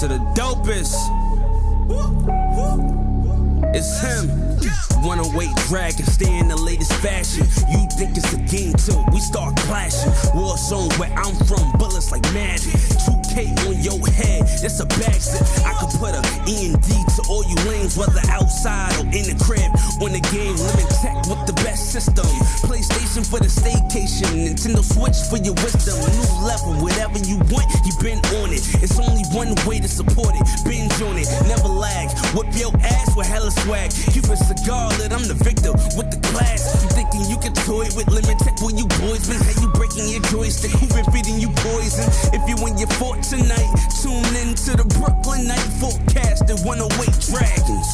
to the dopest. It's him. 108 dragon, stay in the latest fashion. You think it's a game till we start clashing. War zone where I'm from, bullets like magic. 2K on your head, that's a backstep. I could put a E&D to all you lanes, whether outside or in the crib. On the game, limit tech with the best system. PlayStation for the staycation, Nintendo Switch for your wisdom. New level, whatever you want, you been on it. It's only one way to support it, binge on it, never lag. Whip your ass with hella swag. Keep a cigar lit, I'm the victor with the class. You thinking you can toy with limit tech when you boys been? How you breaking your joystick? Who been feeding you poison? If you win your fort tonight, tune in to the Brooklyn Night Forecast at 108 Dragons.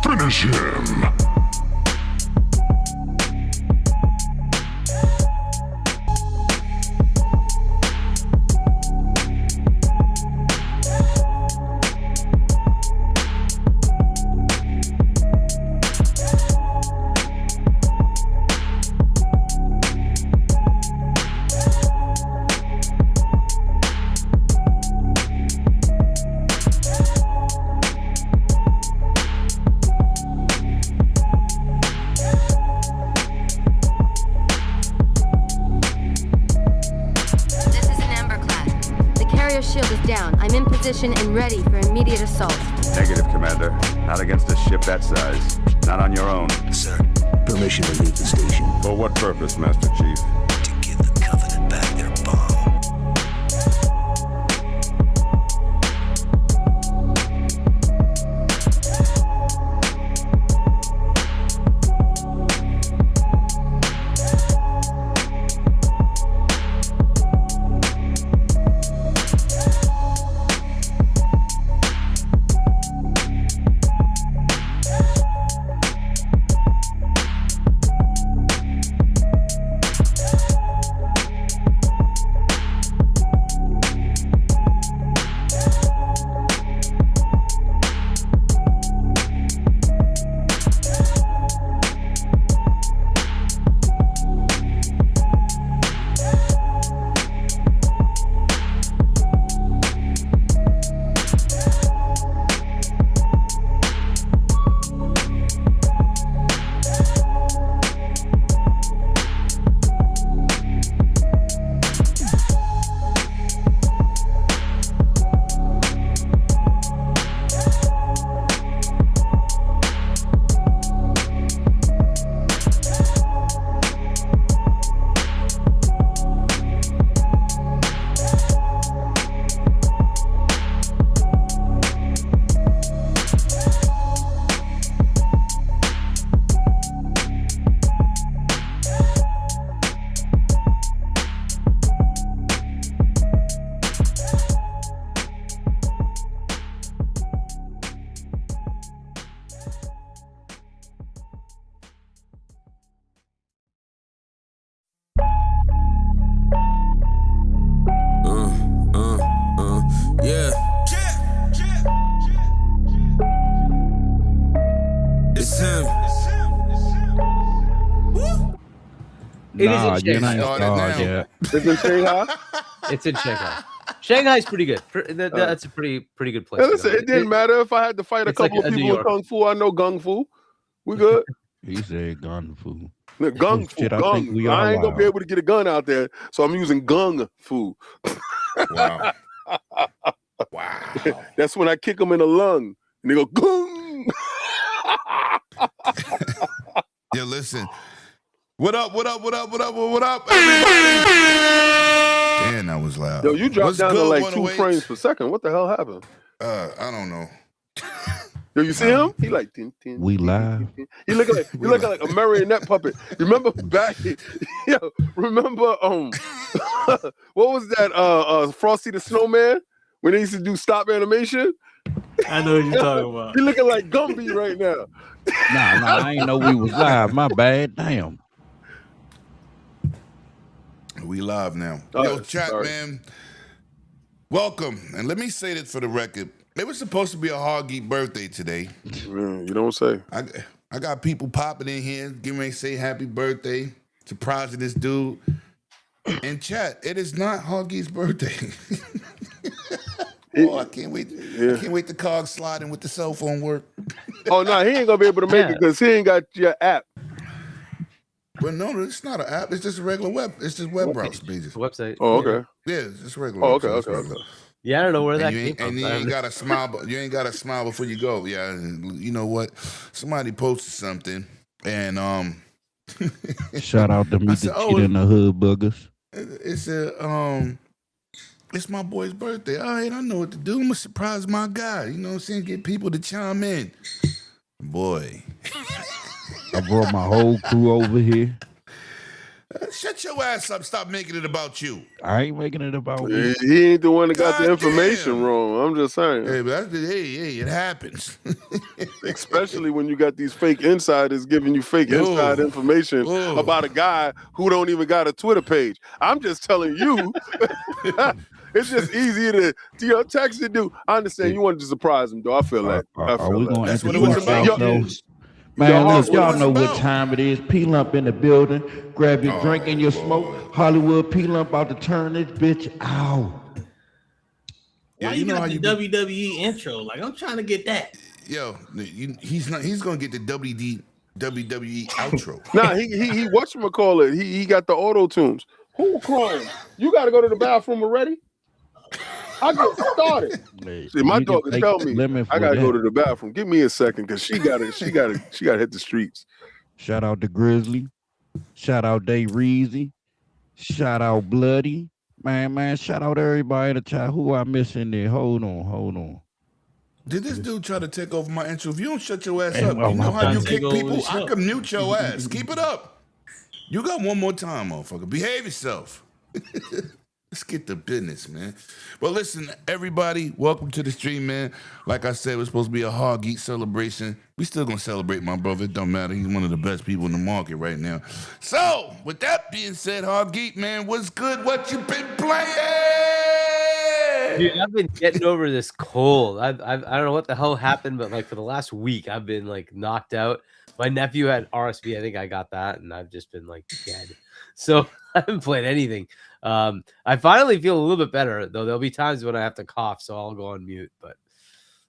Finish him! Shield is down. I'm in position and ready for immediate assault. Negative, Commander. Not against a ship that size. Not on your own. Sir, permission to leave the station. For what purpose, Master Chief? To give the Covenant back their bomb. It is in Nah, you Shanghai. ain't Started started now. yet. It's in Shanghai. It's in Shanghai. Shanghai's pretty good. That's a pretty good place. Hey, to listen, go. it didn't matter if I had to fight a it's like couple of a New people in York. Kung Fu. I know Gung Fu. We good. He said gun fu. Gung Fu. Shit, I think Gung. we I all ain't gonna be loud. able to get a gun out there, so I'm using Gung Fu. Wow. Wow. That's when I kick them in the lung and they go Gung. Yo, listen. What up, everybody? Damn, that was loud. Yo, you dropped What's down to good, like 2 108? frames per second. What the hell happened? I don't know. Yo, you see him? He like tin, tin, We tin, live. tin, tin. He look like a marionette puppet. Remember back? Yo, remember what was that? Frosty the Snowman when they used to do stop animation. I know what you're talking about. He looking like Gumby right now. Nah, I ain't know we was live. My bad. Damn. We live now. All Yo, right, chat, sorry. man. Welcome. And let me say this for the record. It was supposed to be a Hard Geek birthday today. You don't say. I got people popping in here, getting ready to say happy birthday, surprising this dude. And chat, it is not Hard Geek's birthday. Oh, I can't wait. Yeah. I can't wait to cog sliding with the cell phone work. Oh no, he ain't gonna be able to make it because he ain't got your app. But no, it's not an app. It's just a regular web. It's just web browser pages. Website. Oh, okay. Yeah, it's just regular. Oh, okay, website. It's okay, regular. okay. Yeah, I don't know where that And you came ain't, from. and you ain't got to smile. You ain't got to smile before you go. Yeah, you know what? Somebody posted something, and Shout out to I me said, the "Oh, kid in the hood boogers. it said, it's my boy's birthday. All right, I know what to do. I'm gonna surprise my guy. You know what I'm saying? Get people to chime in. Boy, I brought my whole crew over here. shut your ass up. Stop making it about you. I ain't making it about me. He ain't the one that got the God information damn. wrong. I'm just saying. Hey, but hey, it happens. Especially when you got these fake insiders giving you fake Ooh. inside information Ooh. about a guy who don't even got a Twitter page. I'm just telling you, it's just easier to text the dude. I understand you wanted to surprise him, though. I feel that. Are we gonna That's what it introduce was about. ourselves? Man, Yo, look, y'all it's know about. what time it is. P-Lump in the building. Grab your drink and your smoke. Hollywood P-Lump about to turn this bitch out. Yeah, Why you you know got how the you WWE intro? Like, I'm trying to get that. Yo, he's gonna get the WWE outro. Nah, he whatchamacallit. He got the auto tunes. Who crying? You got to go to the bathroom already? I get started. See, my You can daughter take tell me lemon I for gotta go that. to the bathroom. Give me a second, cause she gotta hit the streets. Shout out to Grizzly. Shout out Day Reezy. Shout out Bloody. Man, shout out everybody in the chat. Who I miss in there? Hold on. Did this dude try to take over my intro? If you don't shut your ass Hey, up, well, you know my how you bad. kick Take over people? the I show. can mute your ass. Keep it up. You got one more time, motherfucker. Behave yourself. Let's get to business, man. But listen, everybody, welcome to the stream, man. Like I said, it was supposed to be a Hard Geek celebration. We still gonna celebrate my brother. It don't matter. He's one of the best people in the market right now. So, with that being said, Hard Geek, man, what's good? What you been playing? Dude, I've been getting over this cold. I don't know what the hell happened, but like for the last week, I've been like knocked out. My nephew had RSV. I think I got that, and I've just been like dead. So I haven't played anything. I finally feel a little bit better, though. There'll be times when I have to cough, so I'll go on mute. But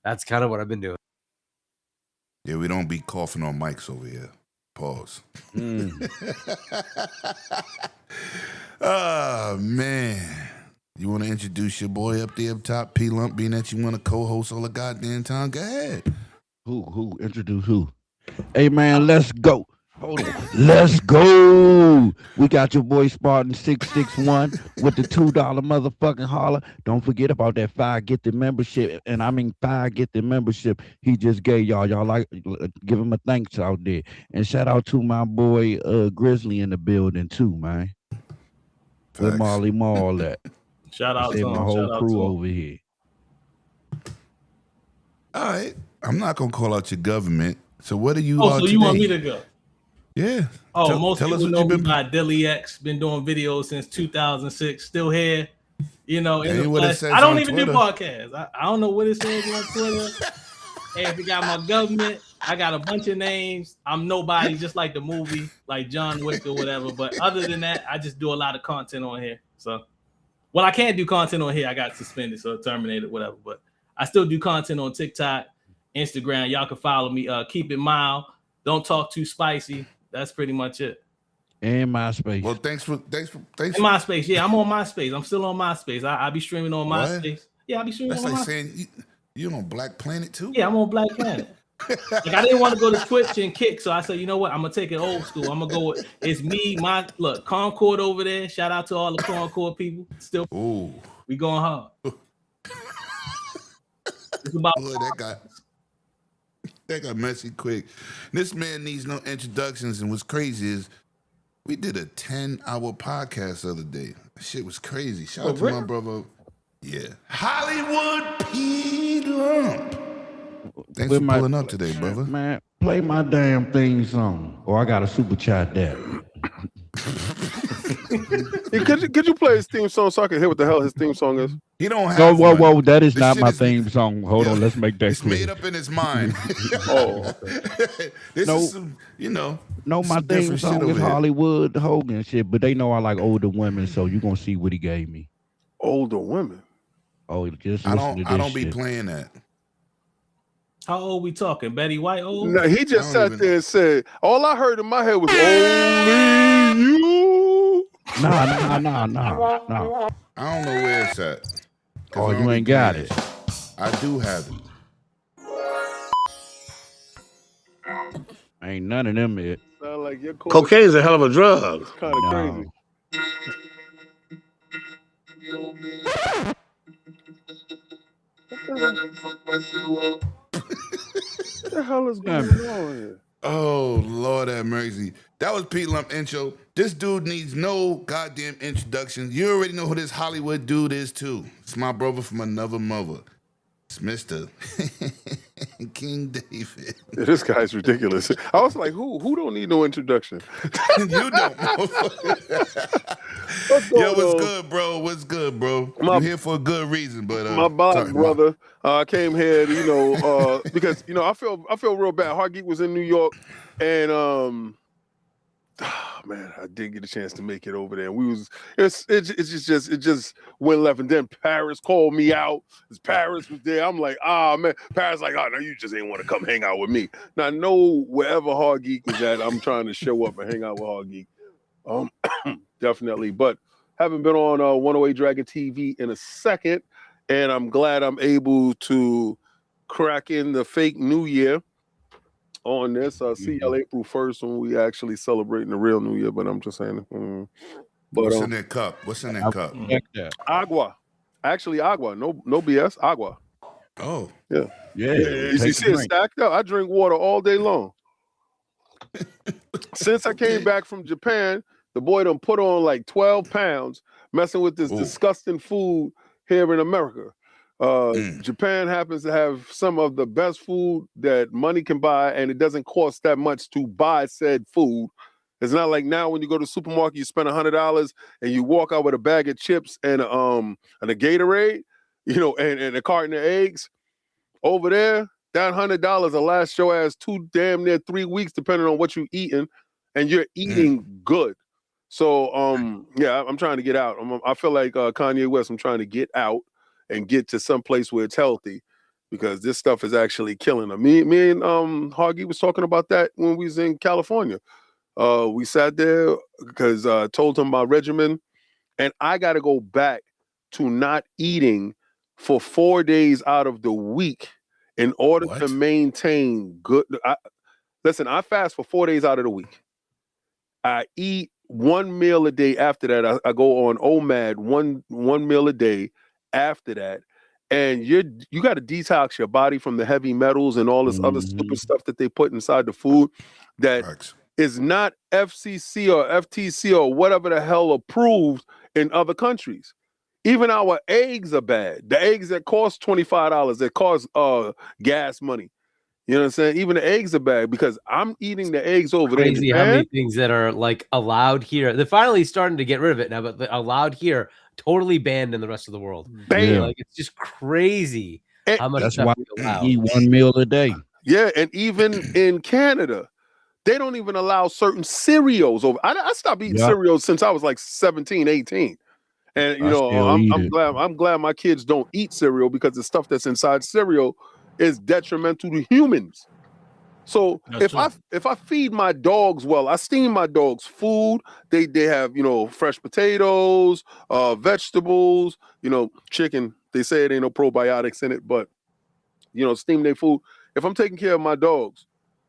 that's kind of what I've been doing. Yeah, we don't be coughing on mics over here. Pause. Oh, man. You want to introduce your boy up there up top, P-Lump, being that you want to co-host all the goddamn time? Go ahead. Who? Introduce who? Hey, man, let's go. Hold on. Let's go. We got your boy Spartan 661 with the $2 motherfucking holler. Don't forget about that 5 get the membership. And I mean 5 get the membership he just gave y'all. Y'all like give him a thanks out there. And shout out to my boy Grizzly in the building too, man. With Marley Marl at. Shout out to my him. whole Shout out crew to him. over here. All right. I'm not going to call out your government. So what are you Oh, out so you today? want me to go? Yeah. Oh, most tell us people what know you've me been... by Dilly X. Been doing videos since 2006. Still here. You know, in Ain't the what it flesh. says I don't on even Twitter. do podcasts. I don't know what it says on Twitter. Hey, if you got my government, I got a bunch of names. I'm nobody, just like the movie, like John Wick or whatever. But other than that, I just do a lot of content on here. So, well, I can't do content on here. I got suspended, so terminated, whatever. But I still do content on TikTok, Instagram. Y'all can follow me. Keep it mild. Don't talk too spicy. That's pretty much it. And MySpace. Well, thanks for. And MySpace. Yeah, I'm on MySpace. I'm still on MySpace. I be streaming on What? MySpace. Yeah, I be streaming That's on like MySpace. saying you on Black Planet too. Yeah, I'm on Black Planet. Like I didn't want to go to Twitch and Kick, so I said, you know what? I'm gonna take it old school. I'm gonna go with it's me, look, Concord over there. Shout out to all the Concord people. Still, Ooh, we going hard. It's about boy, that got messy quick. This man needs no introductions, and what's crazy is we did a 10-hour podcast the other day. That shit was crazy. Shout out to my brother. Yeah, Hollywood P. Lump. Thanks for pulling up today, brother. Man, play my damn theme song, or I got a super chat that. Hey, could you play his theme song so I can hear what the hell his theme song is? He don't have. Whoa! That is This not shit my is- theme song. Hold on, let's make that It's clear. made up in his mind. Oh, This No. is some, No, my some theme different shit song over is here. Hollywood Hogan shit, but they know I like older women, so you gonna see what he gave me. older women. Oh, just I listen to this don't. I don't be shit. playing that. how old we talking? Betty White old? No, he just I don't sat even there and said, all I heard in my head was only you. Nah. I don't know where it's at. 'Cause Oh, I don't you be ain't got playing it. that shit. I do have it. Ain't none of them it. Sound like your Cocaine's a hell of a drug. kind of No. crazy. What the hell is going on here? Oh, Lord have mercy. That was Pete Lump intro. This dude needs no goddamn introduction. You already know who this Hollywood dude is, too. It's my brother from another mother. It's Mr. King David. Yeah, this guy's ridiculous. I was like, who don't need no introduction? You don't, motherfucker. What's going Yo, what's on? good, bro? What's good, bro? My- You're here for a good reason, but My black sorry, brother came here, because I feel real bad. Hard Geek was in New York, and man, I did get a chance to make it over there. It just went left, and then Paris called me out. Paris was there. I'm like, man. Paris like, no, you just ain't want to come hang out with me. Now I know wherever Hard Geek is at, I'm trying to show up and hang out with Hard Geek. Definitely, but haven't been on 108 Dragon TV in a second, and I'm glad I'm able to crack in the fake New Year on this. See y'all April 1st when we actually celebrating the real New Year. But I'm just saying, but what's in that cup? What's in that cup? Check that. agua, actually agua, no BS, agua. Oh, Yeah. You take see a it drink. stacked up. I drink water all day long. Since I came back from Japan, the boy done put on like 12 pounds messing with this Ooh. disgusting food here in America. Japan happens to have some of the best food that money can buy, and it doesn't cost that much to buy said food. It's not like now when you go to the supermarket, you spend $100 and you walk out with a bag of chips and a Gatorade, and a carton of eggs. Over there, that $100 will last your ass damn near 3 weeks, depending on what you're eating, and you're eating good. So, yeah, I'm trying to get out. I feel like Kanye West. I'm trying to get out and get to some place where it's healthy, because this stuff is actually killing them. Me and Hoggy was talking about that when we was in California. We sat there because I told him my regimen, and I got to go back to not eating for 4 days out of the week in order to What? maintain good. Listen, I fast for 4 days out of the week. I eat one meal a day. After that, I go on OMAD one meal a day. After that, and you got to detox your body from the heavy metals and all this other stupid stuff that they put inside the food that Facts. is not FCC or FTC or whatever the hell approved in other countries. Even our eggs are bad. The eggs that cost $25, that cost gas money. You know what I'm saying? Even the eggs are bad because I'm eating the eggs over there. in Crazy how Japan. many things that are like allowed here. They're finally starting to get rid of it now, but they're allowed here, totally banned in the rest of the world. Bam. Like it's just crazy And how much That's stuff why we I allow. eat one meal a day. Yeah, and even in Canada, they don't even allow certain cereals over. I stopped eating cereals since I was like 17, 18. And you know, I'm glad my kids don't eat cereal because the stuff that's inside cereal is detrimental to humans. So if I feed my dogs well, I steam my dogs food. They have, you know, fresh potatoes, vegetables, you know, chicken. They say it ain't no probiotics in it, but you know, steam their food. If I'm taking care of my dogs,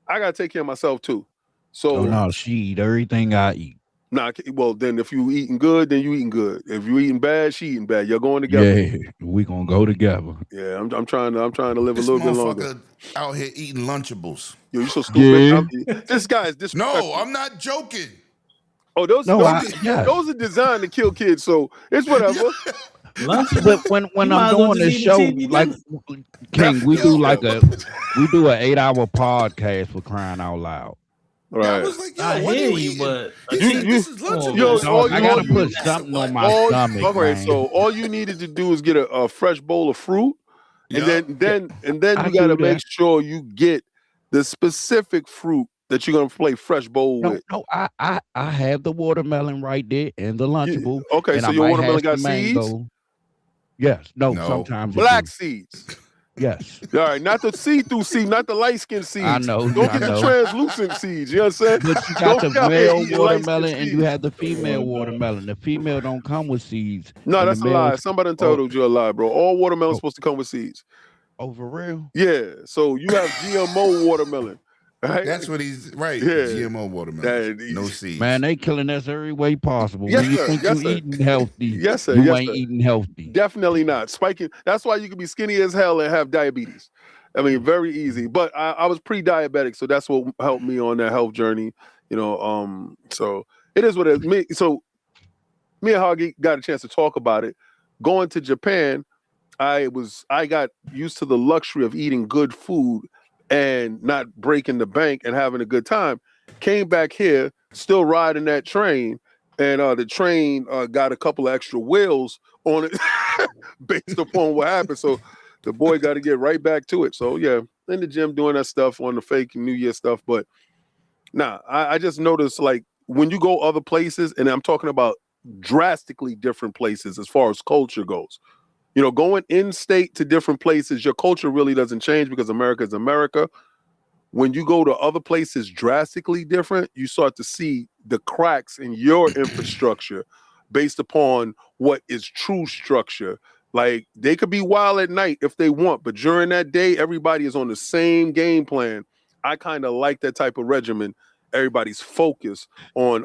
I gotta take care of myself too. So no, she eat everything I eat. Nah, well then if you eating good, then you eating good. If you eating bad, she eating bad. You're going together. Yeah, we gonna go together. Yeah, I'm trying to live a little bit longer. Out here eating Lunchables. Yo, you so stupid. This guy is disrespectful. No, I'm not joking. Oh, those are designed to kill kids, so it's whatever. But when I'm doing this show, like King, we do an 8-hour podcast for crying out loud. Right. I was like, yo, I what hear are you, but this is Lunchables. I gotta put something on my stomach. Okay, man. so all you needed to do is get a fresh bowl of fruit, and then you gotta make sure you get the specific fruit that you're gonna play fresh bowl with. No, I have the watermelon right there and the Lunchable. Okay, and so I your might watermelon have got some seeds? mango. Yes, no, sometimes black seeds. Yes. All right, not the see-through seed, not the light-skinned seeds. I know. Don't get the translucent seeds. You know what I'm saying? But you got the male watermelon and you have the female watermelon. The female don't come with seeds. No, that's a lie. Somebody told you a lie, bro. All watermelon's supposed to come with seeds. Oh, for real? Yeah. So you have GMO watermelon. Right? That's what he's right. Yeah. GMO watermelon. No seeds. Man, they killing us every way possible. Yes, when you sir. think Yes, you sir. eating healthy, Yes, sir. you Yes, ain't sir. eating healthy. Definitely not. Spiking. That's why you can be skinny as hell and have diabetes. I mean, very easy. But I was pre-diabetic, so that's what helped me on that health journey. You know, so it is what it is. So me and Hoggy got a chance to talk about it. Going to Japan, I got used to the luxury of eating good food and not breaking the bank and having a good time. Came back here, still riding that train, and the train got a couple of extra wheels on it based upon what happened. So the boy got to get right back to it. So yeah, in the gym doing that stuff on the fake New Year stuff. But nah, I just noticed like when you go other places, and I'm talking about drastically different places as far as culture goes. You know, going in-state to different places, your culture really doesn't change because America is America. When you go to other places drastically different, you start to see the cracks in your infrastructure based upon what is true structure. Like, they could be wild at night if they want, but during that day, everybody is on the same game plan. I kind of like that type of regimen. Everybody's focused on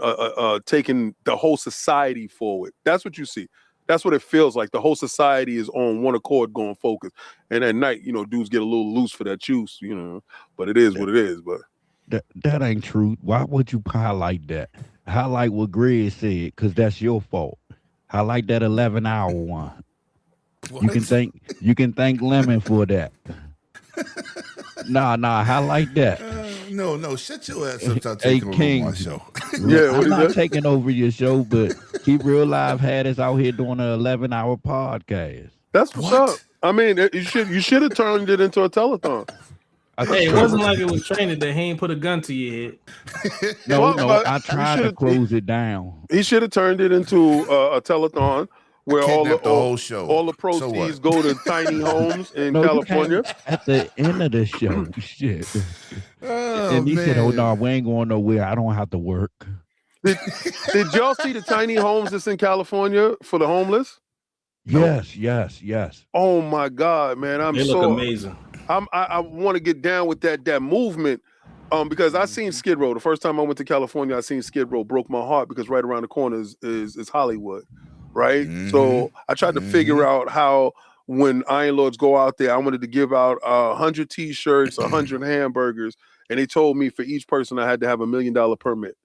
taking the whole society forward. That's what you see. That's what it feels like. The whole society is on one accord going focused. And at night, you know, dudes get a little loose for that juice, you know, but it is what it is. But that ain't true. Why would you highlight that? Highlight what Greg said, because that's your fault. Highlight that 11-hour one. What? You can thank Lemon for that. Nah, highlight that. No, shut your ass up. Start taking over my show. Yeah, I'm not taking over your show, but Keep Real Live had us out here doing an 11-hour podcast. That's what's up. I mean, you should have turned it into a telethon. Hey, it wasn't like it was training that he ain't put a gun to your head. No, I tried to close it down. He should have turned it into a telethon where all the whole show. All the proceeds go to tiny homes in California. At the end of the show, shit. And he said, "Oh no, we ain't going nowhere. I don't have to work." Did y'all see the tiny homes that's in California for the homeless? Yes. Oh my God, man! They look amazing. I want to get down with that movement, because I seen Skid Row. The first time I went to California, I seen Skid Row. Broke my heart because right around the corner is Hollywood, right? Mm-hmm. So I tried to figure out how when Iron Lords go out there, I wanted to give out 100 T-shirts, 100 hamburgers, and they told me for each person I had to have $1 million permit,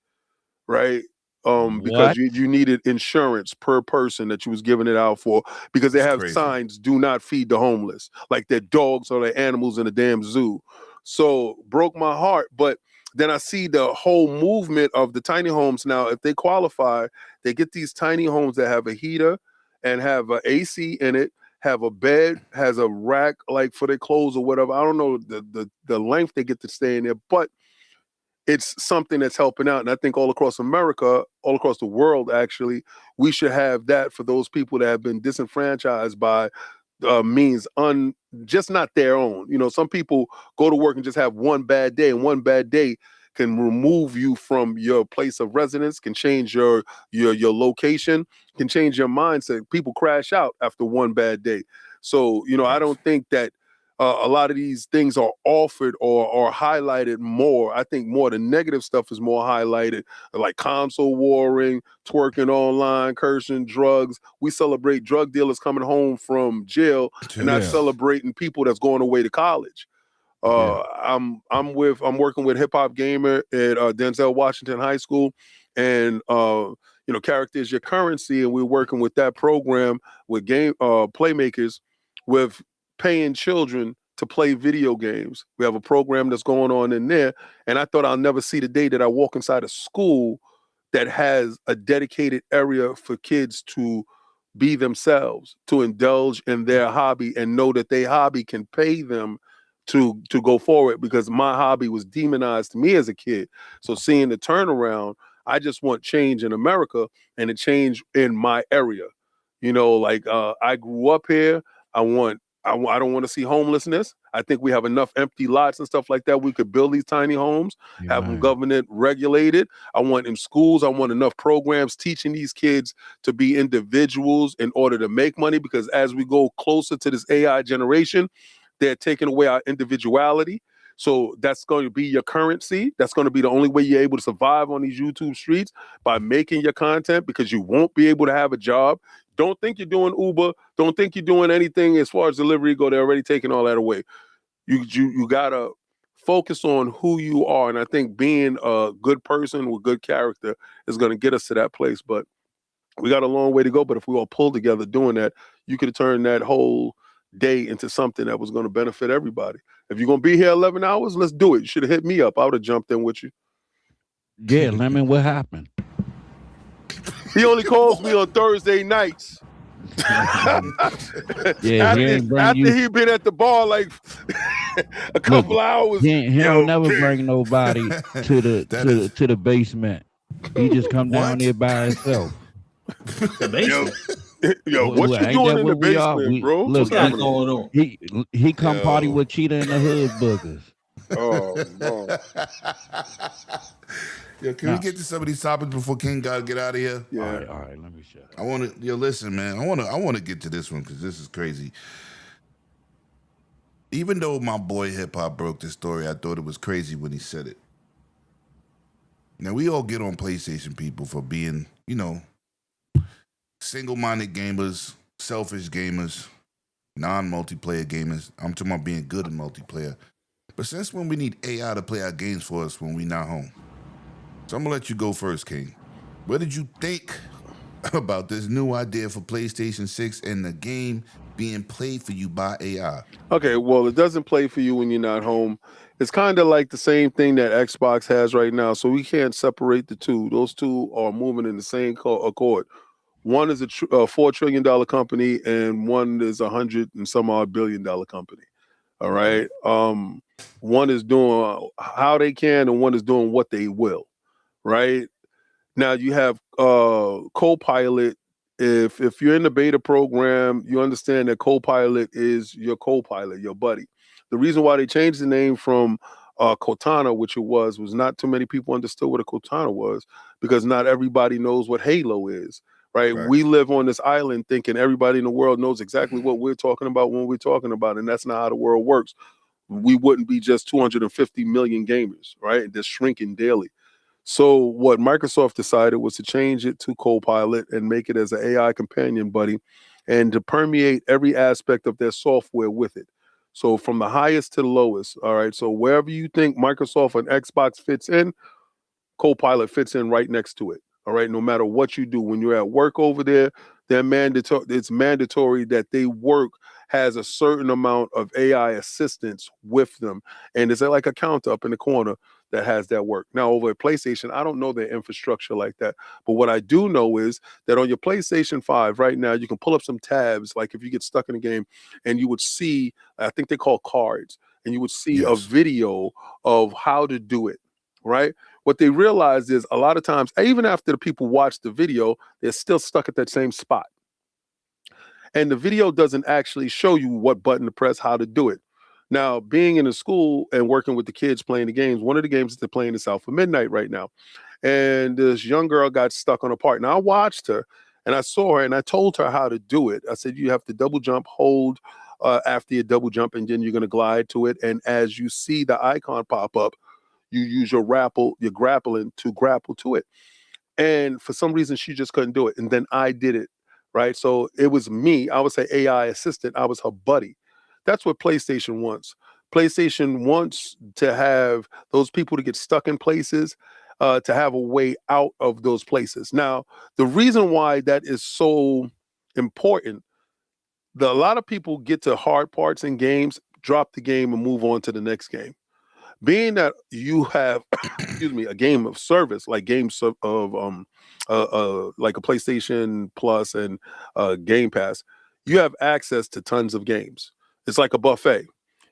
right? Because you needed insurance per person that you was giving it out for, because they have signs, do not feed the homeless, like their dogs or their animals in a damn zoo. So broke my heart. But then I see the whole movement of the tiny homes now. If they qualify, they get these tiny homes that have a heater and have an AC in it have a bed, has a rack like for their clothes or whatever. I don't know the length they get to stay in there, but it's something that's helping out. And I think all across America, all across the world, actually, we should have that for those people that have been disenfranchised by means just not their own. You know, some people go to work and just have one bad day, and one bad day can remove you from your place of residence, can change your location, can change your mindset. People crash out after one bad day. So, you know, I don't think that a lot of these things are offered or highlighted more. I think more the negative stuff is more highlighted, like console warring, twerking online, cursing, drugs. We celebrate drug dealers coming home from jail and not celebrating people that's going away to college. I'm working with Hip Hop Gamer at Denzel Washington High School, and you know, character is your currency, and we're working with that program with game playmakers with paying children to play video games. We have a program that's going on in there, and I thought I'll never see the day that I walk inside a school that has a dedicated area for kids to be themselves, to indulge in their hobby and know that their hobby can pay them to go forward, because my hobby was demonized to me as a kid. So seeing the turnaround, I just want change in America and a change in my area. You know, like I grew up here. I don't want to see homelessness. I think we have enough empty lots and stuff like that. We could build these tiny homes, have them government regulated. I want in schools, I want enough programs teaching these kids to be individuals in order to make money, because as we go closer to this AI generation, they're taking away our individuality. So that's going to be your currency. That's going to be the only way you're able to survive on these YouTube streets, by making your content, because you won't be able to have a job. Don't think you're doing Uber. Don't think you're doing anything as far as delivery go. They're already taking all that away. You gotta focus on who you are. And I think being a good person with good character is going to get us to that place. But we got a long way to go. But if we all pull together doing that, you could turn that whole day into something that was going to benefit everybody. If you're going to be here 11 hours, let's do it. You should have hit me up. I would have jumped in with you. Yeah, Lemon, what happened? He only calls me on Thursday nights. Yeah, after he been at the bar like a couple hours. He don't never bring nobody to the basement. He just come down there by himself. The basement. Yo, what you doing in the basement, bro? Look, What's going on? He come party with Cheetah and the Hood Boogers. Oh, no. Yo, can we get to some of these topics before King God get out of here? Yeah. All right, let me shut up. I want to. Yo, listen, man. I want to get to this one because this is crazy. Even though my boy Hip Hop broke this story, I thought it was crazy when he said it. Now we all get on PlayStation people for being, you know, single-minded gamers, selfish gamers, non-multiplayer gamers. I'm talking about being good at multiplayer. But since when we need AI to play our games for us when we're not home? So I'm going to let you go first, King. What did you think about this new idea for PlayStation 6 and the game being played for you by AI? Okay, well, it doesn't play for you when you're not home. It's kind of like the same thing that Xbox has right now. So we can't separate the two. Those two are moving in the same accord. One is a $4 trillion company, and one is $100 and some odd billion company. All right. One is doing how they can, and one is doing what they will. Right now, you have Copilot. If you're in the beta program, you understand that Copilot is your co-pilot, your buddy. The reason why they changed the name from Cortana, which it was not too many people understood what a Cortana was, because not everybody knows what Halo is. Right? We live on this island thinking everybody in the world knows exactly what we're talking about when we're talking about it, and that's not how the world works. We wouldn't be just 250 million gamers, right? They're shrinking daily. So what Microsoft decided was to change it to Copilot and make it as an AI companion buddy, and to permeate every aspect of their software with it. So from the highest to the lowest, all right? So wherever you think Microsoft and Xbox fits in, Copilot fits in right next to it. All right, no matter what you do, when you're at work over there, it's mandatory that they work has a certain amount of AI assistance with them. And it's like a counter up in the corner that has that work. Now, over at PlayStation, I don't know their infrastructure like that. But what I do know is that on your PlayStation 5 right now, you can pull up some tabs, like if you get stuck in a game, and you would see, I think they call cards, and you would see a Yes. video of how to do it, right? What they realized is a lot of times, even after the people watch the video, they're still stuck at that same spot. And the video doesn't actually show you what button to press, how to do it. Now, being in a school and working with the kids playing the games, one of the games that they're playing is Alpha Midnight right now. And this young girl got stuck on a part. Now, I watched her and I saw her and I told her how to do it. I said, you have to double jump, hold after you double jump, and then you're going to glide to it. And as you see the icon pop up, you use your grappling to grapple to it. And for some reason, she just couldn't do it. And then I did it, right? So it was me. I would say AI assistant. I was her buddy. That's what PlayStation wants. PlayStation wants to have those people to get stuck in places, to have a way out of those places. Now, the reason why that is so important, a lot of people get to hard parts in games, drop the game, and move on to the next game. Being that you have, excuse me, a game of service like games of like a PlayStation Plus and Game Pass, you have access to tons of games. It's like a buffet.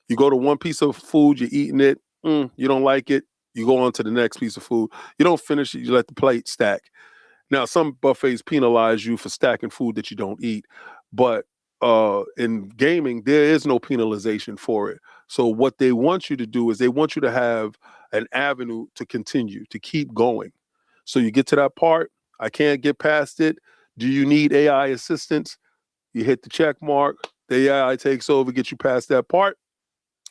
You go to one piece of food, you're eating it, you don't like it, you go on to the next piece of food. You don't finish it, you let the plate stack. Now, some buffets penalize you for stacking food that you don't eat, but in gaming, there is no penalization for it. So what they want you to do is they want you to have an avenue to continue, to keep going. So you get to that part, I can't get past it. Do you need AI assistance? You hit the check mark, the AI takes over, get you past that part.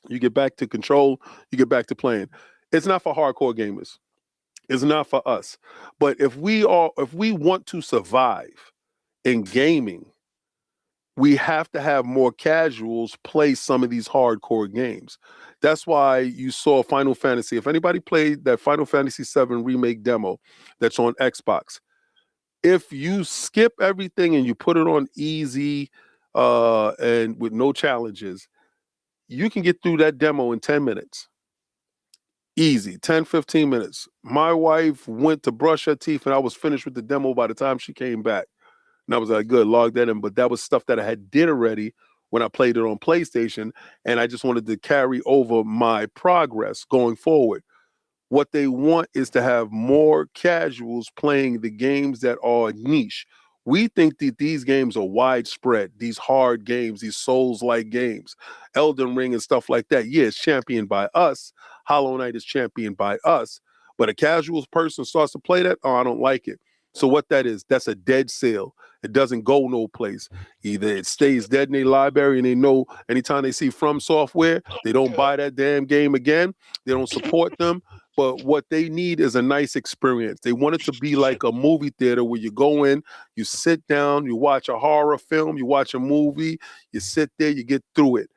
You get back to control, you get back to playing. It's not for hardcore gamers. It's not for us. But if we want to survive in gaming, we have to have more casuals play some of these hardcore games. That's why you saw Final Fantasy. If anybody played that Final Fantasy VII remake demo that's on Xbox, if you skip everything and you put it on easy and with no challenges, you can get through that demo in 10 minutes. Easy, 10, 15 minutes. My wife went to brush her teeth and I was finished with the demo by the time she came back. And I was like, good, log that in. But that was stuff that I had did already when I played it on PlayStation. And I just wanted to carry over my progress going forward. What they want is to have more casuals playing the games that are niche. We think that these games are widespread, these hard games, these Souls-like games, Elden Ring and stuff like that. Yeah, it's championed by us. Hollow Knight is championed by us. But a casual person starts to play that, I don't like it. So what that is, that's a dead sale. It doesn't go no place. Either it stays dead in their library and they know anytime they see From Software, they don't buy that damn game again. They don't support them. But what they need is a nice experience. They want it to be like a movie theater where you go in, you sit down, you watch a horror film, you watch a movie, you sit there, you get through it.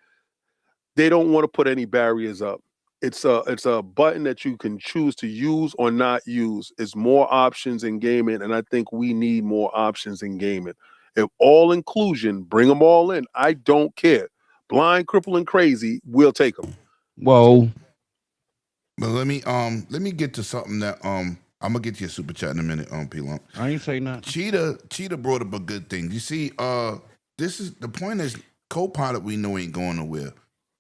They don't want to put any barriers up. It's a button that you can choose to use or not use. It's more options in gaming, and I think we need more options in gaming. If all inclusion, bring them all in. I don't care. Blind, crippled, and crazy, we'll take them. Whoa. But let me get to something that I'm gonna get to your super chat in a minute, P-Lump. I ain't say nothing. Cheetah brought up a good thing. You see, this is the point is Copilot we know ain't going nowhere.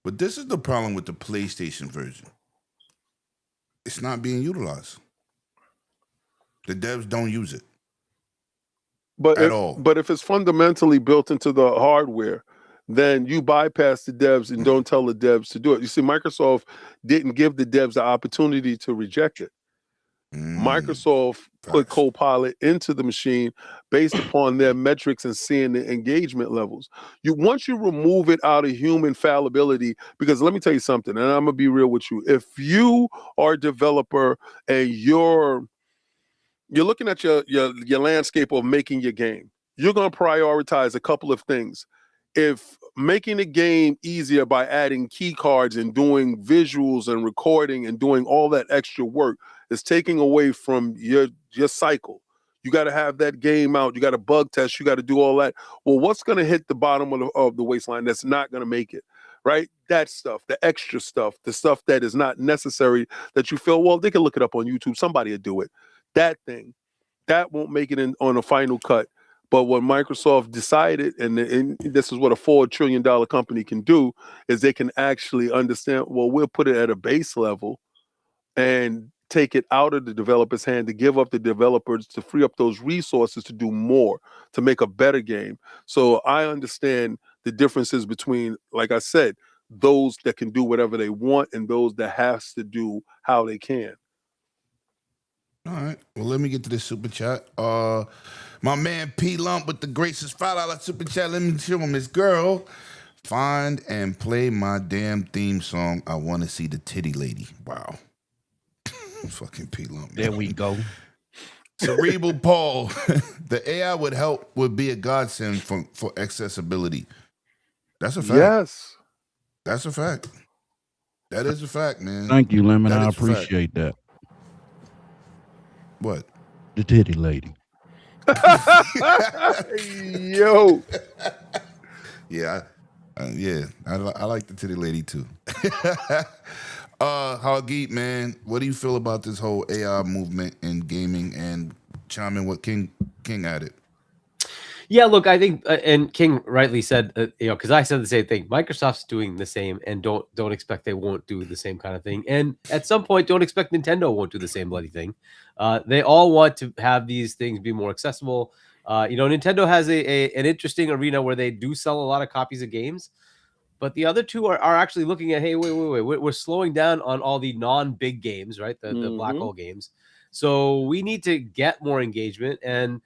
But this is the problem with the PlayStation version. It's not being utilized. The devs don't use it. At all. But if it's fundamentally built into the hardware, then you bypass the devs and don't tell the devs to do it. You see, Microsoft didn't give the devs the opportunity to reject it. Microsoft put Copilot into the machine based upon their metrics and seeing the engagement levels. Once you remove it out of human fallibility, because let me tell you something, and I'm gonna be real with you. If you are a developer and you're looking at your landscape of making your game, you're gonna prioritize a couple of things. If making the game easier by adding key cards and doing visuals and recording and doing all that extra work is taking away from your cycle, you got to have that game out. You got to bug test. You got to do all that. Well, what's going to hit the bottom of the waistline? That's not going to make it, right? That stuff, the extra stuff, the stuff that is not necessary that you feel, well, they can look it up on YouTube. Somebody will do it. That thing, that won't make it in on a final cut. But what Microsoft decided, and this is what a $4 trillion company can do, is they can actually understand, well, we'll put it at a base level and take it out of the developer's hand to give up the developers to free up those resources to do more, to make a better game. So I understand the differences between, like I said, those that can do whatever they want and those that has to do how they can. All right. Well, let me get to this super chat. My man P Lump with the gracious $5 super chat. Let me show him his girl. Find and play my damn theme song. I want to see the titty lady. Wow. Fucking P Lump. There we go. Cerebral Paul. The AI would be a godsend for accessibility. That's a fact. Yes. That's a fact. That is a fact, man. Thank you, Lemon. That I is a fact. appreciate that. What? The titty lady. Yo. Yeah, I like the titty lady too. Hagit, man, what do you feel about this whole AI movement in gaming, and chime in what King added? Yeah, look, I think, and King rightly said, because I said the same thing. Microsoft's doing the same, and don't expect they won't do the same kind of thing. And at some point, don't expect Nintendo won't do the same bloody thing. They all want to have these things be more accessible. Nintendo has an interesting arena where they do sell a lot of copies of games, but the other two are actually looking at, hey, wait, we're slowing down on all the non-big games, right? The black hole games. So we need to get more engagement. And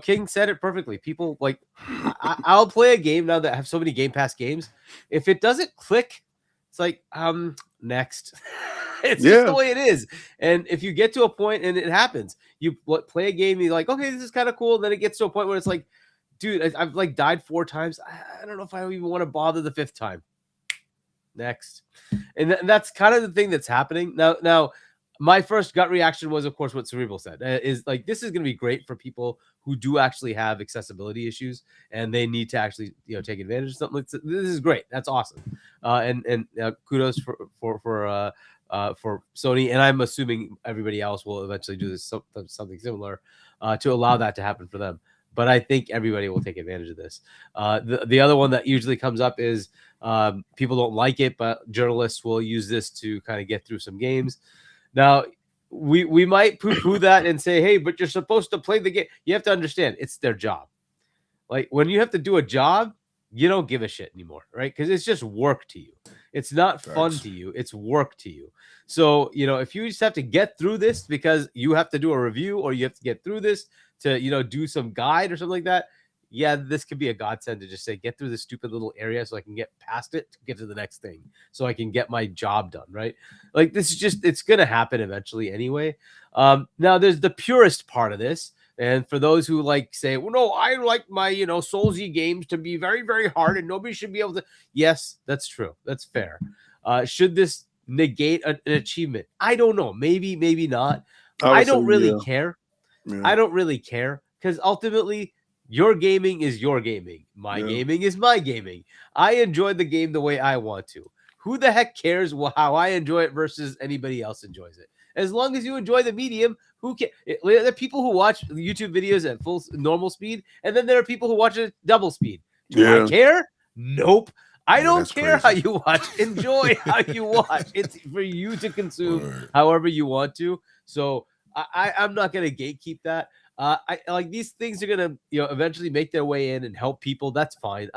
King said it perfectly. People like, I'll play a game now that I have so many Game Pass games. If it doesn't click, it's like, next. It's just the way it is. And if you get to a point, and it happens, you play a game, you're like, okay, this is kind of cool. Then it gets to a point where it's like, dude, I've like died 4 times. I don't know if I even want to bother the 5th time. Next. And that's kind of the thing that's happening. Now, my first gut reaction was, of course, what Cerebral said, is like, this is going to be great for people who do actually have accessibility issues and they need to actually, take advantage of something. This is great. That's awesome. And kudos for Sony. And I'm assuming everybody else will eventually do this, something similar to allow that to happen for them. But I think everybody will take advantage of this. The other one that usually comes up is people don't like it, but journalists will use this to kind of get through some games. Now, we might poo-poo that and say, hey, but you're supposed to play the game. You have to understand, it's their job. Like, when you have to do a job, you don't give a shit anymore, right? Because it's just work to you. It's not fun to you. It's work to you. So, if you just have to get through this because you have to do a review, or you have to get through this to, do some guide or something like that, yeah, this could be a godsend to just say, get through this stupid little area so I can get past it to get to the next thing, so I can get my job done, right? Like, this is just, it's going to happen eventually anyway. Now, there's the purest part of this. And for those who say, well, no, I like my, Soulsy games to be very, very hard and nobody should be able to. Yes, that's true. That's fair. Should this negate an achievement? I don't know. Maybe, maybe not. I don't really care. Yeah. I don't really care, because ultimately your gaming is your gaming. My gaming is my gaming. I enjoy the game the way I want to. Who the heck cares how I enjoy it versus anybody else enjoys it? As long as you enjoy the medium, who cares? There are people who watch YouTube videos at full normal speed, and then there are people who watch it at double speed. Do I care? Nope. I don't care how you watch. Enjoy how you watch. It's for you to consume however you want to. So I'm not going to gatekeep that. I like, these things are going to, eventually make their way in and help people. That's fine.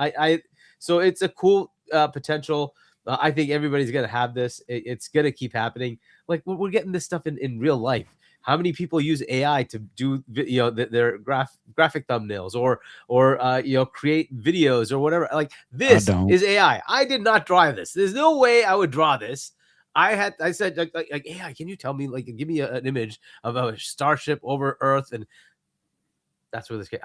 So it's a cool potential. I think everybody's going to have this. It's going to keep happening. Like, we're getting this stuff in real life. How many people use AI to do, their graphic thumbnails or create videos or whatever? Like, this is AI. I did not draw this. There's no way I would draw this. I said, like, AI, can you tell me, give me an image of a starship over Earth? And that's where this came.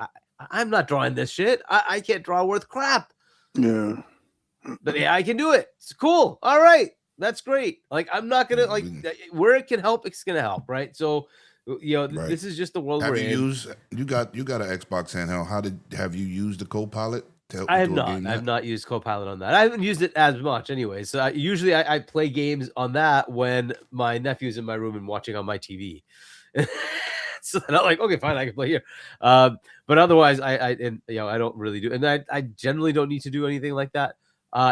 I'm not drawing this shit. I can't draw worth crap. Yeah. But AI can do it. It's cool. All right. That's great. Like, I'm not going to, where it can help, it's going to help. Right. So, this is just the world we're in. You got an Xbox handheld. Have you used the Copilot I have not. I've not used Copilot on that. I haven't used it as much anyway. So usually I play games on that when my nephew's in my room and watching on my TV. So then I'm like, okay, fine, I can play here. But otherwise, I don't really do, and I generally don't need to do anything like that.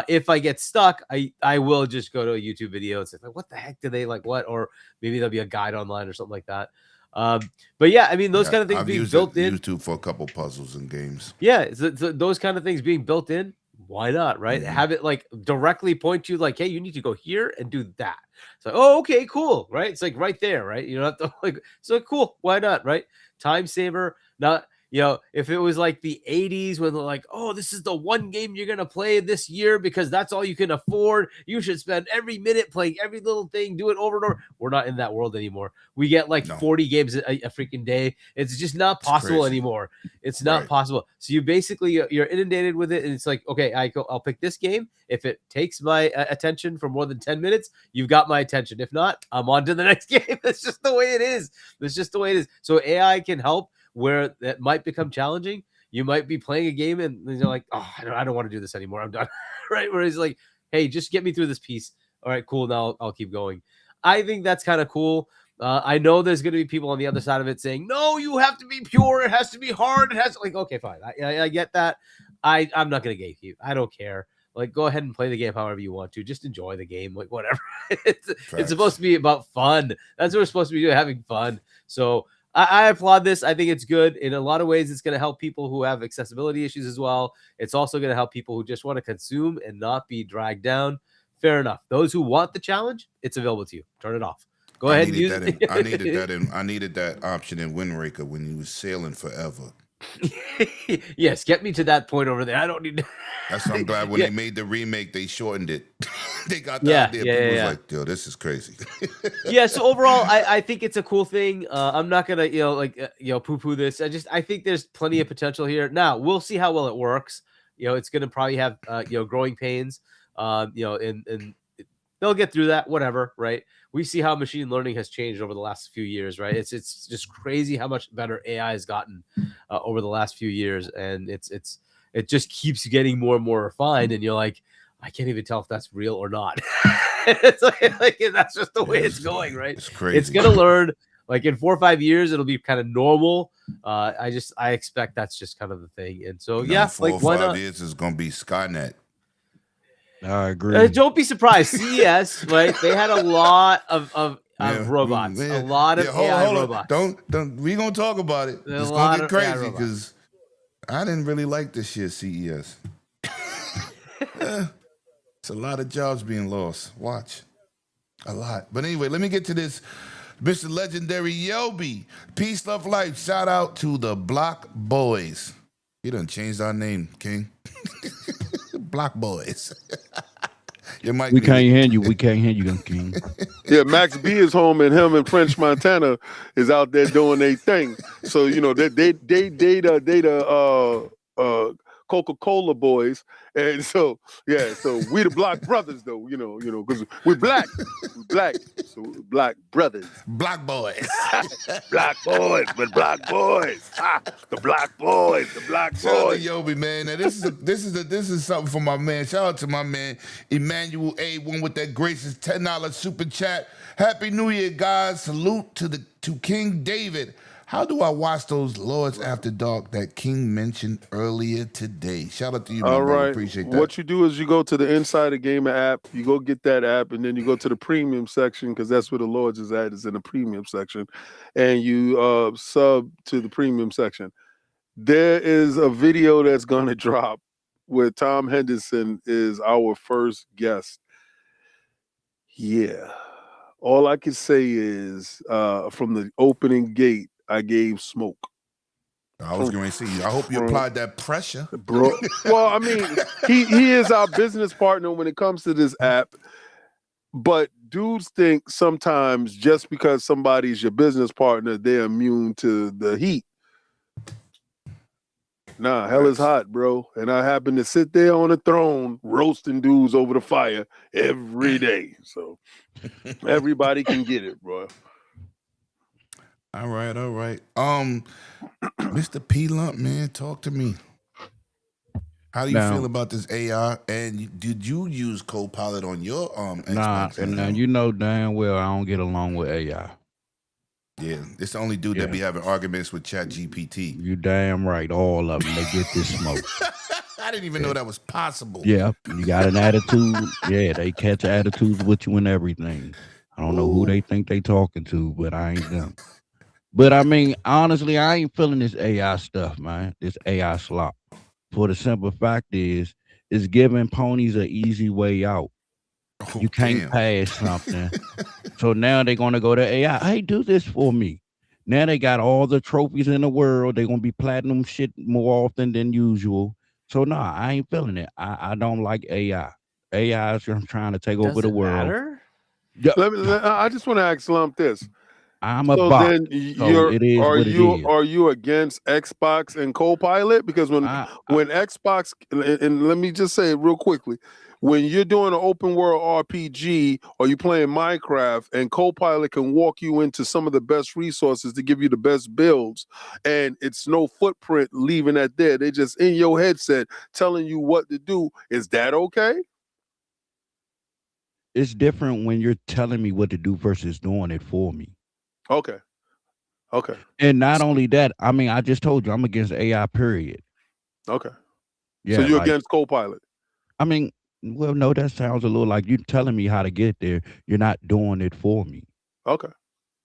If I get stuck, I will just go to a YouTube video and say, like, what the heck do they like? What? Or maybe there'll be a guide online or something like that. But yeah, I mean, those kind of things being built in. YouTube for a couple puzzles and games. Yeah, those kind of things being built in. Why not? Right? Have it like directly point you like, hey, you need to go here and do that. So, oh, okay, cool. Right? It's like right there. Right? You don't have to like. So cool. Why not? Right? Time saver. Not. If it was like the 80s when they're like, oh, this is the one game you're going to play this year because that's all you can afford. You should spend every minute playing every little thing, do it over and over. We're not in that world anymore. We get like 40 games a freaking day. It's just not possible anymore. It's not possible. So you basically, you're inundated with it. And it's like, okay, I'll pick this game. If it takes my attention for more than 10 minutes, you've got my attention. If not, I'm on to the next game. That's just the way it is. That's just the way it is. So AI can help where that might become challenging. You might be playing a game and you're like, oh, I don't want to do this anymore. I'm done. Right? Where he's like, hey, just get me through this piece. All right, cool. Now I'll keep going. I think that's kind of cool. I know there's going to be people on the other side of it saying, no, you have to be pure. It has to be hard. It has to, like, okay, fine. I get that. I'm not going to gatekeep. I don't care. Like, go ahead and play the game however you want to. Just enjoy the game. Like, whatever. It's supposed to be about fun. That's what we're supposed to be doing, having fun. So I applaud this. I think it's good. In a lot of ways, it's going to help people who have accessibility issues as well. It's also going to help people who just want to consume and not be dragged down. Fair enough. Those who want the challenge, it's available to you. Turn it off. Go ahead and use it. I needed that option in Windbreaker when you was sailing forever. Yes, get me to that point over there. I don't need. That's why I'm glad when they made the remake, they shortened it. They got the idea. People was like, yo, this is crazy. Yeah. So overall, I think it's a cool thing. I'm not gonna poo-poo this. I think there's plenty of potential here. Now we'll see how well it works. It's gonna probably have growing pains. And they'll get through that. Whatever, right? We see how machine learning has changed over the last few years, right? It's just crazy how much better AI has gotten over the last few years, and it just keeps getting more and more refined. And you're like, I can't even tell if that's real or not. It's like that's just the way it's going, right? It's crazy. It's gonna learn. Like in 4 or 5 years, it'll be kind of normal. I expect that's just kind of the thing. And so 4 or 5 years is gonna be Skynet. I agree. Don't be surprised. C.E.S, right? They had a lot of robots, a lot of AI robots. Don't. We gonna talk about it. It's gonna get crazy because I didn't really like this shit. CES. It's a lot of jobs being lost. Watch, a lot. But anyway, let me get to this. Mr. Legendary Yobi, peace, love, life. Shout out to the Block Boys. He done changed our name, King. Block Boys. We can't hear you. We can't hear you, King. Yeah, Max B is home, and him and French Montana is out there doing their thing. So they Coca-Cola boys, and so we the Block Brothers though, because we're black, so we're Black Brothers, Block Boys, Black Boys, but Black Boys, the Black Boys, the Black Boys. Shout out to Yobi, man. Now this is something for my man. Shout out to my man Emmanuel A1 with that gracious $10 super chat. Happy New Year, guys! Salute to King David. How do I watch those Lords After Dark that King mentioned earlier today? Shout out to you, man. All right. Appreciate that. What you do is you go to the Insider Gamer app, you go get that app, and then you go to the premium section because that's where the Lords is at, is in the premium section, and you sub to the premium section. There is a video that's going to drop where Tom Henderson is our first guest. Yeah. All I can say is from the opening gate, I gave smoke. I was going to say, I hope you applied that pressure. Bro. Well, I mean, he is our business partner when it comes to this app. But dudes think sometimes just because somebody's your business partner, they're immune to the heat. Nah, hell is hot, bro. And I happen to sit there on a throne roasting dudes over the fire every day. So everybody can get it, bro. All right. Mr. P Lump, man, talk to me. How do you Now, feel about this AI? And did you use Copilot on your nah, Xbox? and now you know damn well I don't get along with AI. Yeah, it's the only dude that Yeah. be having arguments with ChatGPT. You damn right. All of them. They get this smoke. I didn't even know that was possible. Yeah. You got an attitude. Yeah, they catch attitudes with you and everything. I don't know who they think they talking to, but I ain't them. But I mean, honestly, I ain't feeling this AI stuff, man. This AI slop. For the simple fact is, it's giving ponies an easy way out. Oh, You can't damn. pass something. So now they're gonna go to AI. Hey, do this for me. Now they got all the trophies in the world. They're gonna be platinum shit more often than usual. So nah, I ain't feeling it. I don't like AI. AI is trying to take over Does the it world. matter? Yeah, I just want to ask Slump this. I'm a So bot. then So it is what it is. are you against Xbox and Copilot? Because when Xbox and let me just say it real quickly, when you're doing an open world RPG or you playing Minecraft and Copilot can walk you into some of the best resources to give you the best builds, and it's no footprint leaving that there. They just in your headset telling you what to do. Is that okay? It's different when you're telling me what to do versus doing it for me. Okay. Okay. And not only that, I mean, I just told you I'm against AI, period. Okay. Yeah, So you're like, against Copilot. I mean, well, no, that sounds a little like you telling me how to get there. You're not doing it for me. Okay.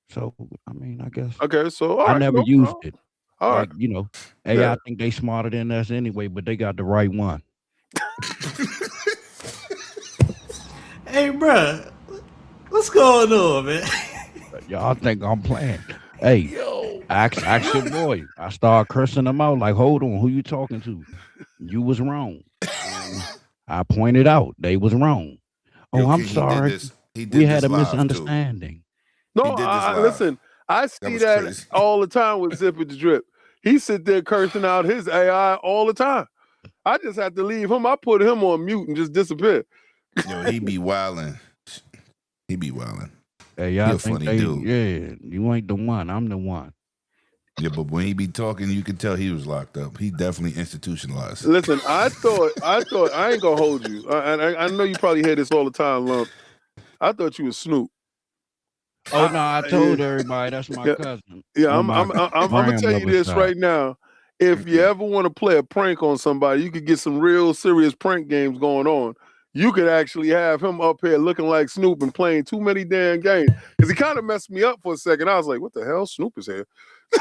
So, I mean, I guess Okay. So all I right. never No, used no. it. All Like, right. you know, AI Yeah. think they smarter than us anyway, but they got the right one. Hey, bruh, what's going on, man? Y'all think I'm playing. Hey, ask your boy. I start cursing them out like, hold on, who you talking to? You was wrong. And I pointed out they was wrong. Yo, Oh, I'm King, he did sorry. this. He We did had this a live too. misunderstanding. No, He did this live. listen, I That see was that crazy. all the time with Zip the Drip. He sit there cursing out his AI all the time. I just have to leave him. I put him on mute and just disappear. Yo, he be wilding. He be wilding. Hey, He y'all a think funny they, dude. yeah, you ain't the one. I'm the one. Yeah, but when he be talking, you can tell he was locked up. He definitely institutionalized. Listen, I thought I ain't gonna hold you. I know you probably hear this all the time, Lump. I thought you was Snoop. Oh no, I told yeah. everybody that's my Yeah. cousin. Yeah, On I'm my gonna tell you grandmother's this side. right now. If you ever want to play a prank on somebody, you could get some real serious prank games going on. You could actually have him up here looking like Snoop and playing too many damn games. Because he kind of messed me up for a second. I was like, what the hell? Snoop is here.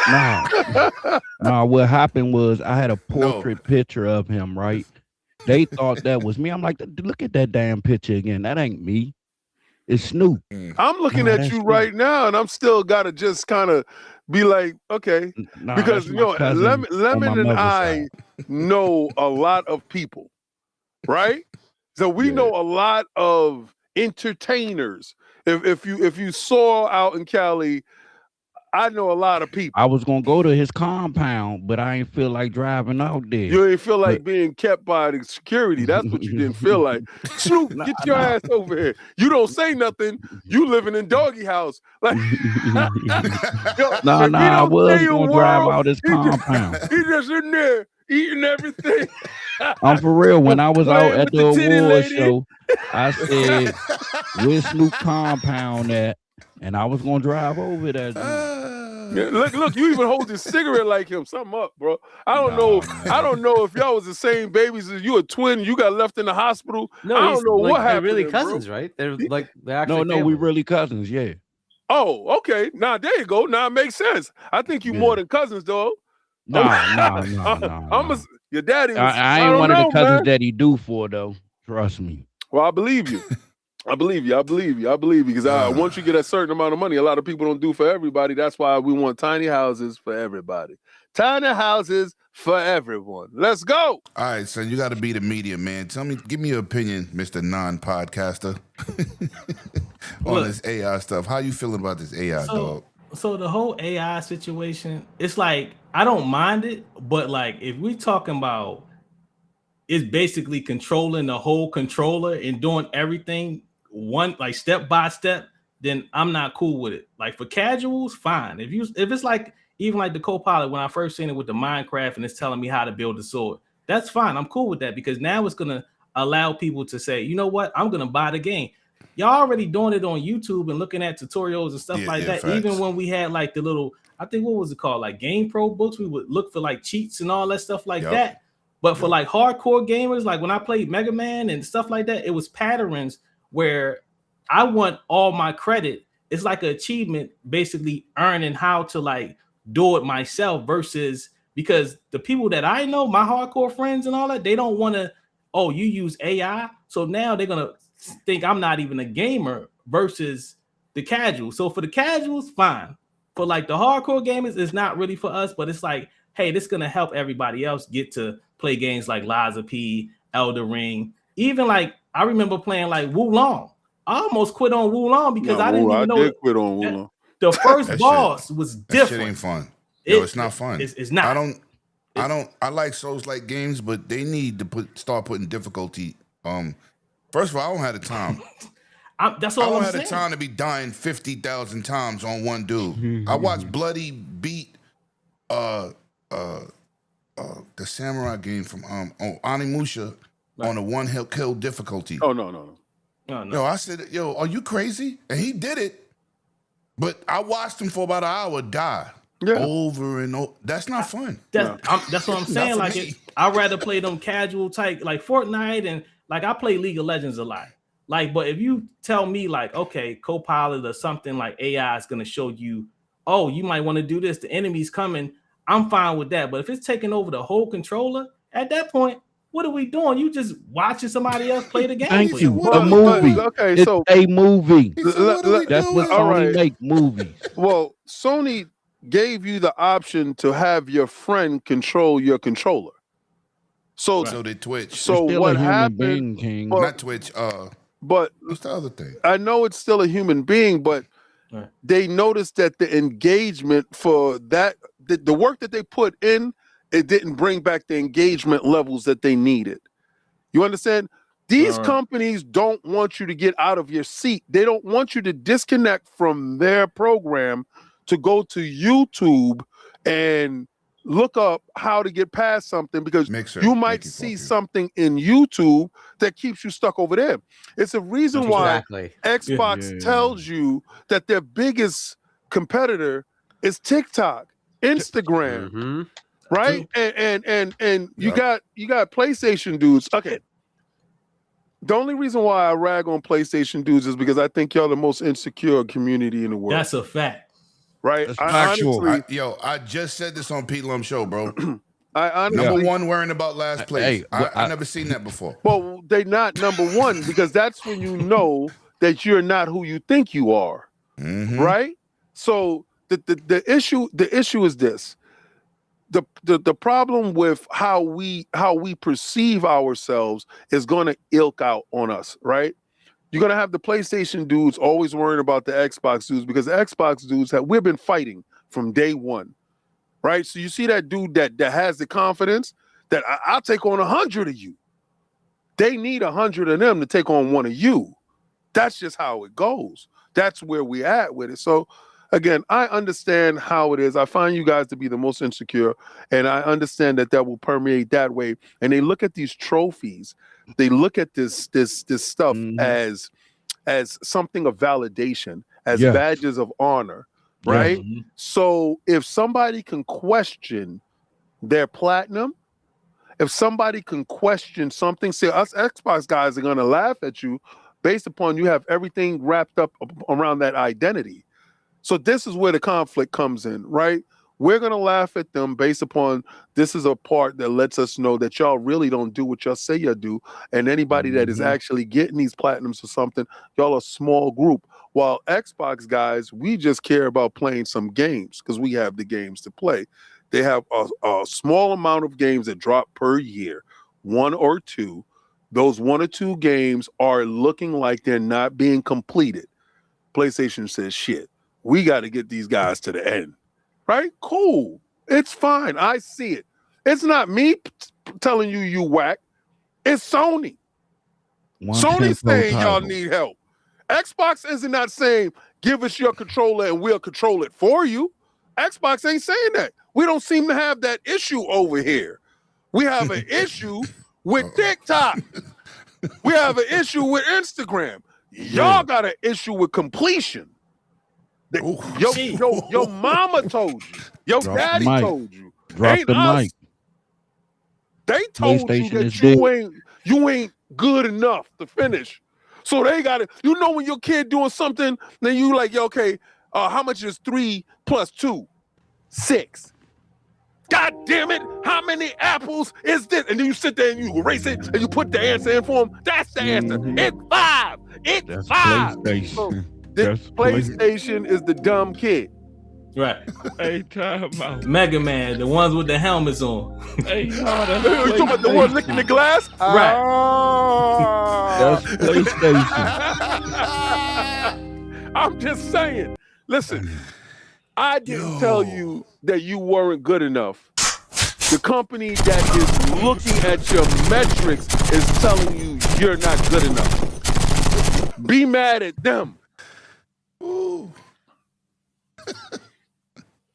Nah, what happened was I had a No. portrait picture of him, right? They thought that was me. I'm like, look at that damn picture again. That ain't me. It's Snoop. I'm looking Nah, at that's you Snoop. right now, and I'm still gotta just kind of be like, okay, Nah, because that's my cousin on my Lemon and mother's I side. know a lot of people, right? So we Yeah. know a lot of entertainers. If you saw out in Cali, I know a lot of people. I was gonna go to his compound, but I ain't feel like driving out there. You ain't feel like But being kept by the security. That's what you didn't feel like. Snoop, Nah, get your nah. ass over here. You don't say nothing. You living in doggy house. Like, yo, Nah, if he I don't was say a gonna drive word, out his compound. he just in there eating everything. I'm for real. When I was out Playing at with the the titty award lady. show, I said, "Where's Snoop compound at?" And I was gonna drive over that. Yeah, look, you even hold your cigarette like him. Something up, bro. I don't know. I don't know if y'all was the same babies as you a twin. You got left in the hospital. No, I he's don't know like what they're happened. really to him, bro. cousins, right? They're like they're actually No, we family. really cousins. Yeah. Oh, okay. Now there you go. Now it makes sense. I think you Yeah. more than cousins, though. Nah. Your daddy was. I I ain't don't one of the know, cousins man. that he do for though. Trust me. Well, I believe you. I believe you. Because once you get a certain amount of money, a lot of people don't do for everybody. That's why we want tiny houses for everybody. Tiny houses for everyone. Let's go. All right, son, you got to be the media, man. Give me your opinion, Mr. Non-podcaster, on Look. this AI stuff. How you feeling about this AI, dog? So the whole AI situation, it's like I don't mind it, but like if we talking about it's basically controlling the whole controller and doing everything one like step by step, then I'm not cool with it. Like for casuals, fine. If it's like even like the Copilot when I first seen it with the Minecraft and it's telling me how to build a sword, that's fine. I'm cool with that because now it's gonna allow people to say, you know what, I'm gonna buy the game. Y'all already doing it on YouTube and looking at tutorials and stuff like that. Facts. Even when we had like the little, I think what was it called, like Game Pro books, we would look for like cheats and all that stuff like that. But for like hardcore gamers, like when I played Mega Man and stuff like that, it was patterns where I want all my credit. It's like an achievement, basically earning how to like do it myself versus because the people that I know, my hardcore friends and all that, they don't want to, oh, you use AI. So now they're going to think I'm not even a gamer versus the casual. So for the casuals, fine. For like the hardcore gamers, it's not really for us, but it's like, hey, this is going to help everybody else get to play games like Liza P, Elder Ring. Even like, I remember playing like Wulong. I almost quit on Wulong because I didn't even know. I did quit on Wulong. The first boss was different. That shit ain't fun. It's not fun. It's not. I like Souls-like games, but they need to start putting difficulty. First of all, I don't have the time. That's all I'm saying. I don't have the time to be dying 50,000 times on one dude. I watched Bloody beat the samurai game from Onimusha on a one kill difficulty. Oh no. Yo, I said, yo, are you crazy? And he did it, but I watched him for about an hour die over and over. That's not fun. That's what I'm saying. Like, I'd rather play them casual type, like Fortnite, and like I play League of Legends a lot. Like, but if you tell me like, okay, Copilot or something like AI is gonna show you, oh, you might want to do this. The enemy's coming. I'm fine with that. But if it's taking over the whole controller, at that point, what are we doing? You just watching somebody else play the game. Thank you. A movie. Okay, it's so a movie. That's what Sony make movies. Well, Sony gave you the option to have your friend control your controller. So did Twitch. So what happened? Being, not Twitch. But what's the other thing? I know it's still a human being, but they noticed that the engagement for that, the work that they put in, it didn't bring back the engagement levels that they needed. You understand? These companies don't want you to get out of your seat. They don't want you to disconnect from their program to go to YouTube and look up how to get past something because you might see something in YouTube that keeps you stuck over there. It's a reason why Xbox tells you that their biggest competitor is TikTok, Instagram, right? And you got PlayStation dudes. Okay. The only reason why I rag on PlayStation dudes is because I think y'all the most insecure community in the world. That's a fact. Right? I just said this on Pete Lum show, bro. Number one worrying about last place. I never seen that before. Well, they not number one because that's when you know that you're not who you think you are. Right? So the issue is this. The problem with how we perceive ourselves is going to ilk out on us, right? You're going to have the PlayStation dudes always worrying about the Xbox dudes because the Xbox dudes we've been fighting from day one, right? So you see that dude that has the confidence that I'll take on 100 of you. They need 100 of them to take on one of you. That's just how it goes. That's where we at with it. So again, I understand how it is. I find you guys to be the most insecure, and I understand that will permeate that way. And they look at these trophies. They look at this stuff as something of validation, as badges of honor, right? So if somebody can question their platinum, if somebody can question something, say us Xbox guys are going to laugh at you based upon you have everything wrapped up around that identity. So this is where the conflict comes in, right? We're going to laugh at them based upon this is a part that lets us know that y'all really don't do what y'all say you do. And anybody that is actually getting these platinums or something, y'all a small group. While Xbox guys, we just care about playing some games because we have the games to play. They have a small amount of games that drop per year, 1 or 2. Those 1 or 2 games are looking like they're not being completed. PlayStation says, shit, we got to get these guys to the end. Right? Cool. It's fine. I see it. It's not me telling you whack. It's Sony. Sony's saying y'all need help. Xbox isn't not saying give us your controller and we'll control it for you. Xbox ain't saying that. We don't seem to have that issue over here. We have an issue with TikTok. We have an issue with Instagram. Y'all got an issue with completion. Your mama told you. Your daddy told you. Drop the mic. They told you that you ain't good enough to finish. So they got it. You know when your kid doing something, then you like, yo, okay, how much is 3 plus 2? 6. God damn it, how many apples is this? And then you sit there and you erase it and you put the answer in for them. That's the answer. It's 5. It's 5. PlayStation. So this PlayStation is the dumb kid. Right. Hey, time out. Mega Man, the ones with the helmets on. Hey, you talking about the one licking the glass? Right. That's PlayStation. I'm just saying. Listen, I didn't tell you that you weren't good enough. The company that is looking at your metrics is telling you you're not good enough. Be mad at them. Ooh.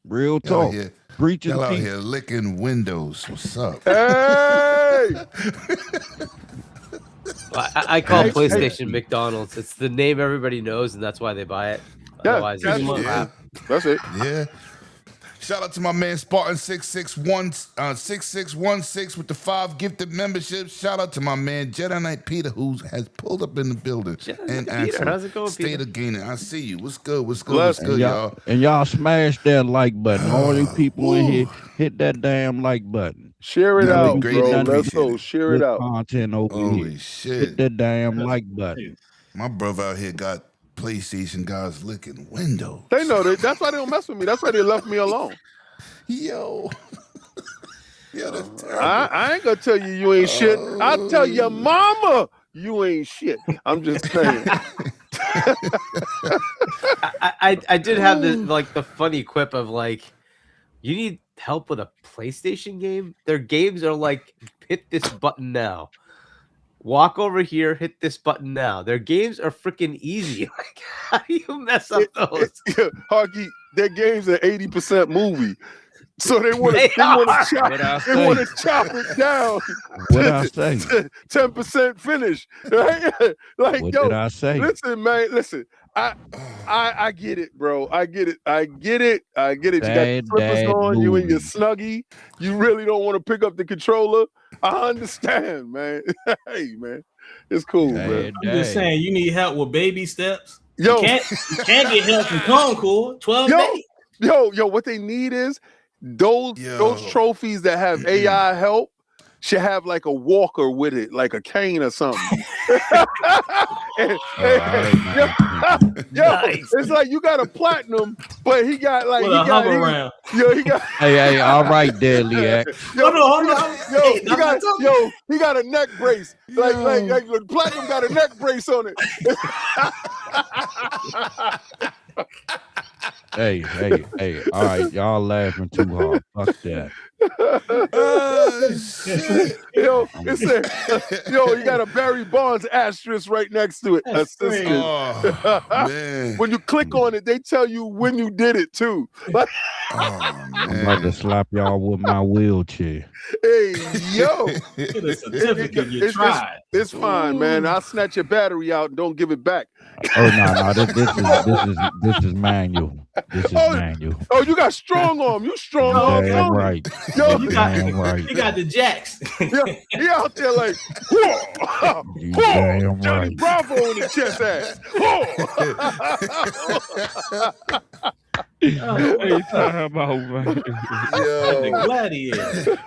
Real talk. Breaching y'all out here licking windows. What's up? Hey! I call PlayStation McDonald's. It's the name everybody knows, and that's why they buy it. Otherwise, it's just crap. That's it. Yeah. Shout out to my man Spartan 6616 with the 5 gifted memberships. Shout out to my man Jedi Knight Peter who has pulled up in the building and answered. How's it going, State Peter? of Gaining. I see you. What's good? What's good? What's good, y'all? And y'all smash that like button. All you people in here, hit that damn like button. Share it out, bro. Let's go. Share it out. Content over Holy here. shit. Hit that damn like button. My brother out here got PlayStation guys licking windows. They know that. That's why they don't mess with me. That's why they left me alone. Yo. Yo, that's terrible. I ain't gonna tell you ain't shit. I'll tell your mama you ain't shit. I'm just saying. I did have the funny quip of like, you need help with a PlayStation game? Their games are like, hit this button now. Walk over here, hit this button now. Their games are freaking easy. Like, how do you mess up those? Harky, their games are 80% movie. So they want to chop it down. What I say? 10% finish. Right? Like, What yo, did I say? listen, man, listen. I get it, bro. I get it. You got your slippers on, you and your Snuggie. You really don't want to pick up the controller. I understand, man. Hey, man. It's cool, man. I'm just saying, you need help with baby steps. Yo. You can't get help from Concord. 12 days. Yo, what they need is those trophies that have AI help should have like a walker with it, like a cane or something. Nice. It's like you got a platinum, but he got like With a hover round. He got Hey, all right, Deadly Act. Hold on. He got a neck brace. Like the platinum got a neck brace on it. Hey. All right, y'all laughing too hard. Fuck that. You got a Barry Bonds asterisk right next to it. Assistant. Man. When you click on it, they tell you when you did it too. I'm about to slap y'all with my wheelchair. Hey, yo. Get a certificate. You tried. It's fine, man. I'll snatch your battery out and don't give it back. Oh no, this is manual. This is manual. Oh, you got strong arm. You strong arm. Damn right. Yo, You got the jacks. He out there like, whoa, You damn Johnny right. Bravo in the chest ass. Hey, time about man. The gladiator.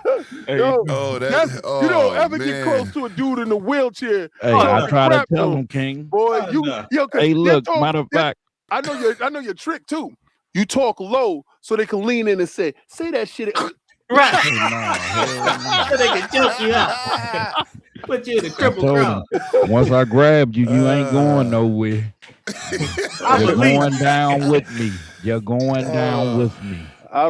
Yo, you don't ever man. get close to a dude in a wheelchair. Hey, I try to tell him, King. Boy, Hey, look, matter of fact, I know your trick too. You talk low so they can lean in and say that shit. Right. no, So they can choke you out. Put you in the cripple crowd. once I grabbed you, you ain't going nowhere. You're going down with me. You're going down with me. I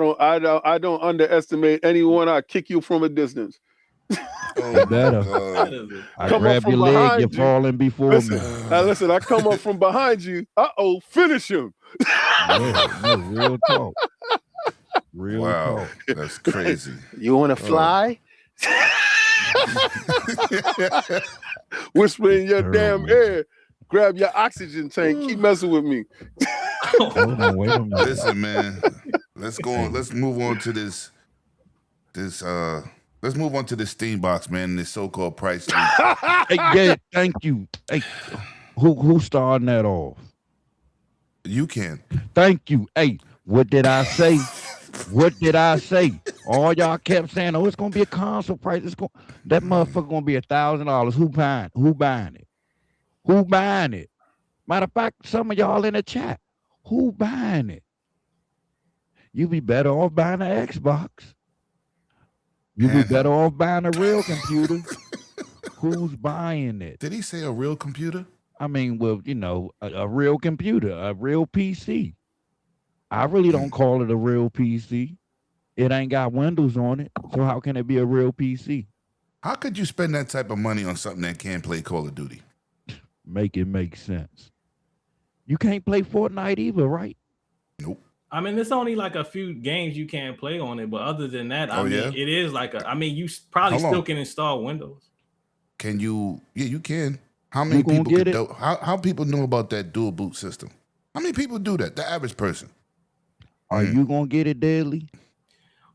don't underestimate anyone. I kick you from a distance. You better. I grab your leg, you're falling before me. Listen, I come up from behind you. Finish him. No, real talk. Real Wow, talk. that's crazy. You want to fly? Whisper in your damn ear. Grab your oxygen tank. Keep messing with me. Hold on, wait a minute. Listen, man. Let's go on. Let's move on to this. Let's move on to this Steam box, man. This so-called price. Hey, yeah, thank you. Hey, who starting that off? You can. Thank you. Hey, what did I say? What did I say? All y'all kept saying, "Oh, it's gonna be a console price. That motherfucker gonna be $1,000. Who buying? Who buying it? Who buying it? Matter of fact, some of y'all in the chat, who buying it? You be better off buying an Xbox. You be better off buying a real computer. Who's buying it? Did he say a real computer? I mean, well, you know, a real computer, a real PC. I really don't call it a real PC. It ain't got Windows on it, so how can it be a real PC? How could you spend that type of money on something that can't play Call of Duty? Make it make sense. You can't play Fortnite either, right? Nope. I mean, there's only like a few games you can't play on it, but other than that, I mean, it is like you probably still can install Windows. Can you? Yeah, you can. How many people get it? How people know about that dual boot system? How many people do that? The average person. Are you gonna get it daily?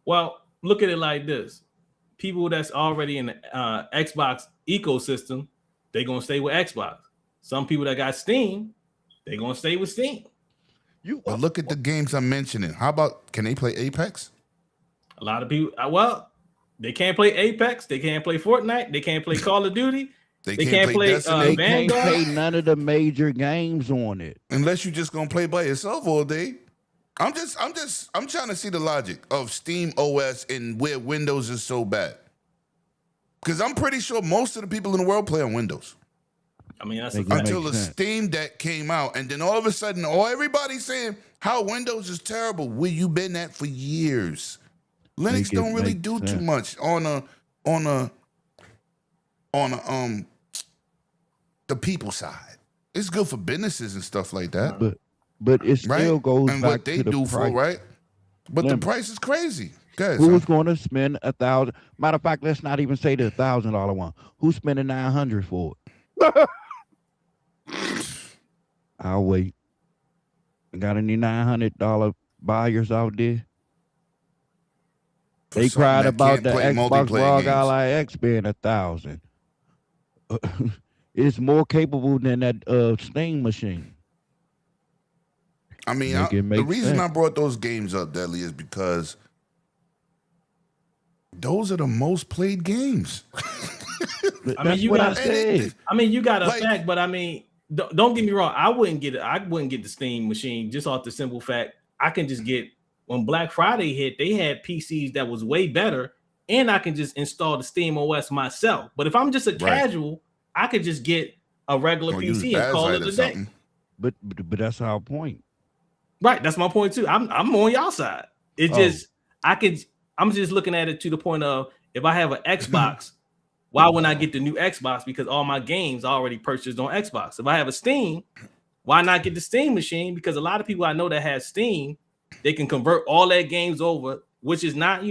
Well, look at it like this: people that's already in the Xbox ecosystem, they're gonna stay with Xbox. Some people that got Steam, they're gonna stay with Steam. But look at the games I'm mentioning. How about, can they play Apex? A lot of people, they can't play Apex, they can't play Fortnite, they can't play Call of Duty, they can't play they Vanguard. can't play none of the major games on it. Unless you're just gonna play by yourself all day. I'm trying to see the logic of Steam OS and where Windows is so bad. Because I'm pretty sure most of the people in the world play on Windows. I mean, that's until the Steam Deck came out, and then all of a sudden, everybody's saying how Windows is terrible. Where you been at for years? Linux don't really do too much on the people side. It's good for businesses and stuff like that. But it still goes and back what they to the do price. for right. But the price is crazy. Who's going to spend $1,000? Matter of fact, let's not even say the $1,000 one. Who's spending $900 for it? I'll wait. Got any $900 buyers out there? They cried about the Xbox Raw Ally X being $1,000. It's more capable than that Steam machine. I mean, the reason I brought those games up, Deadly, is because those are the most played games. I mean, you got a fact, but I mean, don't get me wrong. I wouldn't get the Steam machine just off the simple fact I can just get, when Black Friday hit, they had PCs that was way better, and I can just install the Steam OS myself. But if I'm just a casual, I could just get a regular PC and call it a day. But that's our point. Right, that's my point too. I'm on y'all side. It's just I'm just looking at it to the point of, if I have an Xbox, why wouldn't I get the new Xbox? Because all my games are already purchased on Xbox. If I have a Steam, why not get the Steam machine? Because a lot of people I know that have Steam, they can convert all their games over, which is not,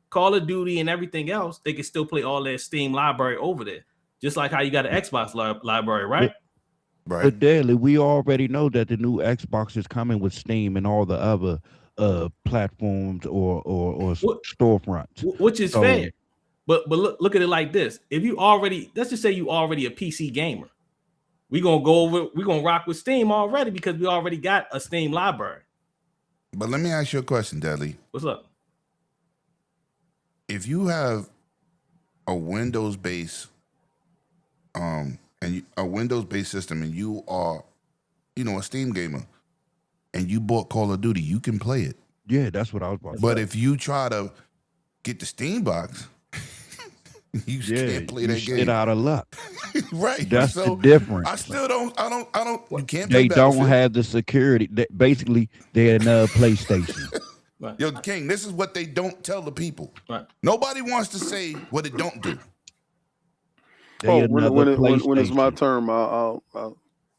Call of Duty and everything else. They can still play all their Steam library over there. Just like how you got an Xbox library, right? Right. But Daily, we already know that the new Xbox is coming with Steam and all the other platforms or storefronts, which is fair. But look at it like this: if you let's just say you already a PC gamer, we're gonna rock with Steam already because we already got a Steam library. But let me ask you a question, Deadly. What's up? If you have a Windows-based and a Windows-based system, and you are, a Steam gamer, and you bought Call of Duty, you can play it. Yeah, that's what I was about to say. But if you try to get the Steam box, you can't play that game. Get out of luck. Right. That's the difference. I still don't. You can't. They don't have the security. Basically, they're another PlayStation. Right. Yo, King, this is what they don't tell the people. Right. Nobody wants to say what it don't do. When it's my turn, I'll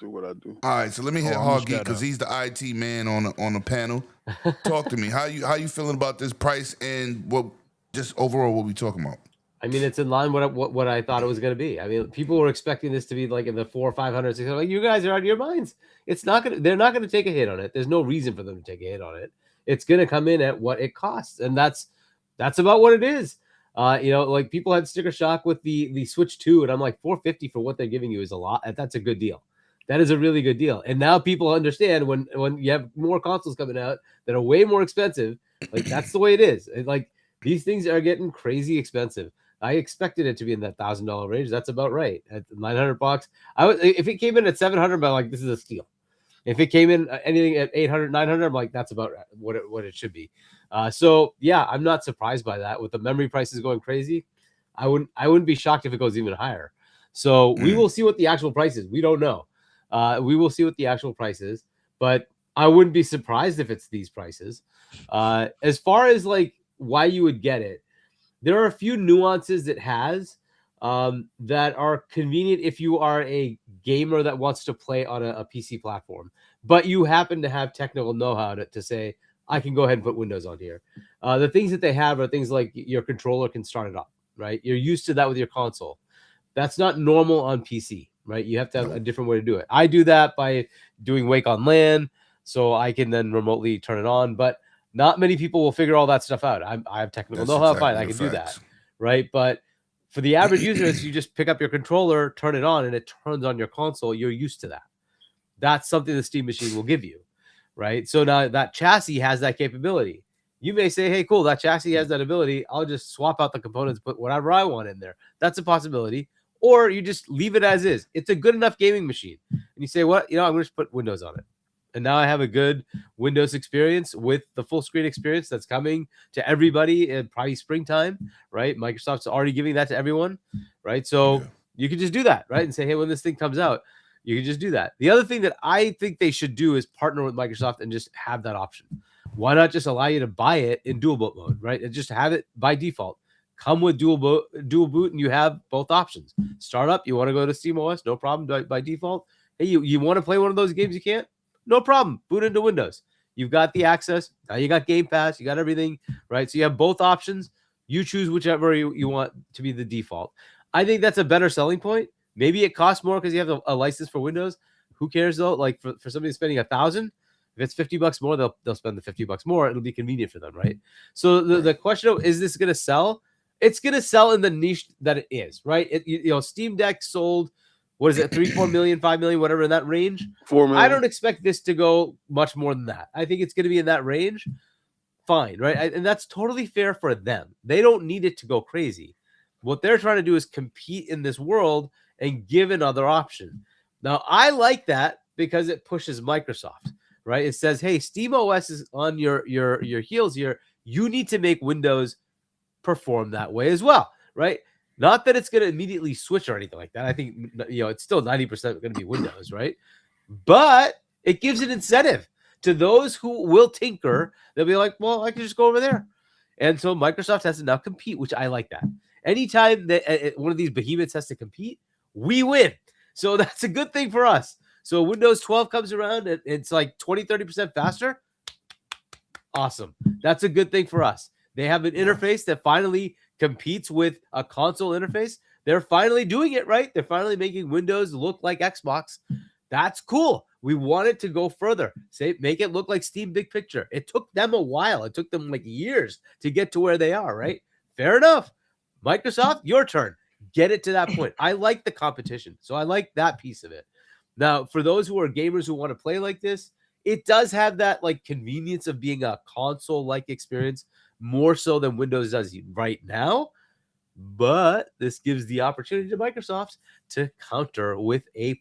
do what I do. All right, so let me hit Hoggy because he's the IT man on the panel. Talk to me. How you feeling about this price and what just overall what we talking about? I mean, it's in line with what I thought it was going to be. I mean, people were expecting this to be like in the 400 or 500, 600. Like, you guys are out of your minds. It's not going to. They're not going to take a hit on it. There's no reason for them to take a hit on it. It's going to come in at what it costs, and that's about what it is. Like people had sticker shock with the Switch 2, and I'm like, $450 for what they're giving you is a lot. That's a good deal. That is a really good deal. And now people understand when you have more consoles coming out that are way more expensive, like that's the way it is. Like these things are getting crazy expensive. I expected it to be in that $1,000 range. That's about right. At $900, if it came in at $700, I'm like, this is a steal. If it came in anything at $800, $900, I'm like, that's about what it should be. So yeah, I'm not surprised by that. With the memory prices going crazy, I wouldn't be shocked if it goes even higher. So we will see what the actual price is. We don't know. We will see what the actual price is, but I wouldn't be surprised if it's these prices. As far as like why you would get it, there are a few nuances it has that are convenient if you are a gamer that wants to play on a PC platform, but you happen to have technical know-how to say, I can go ahead and put Windows on here. The things that they have are things like your controller can start it up, right? You're used to that with your console. That's not normal on PC, right? You have to have a different way to do it. I do that by doing Wake on LAN, so I can then remotely turn it on, but not many people will figure all that stuff out. I have technical know-how, fine, I can do that, right? But for the average user, you just pick up your controller, turn it on, and it turns on your console. You're used to that. That's something the Steam machine will give you, right? So now that chassis has that capability. You may say, hey, cool, that chassis has that ability. I'll just swap out the components, put whatever I want in there. That's a possibility. Or you just leave it as is. It's a good enough gaming machine. And you say, what? I'm going to just put Windows on it. And now I have a good Windows experience with the full screen experience that's coming to everybody in probably springtime, right? Microsoft's already giving that to everyone, right? So you can just do that, right? And say, hey, when this thing comes out, you can just do that. The other thing that I think they should do is partner with Microsoft and just have that option. Why not just allow you to buy it in dual boot mode, right? And just have it by default. Come with dual boot, and you have both options. Start up, you want to go to SteamOS, no problem by default. Hey, you want to play one of those games you can't? No problem. Boot into Windows. You've got the access. Now you got Game Pass. You got everything, right? So you have both options. You choose whichever you want to be the default. I think that's a better selling point. Maybe it costs more because you have a license for Windows. Who cares though? Like for somebody spending $1,000, if it's $50 more, they'll spend the $50 more. It'll be convenient for them, right? So the question of, is this going to sell? It's going to sell in the niche that it is, right? Steam Deck sold, what is it, 3-4 million, 5 million, whatever in that range. 4 million. I don't expect this to go much more than that. I think it's going to be in that range. Fine, right? And that's totally fair for them. They don't need it to go crazy. What they're trying to do is compete in this world and give another option. Now, I like that because it pushes Microsoft, right? It says, hey, SteamOS is on your heels here. You need to make Windows perform that way as well, right? Not that it's going to immediately switch or anything like that. I think it's still 90% going to be Windows, right? But it gives an incentive to those who will tinker. They'll be like, well, I can just go over there. And so Microsoft has to now compete, which I like that. Anytime that one of these behemoths has to compete, we win. So that's a good thing for us. So Windows 12 comes around and it's like 20-30% faster. Awesome. That's a good thing for us. They have an interface that finally competes with a console interface. They're finally doing it right. They're finally making Windows look like Xbox. That's cool. We want it to go further. Make it look like Steam Big Picture. It took them a while. It took them like years to get to where they are, right? Fair enough. Microsoft, your turn. Get it to that point. I like the competition. So I like that piece of it. Now, for those who are gamers who want to play like this, it does have that like convenience of being a console-like experience more so than Windows does right now. But this gives the opportunity to Microsoft to counter with a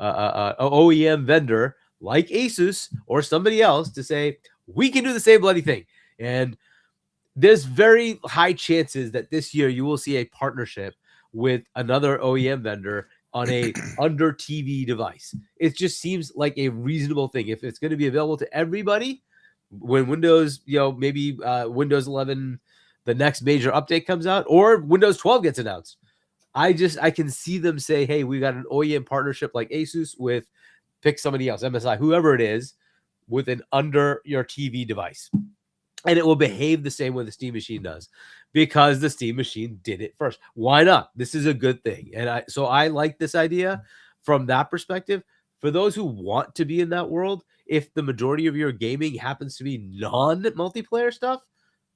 OEM vendor like Asus or somebody else to say, we can do the same bloody thing. And there's very high chances that this year you will see a partnership with another OEM vendor on a under TV device. It just seems like a reasonable thing. If it's going to be available to everybody when Windows, maybe Windows 11, the next major update comes out, or Windows 12 gets announced, I can see them say, hey, we got an OEM partnership like Asus with pick somebody else, MSI, whoever it is, with an under your TV device. and it will behave the same way the Steam machine does, because the Steam machine did it first. Why not? This is a good thing, and I like this idea from that perspective. For those who want to be in that world, if the majority of your gaming happens to be non-multiplayer stuff,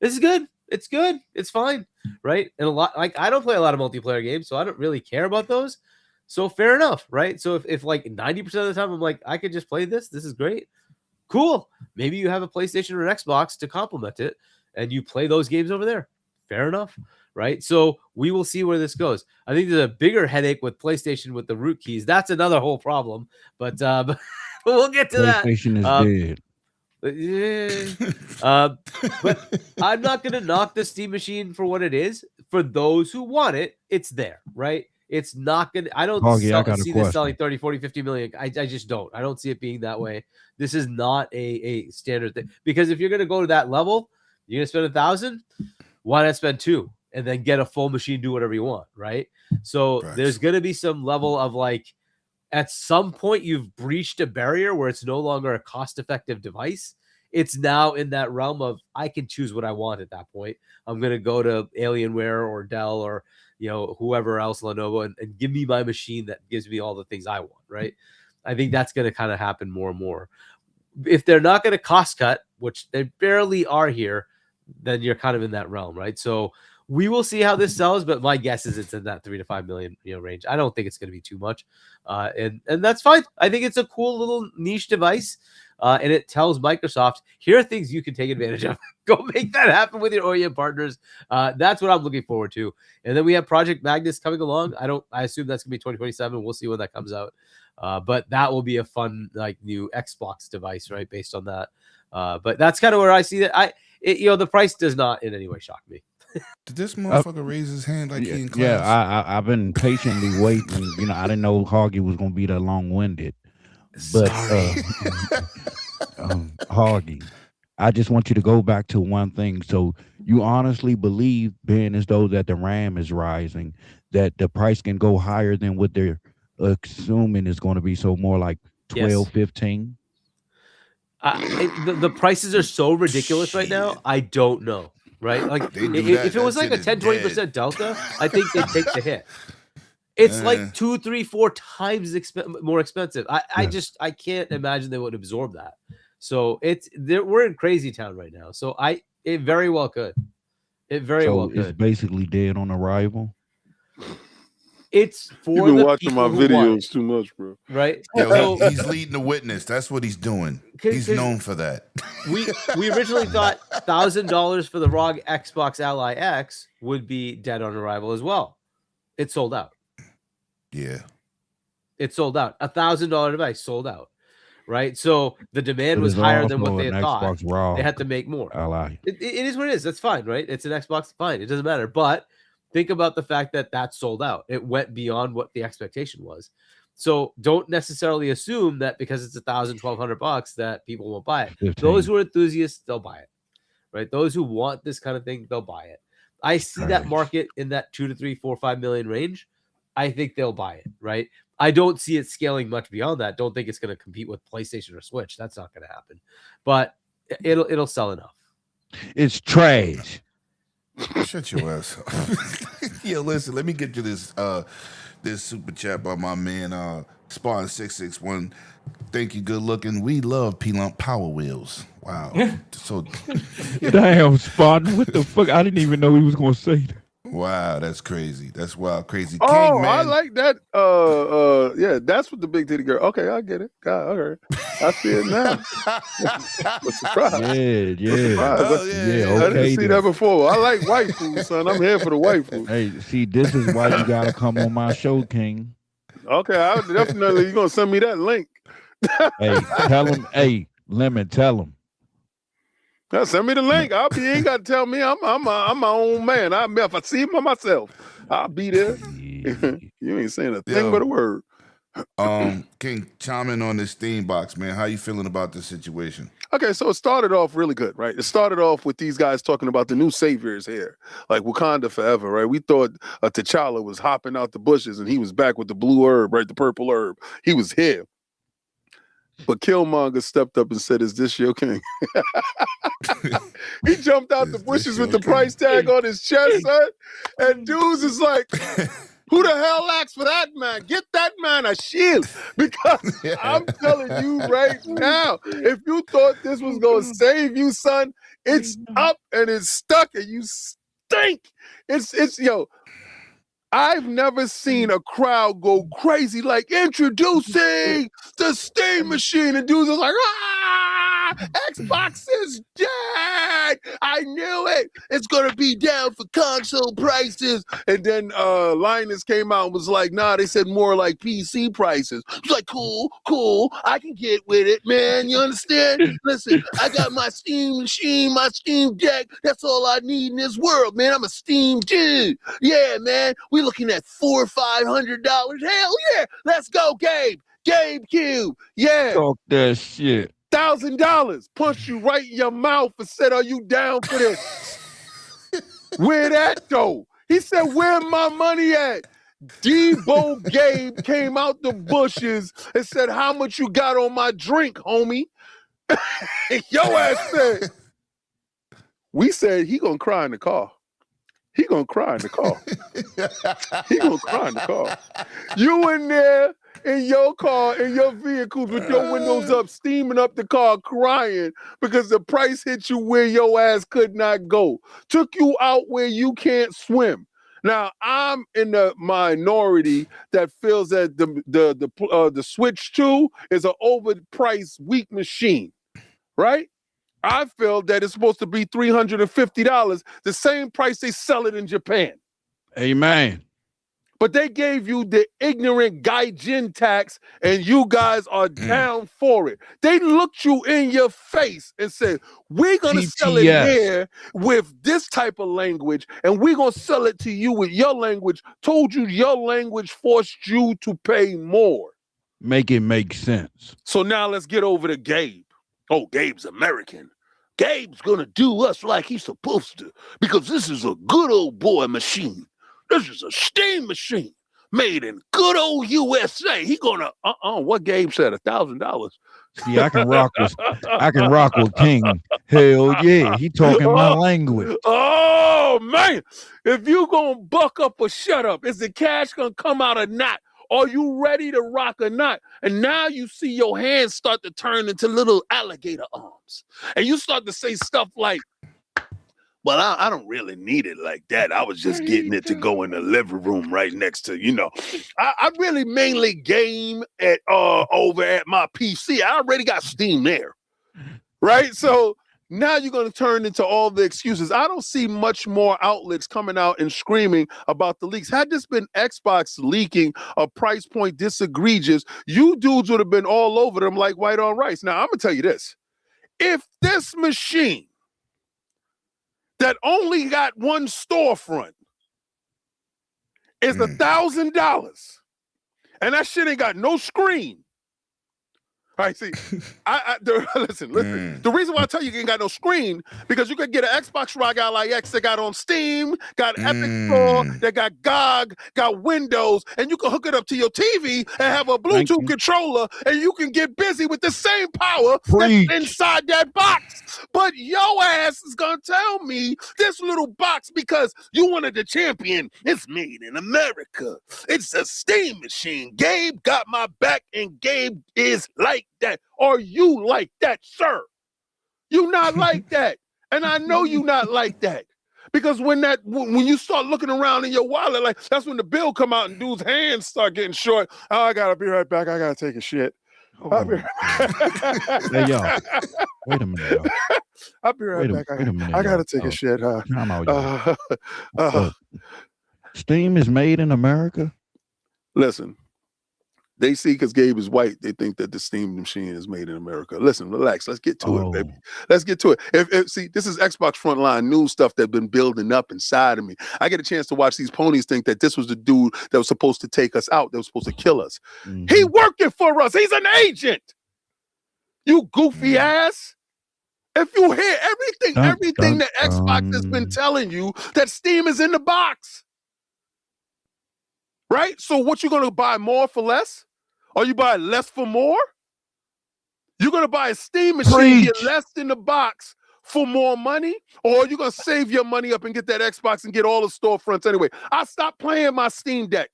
this is good. It's good. It's fine, right? And a lot, like, I don't play a lot of multiplayer games, so I don't really care about those. So fair enough, right? So if like 90% of the time I'm like, I could just play this. This is great. Cool. Maybe you have a PlayStation or an Xbox to complement it, and you play those games over there. Fair enough, right? So we will see where this goes. I think there's a bigger headache with PlayStation with the root keys. That's another whole problem, but we'll get to that. PlayStation is dead. But I'm not going to knock the Steam machine for what it is. For those who want it, it's there, right? It's not going to, I don't see this selling 30, 40, 50 million. I just don't. I don't see it being that way. This is not a standard thing, because if you're going to go to that level, you're going to spend 1,000. Why not spend 2 and then get a full machine, do whatever you want, right? So there's going to be some level of like, at some point you've breached a barrier where it's no longer a cost-effective device. It's now in that realm of I can choose what I want at that point. I'm going to go to Alienware or Dell or, you know, whoever else, Lenovo, and give me my machine that gives me all the things I want, right? I think that's going to kind of happen more and more. If they're not going to cost cut, which they barely are here, then you're kind of in that realm, right? So we will see how this sells, but my guess is it's in that 3 to 5 million, range. I don't think it's going to be too much, and that's fine. I think it's a cool little niche device, and it tells Microsoft, here are things you can take advantage of. Go make that happen with your OEM partners. That's what I'm looking forward to. And then we have Project Magnus coming along. I assume that's gonna be 2027. We'll see when that comes out, but that will be a fun like new Xbox device, right? Based on that, but that's kind of where I see that. The price does not in any way shock me. Did this motherfucker raise his hand like he in class? Yeah, I've been patiently waiting. I didn't know Hoggy was gonna be that long-winded. But Hoggy, I just want you to go back to one thing. So you honestly believe, being as though that the RAM is rising, that the price can go higher than what they're assuming is going to be, so more like 12, 15? The prices are so ridiculous right now. I don't know. Right? Like if it was like a 10-20% delta, I think they'd take the hit. It's like 2, 3, 4 times more expensive. I can't imagine they would absorb that. So we're in crazy town right now. So it very well could. It very well could. It's basically dead on arrival. It's for You've been watching my videos too much, bro. Right? Yo, he's leading the witness. That's what he's doing. He's known for that. We originally thought $1,000 for the ROG Xbox Ally X would be dead on arrival as well. It sold out. Yeah. It sold out. $1,000 device sold out. Right? So the demand was higher than what they had thought. They had to make more. Ally. It is what it is. That's fine, right? It's an Xbox. Fine. It doesn't matter. But think about the fact that sold out. It went beyond what the expectation was. So don't necessarily assume that because it's $1,000, $1,200 that people won't buy it. 15. Those who are enthusiasts, they'll buy it, right? Those who want this kind of thing, they'll buy it. I see that market in that 2 to 3, 4, 5 million range. I think they'll buy it, right? I don't see it scaling much beyond that. Don't think it's going to compete with PlayStation or Switch. That's not going to happen. But it'll sell enough. It's trash. Shut your ass up. Yo, listen, let me get to this super chat by my man Spawn 661. Thank you, good looking. We love P-Lump Power Wheels. Wow. So damn, Spawn, what the fuck? I didn't even know he was gonna say that. Wow, that's crazy. That's wild, crazy. Oh, King, man. I like that. Yeah, that's what the big titty girl. Okay, I get it. God, okay, I see it now. What's surprise? Yeah. Okay, I didn't see that before. I like white food, son. I'm here for the white food. Hey, see, this is why you gotta come on my show, King. Okay, I definitely. You gonna send me that link? Hey, tell him. Hey, Lemon, tell him. Send me the link. You ain't got to tell me. I'm my own man. If I see him by myself, I'll be there. You ain't saying a thing but a word. King, chime in on this Steam box, man. How you feeling about this situation? Okay, so it started off really good, right? It started off with these guys talking about the new saviors here, like Wakanda forever, right? We thought T'Challa was hopping out the bushes and he was back with the blue herb, right? The purple herb. He was here. But Killmonger stepped up and said, "Is this your king?" He jumped out the bushes with the price tag on his chest, son. And dudes is like, who the hell asked for that, man? Get that man a shield. Because I'm telling you right now, if you thought this was going to save you, son, it's up and it's stuck and you stink. It's yo, I've never seen a crowd go crazy like introducing the Steam Machine, and dudes are like, Xbox is dead. I knew it. It's gonna be down for console prices. And then Linus came out and was like, nah, they said more like PC prices. It's like, cool. I can get with it, man. You understand? Listen, I got my Steam Machine, my Steam Deck. That's all I need in this world, man. I'm a Steam dude. Yeah, man. We looking at $400 or $500. Hell yeah. Let's go, Gabe. GameCube. Yeah. Talk that shit. $1,000. Punch you right in your mouth and said, are you down for this? Where that though? He said, where my money at? Debo Gabe came out the bushes and said, how much you got on my drink, homie? Yo ass said, we said he gonna cry in the car. He gonna cry in the car. He gonna cry in the car. You in there in your car, in your vehicles with your windows up, steaming up the car, crying because the price hit you where your ass could not go. Took you out where you can't swim. Now, I'm in the minority that feels that the Switch 2 is an overpriced, weak machine, right? I feel that it's supposed to be $350, the same price they sell it in Japan. Amen. But they gave you the ignorant gaijin tax, and you guys are down for it. They looked you in your face and said, we're going to sell it here with this type of language, and we're going to sell it to you with your language. Told you your language forced you to pay more. Make it make sense. So now let's get over to Gabe. Oh, Gabe's American. Gabe's going to do us like he's supposed to because this is a good old boy machine. This is a Steam machine made in good old USA. He gonna what Gabe said, $1,000. See, I can rock with King. Hell yeah, he talking my language. Oh man, if you gonna buck up or shut up, is the cash gonna come out or not? Are you ready to rock or not? And now you see your hands start to turn into little alligator arms, and you start to say stuff like, well, I don't really need it like that. I was just getting it to go in the living room right next to, I really mainly game at over at my PC. I already got Steam there, right? So now you're going to turn into all the excuses. I don't see much more outlets coming out and screaming about the leaks. Had this been Xbox leaking a price point this egregious, you dudes would have been all over them like white on rice. Now, I'm going to tell you this. If this machine that only got one storefront is $1,000, and that shit ain't got no screen. All right, see, listen. The reason why I tell you ain't got no screen because you could get an Xbox Rock Ally X that got on Steam, got Epic Store, that got GOG, got Windows, and you can hook it up to your TV and have a Bluetooth controller, and you can get busy with the same power that's inside that box. But your ass is gonna tell me this little box because you wanted the champion. It's made in America. It's a Steam machine. Gabe got my back, and Gabe is like that. Are you like that, sir? You not like that. And I know you not like that. Because when you start looking around in your wallet, like that's when the bill come out and dude's hands start getting short. Oh, I gotta be right back. I gotta take a shit. I'll be right Hey, y'all. Wait a minute, y'all. I'll be right back. I gotta take a shit. Time out, Steam is made in America? Listen. They see because Gabe is white, they think that the Steam machine is made in America. Listen, relax. Let's get to it, baby. Let's get to it. See, this is Xbox Frontline news stuff that's been building up inside of me. I get a chance to watch these ponies think that this was the dude that was supposed to take us out, that was supposed to kill us. He working for us. He's an agent. You goofy ass. If you hear everything that Xbox has been telling you, that Steam is in the box. Right? So what you going to buy more for less? Or you buy less for more? You're going to buy a Steam machine, get Preach. less than the box for more money, or you're going to save your money up and get that Xbox and get all the storefronts anyway. I stopped playing my Steam Deck.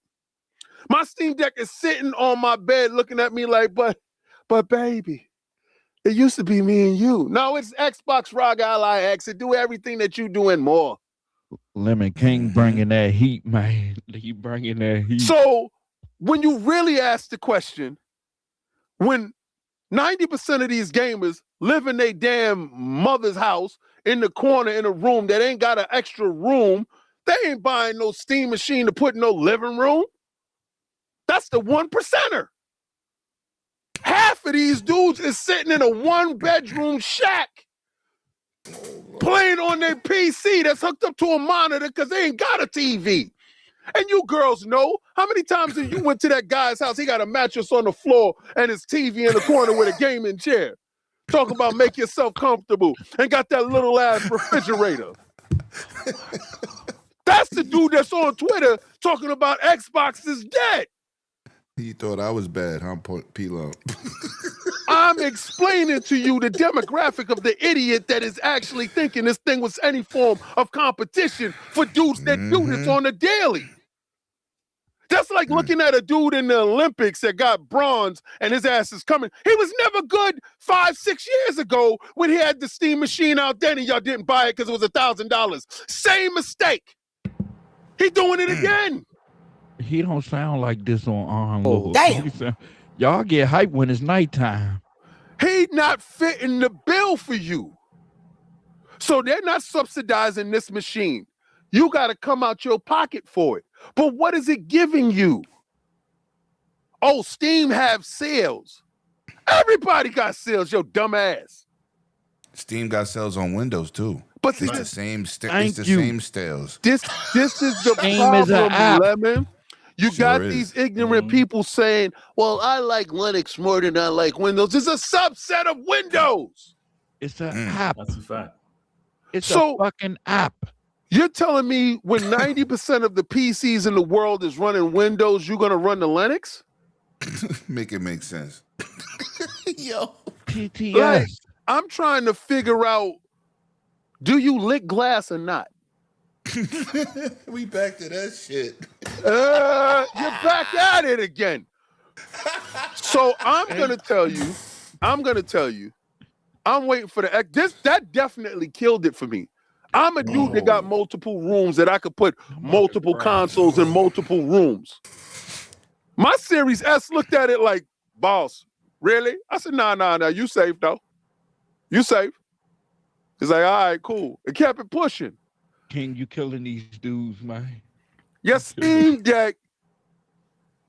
My Steam Deck is sitting on my bed looking at me like, but baby, it used to be me and you. No, it's Xbox ROG Ally X. It do everything that you do and more. Lemon King bringing that heat, man. He bringing that heat. So when you really ask the question, when 90% of these gamers live in their damn mother's house in the corner in a room that ain't got an extra room, they ain't buying no Steam machine to put in no living room. That's the 1%er. Half of these dudes is sitting in a 1-bedroom shack playing on their PC that's hooked up to a monitor because they ain't got a TV. And you girls know, how many times have you went to that guy's house, he got a mattress on the floor and his TV in the corner with a gaming chair. Talking about make yourself comfortable and got that little ass refrigerator. That's the dude that's on Twitter talking about Xbox is dead. He thought I was bad, huh, P-Lo? I'm explaining to you the demographic of the idiot that is actually thinking this thing was any form of competition for dudes that do this on the daily. That's like looking at a dude in the Olympics that got bronze and his ass is coming. He was never good 5-6 years ago when he had the Steam machine out then and y'all didn't buy it because it was $1,000. Same mistake. He doing it again. He don't sound like this on Arm Lord. Damn. Y'all get hyped when it's nighttime. He not fitting the bill for you. So they're not subsidizing this machine. You got to come out your pocket for it. But what is it giving you? Oh, Steam have sales. Everybody got sales, yo dumb ass. Steam got sales on Windows too. But it's the same. It's the same sales. This is the Steam is an problem, app. Lemon. You Sure got is. these ignorant people saying, well, I like Linux more than I like Windows. It's a subset of Windows. It's an app. That's a fact. It's a fucking app. You're telling me when 90% of the PCs in the world is running Windows, you're going to run the Linux? Make it make sense. Yo. PTS. Like, I'm trying to figure out, do you lick glass or not? We back to that shit. You're back at it again. So I'm gonna tell you, I'm waiting for that definitely killed it for me. I'm a dude that got multiple rooms that I could put multiple consoles in multiple rooms. My Series S looked at it like, boss, really? I said, nah, you safe though. You safe. He's like, all right, cool. It kept it pushing. King, you killing these dudes, man. Your Steam Deck,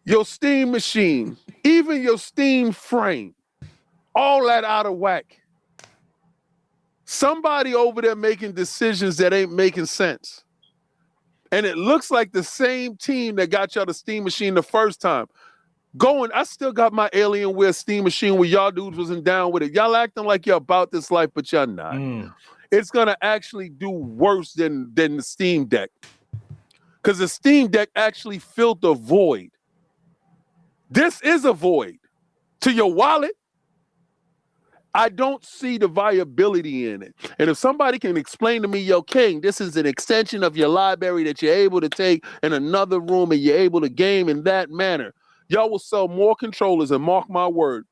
your Steam machine, even your Steam frame, all that out of whack. Somebody over there making decisions that ain't making sense. And it looks like the same team that got y'all the Steam machine the first time. I still got my Alienware Steam machine where y'all dudes wasn't down with it. Y'all acting like you're about this life, but y'all not. It's gonna actually do worse than the Steam Deck. Because the Steam Deck actually filled the void. This is a void. To your wallet, I don't see the viability in it. And if somebody can explain to me, yo, King, this is an extension of your library that you're able to take in another room and you're able to game in that manner, y'all will sell more controllers, and mark my word,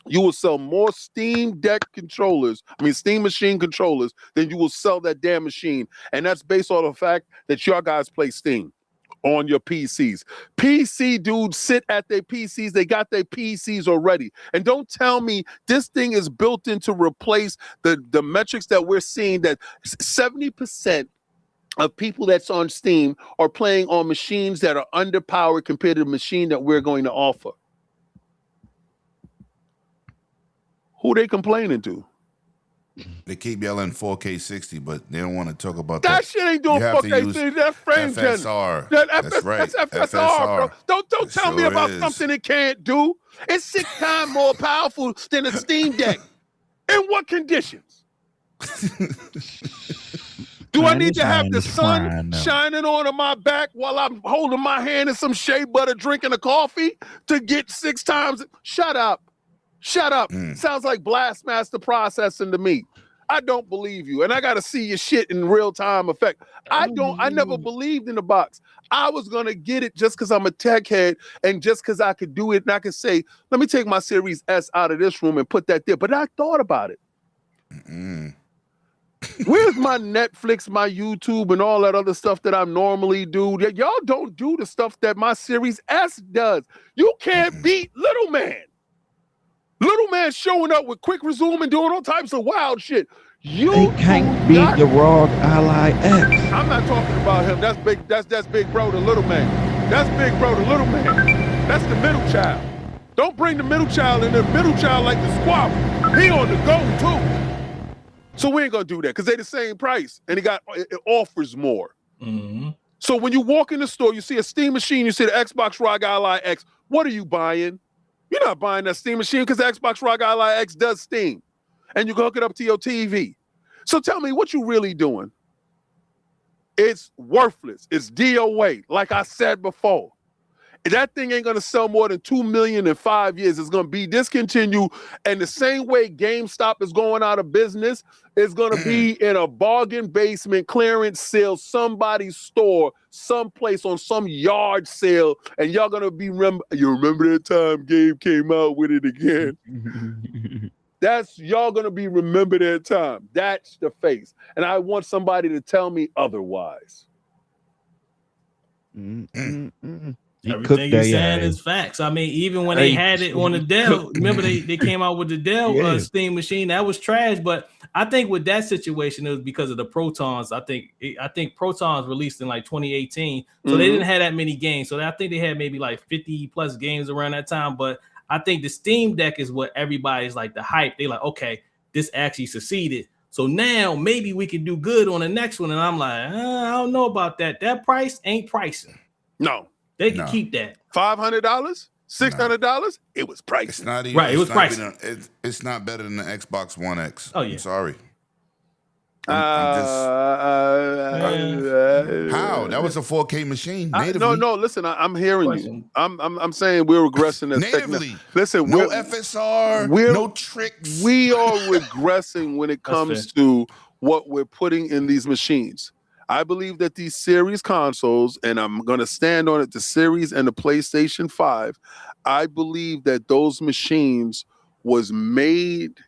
you will sell more Steam Deck controllers, Steam machine controllers, than you will sell that damn machine. And that's based on the fact that y'all guys play Steam on your PCs. PC dudes sit at their PCs. They got their PCs already. And don't tell me this thing is built in to replace the metrics that we're seeing, that 70% of people that's on Steam are playing on machines that are underpowered compared to the machine that we're going to offer. Who they complaining to? They keep yelling 4K 60, but they don't want to talk about that. That shit ain't doing 4K 60. That's frame gen. FSR. That's right. That's FSR, bro. Don't tell me about something it can't do. It's 6 times more powerful than a Steam Deck. In what conditions? Do I need to have the sun shining on my back while I'm holding my hand in some shea butter drinking a coffee to get 6 times? Shut up. Shut up. Sounds like Blastmaster processing to me. I don't believe you. And I got to see your shit in real time effect. I never believed in the box. I was going to get it just because I'm a tech head and just because I could do it. And I could say, let me take my Series S out of this room and put that there. But I thought about it. Where's my Netflix, my YouTube, and all that other stuff that I normally do? Y'all don't do the stuff that my Series S does. You can't beat Little Man. Little Man showing up with quick resume and doing all types of wild shit. They can't beat the ROG Ally X. I'm not talking about him. That's big. That's big bro to Little Man. That's big bro to Little Man. That's the middle child. Don't bring the middle child in there. Middle child like the squabble. He on the go too. So we ain't gonna do that because they the same price and it offers more. So when you walk in the store, you see a Steam machine, you see the Xbox ROG Ally X. What are you buying? You're not buying that Steam machine because the Xbox ROG Ally X does Steam. And you can hook it up to your TV. So tell me what you really doing. It's worthless. It's DOA, like I said before. That thing ain't going to sell more than 2 million in 5 years. It's going to be discontinued. And the same way GameStop is going out of business, it's going to be in a bargain basement clearance sale, somebody's store, someplace on some yard sale. And y'all going to be, you remember that time Gabe came out with it again? Y'all going to be remember that time. That's the face. And I want somebody to tell me otherwise. Everything you're saying is facts. I mean, even when they had it on the Dell, remember they came out with the Dell Steam machine that was trash. But I think with that situation, it was because of the Protons. I think Protons released in like 2018, so they didn't have that many games. So I think they had maybe like 50 plus games around that time. But I think the Steam Deck is what everybody's like the hype. They like, okay, this actually succeeded. So now maybe we can do good on the next one. And I'm like, I don't know about that. That price ain't pricing. No. They can keep that. $500, $600. It was pricey. It's not even right. It was pricey. It's not better than the Xbox One X. Oh yeah. I'm sorry. I'm how? That was a 4K machine. Natively. No. Listen, I'm hearing you. I'm saying we're regressing as natively. Listen, no FSR, no tricks. We are regressing when it comes to what we're putting in these machines. I believe that these series consoles, and I'm going to stand on it, the series and the PlayStation 5, I believe that those machines was made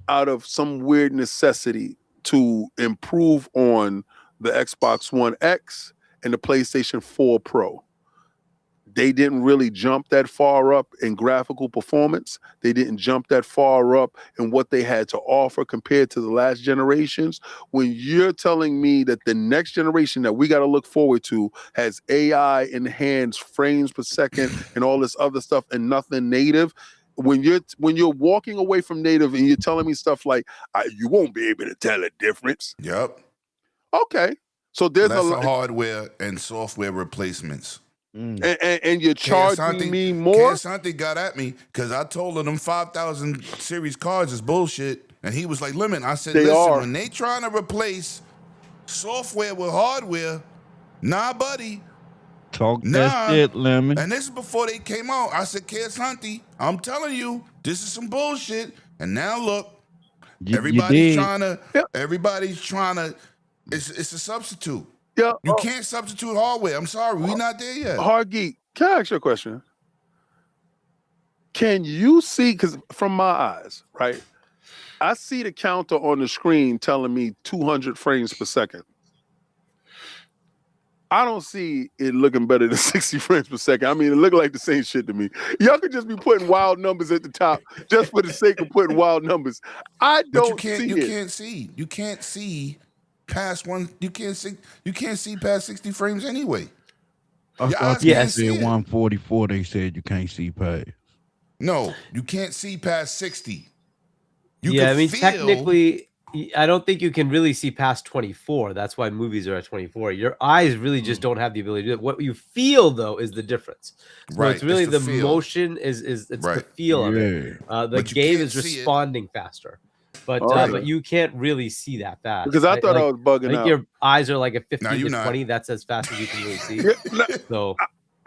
out of some weird necessity to improve on the Xbox One X and the PlayStation 4 Pro. They didn't really jump that far up in graphical performance. They didn't jump that far up in what they had to offer compared to the last generations. When you're telling me that the next generation that we got to look forward to has AI enhanced frames per second and all this other stuff and nothing native, when you're walking away from native and you're telling me stuff like you won't be able to tell a difference. Yep. Okay. So there's less hardware and software replacements. And you're charging me more? Santi got at me because I told him 5,000 series cards is bullshit. And he was like, Lemon, I said, when they trying to replace software with hardware, nah, buddy. Talk that shit, Lemon. And this is before they came out. I said, Santi, I'm telling you, this is some bullshit. And now look, everybody's trying to, it's a substitute. Yeah, you can't substitute hardware. I'm sorry, we're not there yet. Hard Geek, can I ask you a question? Can you see, because from my eyes, right, I see the counter on the screen telling me 200 frames per second. I don't see it looking better than 60 frames per second. I mean, it look like the same shit to me. Y'all could just be putting wild numbers at the top just for the sake of putting wild numbers. I don't see it. You can't see past one. You can't see past 60 frames anyway. I thought at 144 they said you can't see past. No, you can't see past 60. Technically, I don't think you can really see past 24. That's why movies are at 24. Your eyes really just don't have the ability to do it. What you feel though is the difference. So right. It's really the motion is the feel of it. The game is responding faster. But you can't really see that fast. Because I thought I was bugging out. Your eyes are like a 15 to 20. That's as fast as you can really see.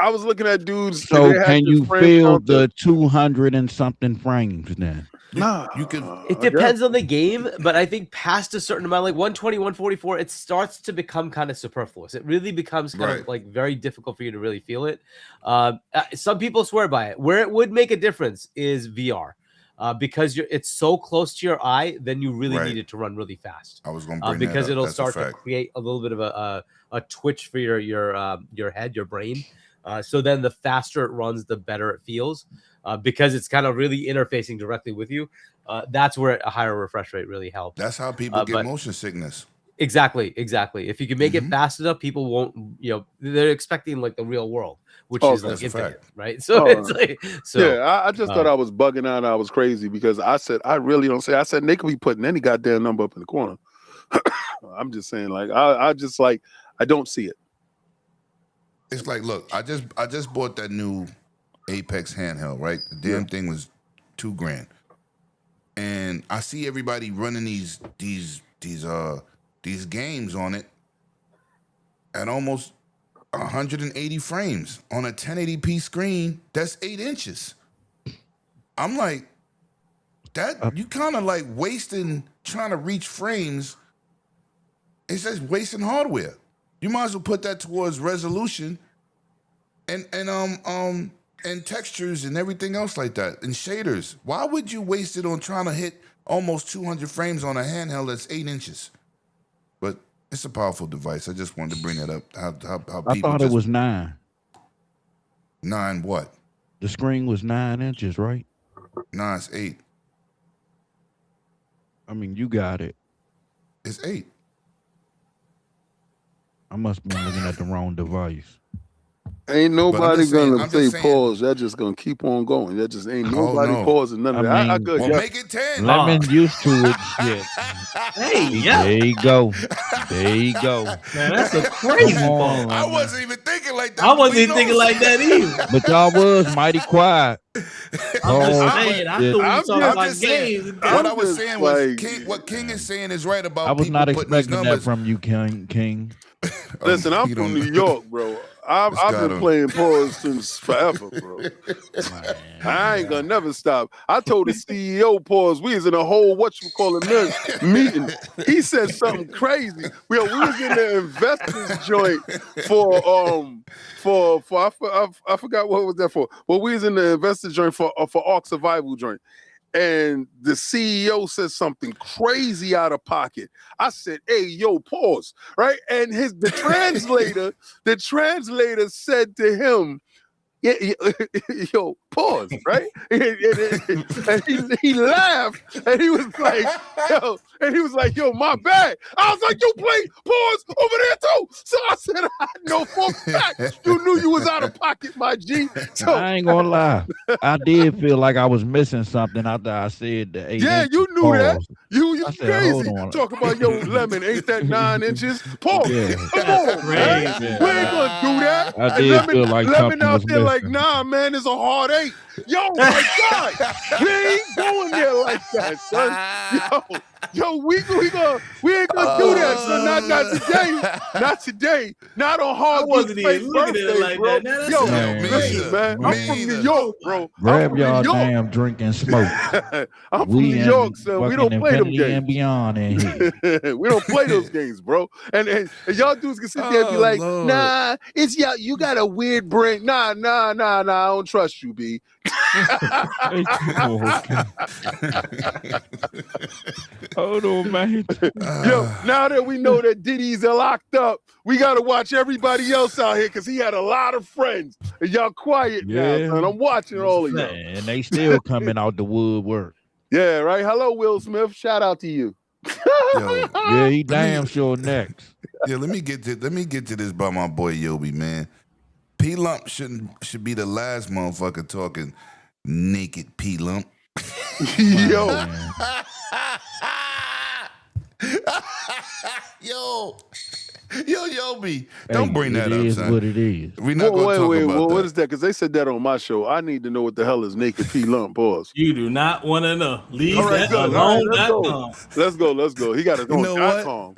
I was looking at dudes. So they had can this you frame feel counter. the 200 and something frames then? Nah, You could. It depends on the game, but I think past a certain amount, like 120, 144, it starts to become kind of superfluous. It really becomes kind of like very difficult for you to really feel it. Some people swear by it. Where it would make a difference is VR. Because it's so close to your eye, then you really need it to run really fast. I was going to bring because that up. it'll That's start to create a little bit of a twitch for your head, your brain. So then the faster it runs, the better it feels. Because it's kind of really interfacing directly with you. That's where a higher refresh rate really helps. That's how people get motion sickness. Exactly. If you can make it fast enough, people won't, they're expecting like the real world, which is like infinite, right? So it's like, yeah, I just thought I was bugging out. I was crazy because I said, I really don't say, I said, they could be putting any goddamn number up in the corner. I'm just saying, like, I just like, I don't see it. It's like, look, I just bought that new Apex handheld, right? The damn thing was $2,000. And I see everybody running these games on it at almost 180 frames on a 1080p screen that's 8 inches. I'm like, that you kind of like trying to reach frames. It's just wasting hardware. You might as well put that towards resolution and textures and everything else like that, and shaders. Why would you waste it on trying to hit almost 200 frames on a handheld that's 8 inches? But it's a powerful device. I just wanted to bring that up. How I thought it was 9. 9 what? The screen was 9 inches, right? No, it's 8. I mean, you got it. It's 8. I must be looking at the wrong device. Ain't nobody gonna say pause. That just gonna keep on going. That just ain't nobody pausing none of that. I could make it 10. Lemon used to it. Shit. Hey, yeah. There you go. There you go. Man, that's a crazy pause. I wasn't even thinking like that. I wasn't even thinking like that either. But y'all was mighty quiet. I'm just saying. I thought we were talking about games. What I was saying was, what King is saying is right about. I was not putting these expecting that from you, King. Listen, I'm from New York, bro. I've been playing pause since forever, bro. Man, I ain't gonna never stop. I told the CEO pause. We was in a whole meeting. He said something crazy. We was in the investors joint for I forgot what was that for. Well, we was in the investors joint for Ark Survival joint. And the CEO said something crazy out of pocket. I said, "Hey, yo, pause!" Right? And the translator said to him, yo, pause, right? And he laughed, and he was like, yo, my bad. I was like, you play pause over there too. So I said, I know for a fact you knew you was out of pocket, my G. So I ain't gonna lie, I did feel like I was missing something after I said the 8 yeah, inches you knew pause. that. You I said, crazy. hold on. Talk about yo lemon, ain't that 9 inches? Pause. Yeah. Come on, man. We ain't gonna do that. I did feel like Lemon something out was there like, missing. nah, man, it's a hard 8. Yo, my God, we ain't going there like that, son. Yo, we ain't gonna do that, son. Not today. Not on hard. I wasn't even looking at it like bro. that. Now, that's Yo, crazy, man. I'm from New York, bro. Grab y'all damn drink and smoke. I'm from New York, son. We don't play them Infinity and games. beyond in here. We don't play those games, bro. And y'all dudes can sit there and be like, Lord. nah, it's you got a weird brain. Nah, I don't trust you, B. Hold on, man. Yo, now that we know that Diddy's locked up, we got to watch everybody else out here because he had a lot of friends. And y'all quiet now, son. I'm watching all of y'all. And they still coming out the woodwork. Yeah, right? Hello, Will Smith. Shout out to you. Yo, Yeah, he damn sure next. yeah, let me get to this by my boy Yobi, man. P Lump should be the last motherfucker talking naked P Lump. Yo. Yo, Yobi, don't bring that up, It is son. what it is. We're not going to talk about that. What is that? Because they said that on my show. I need to know what the hell is naked P Lump. Pause. You do not want to know. Leave All right, that good. alone. All right, let's go. He got his You own know what? .com.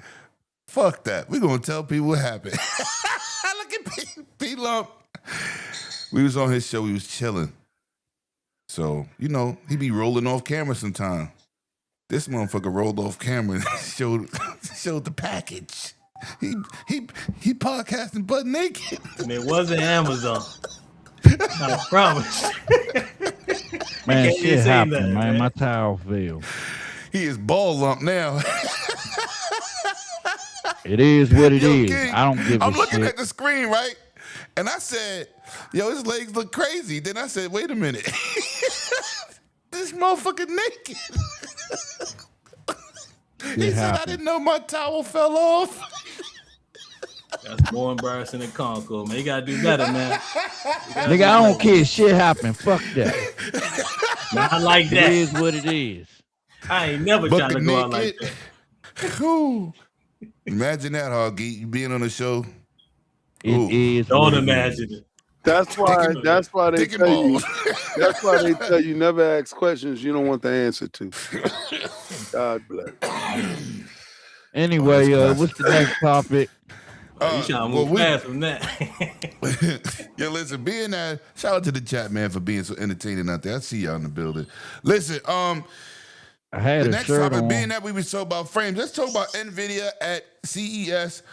Fuck that. We're going to tell people what happened. Look at P Lump. We was on his show. We was chilling. So you know he be rolling off camera sometime. This motherfucker rolled off camera and showed the package. He podcasting butt naked. And it wasn't Amazon. I promise. Man, Can't shit even say happened, nothing, man. man. My towel fell. He is ball lump now. It is what it Yo, is. King, I don't give a I'm looking shit. at the screen, right? And I said, yo, his legs look crazy. Then I said, wait a minute. This motherfucker naked. He said, I happened. didn't know my towel fell off. That's more embarrassing than Concord, man. You gotta do better, man. Nigga, I don't care. Shit happened. Fuck that. Not like that. It is what it is. I ain't never But trying to the go out like naked- that. Whew. Imagine that, Hoggy. You being on the show. It Ooh. is. Don't what it imagine is. it. That's why they Dick and tell you. balls. That's why they tell you never ask questions you don't want the answer to. God bless. Anyway, that's what's the next topic? You trying to move fast from that. Yo, listen, being that, shout out to the chat, man, for being so entertaining out there. I see y'all in the building. Listen, I had the a next shirt topic, on. being that we were talking about frames, let's talk about Nvidia at CES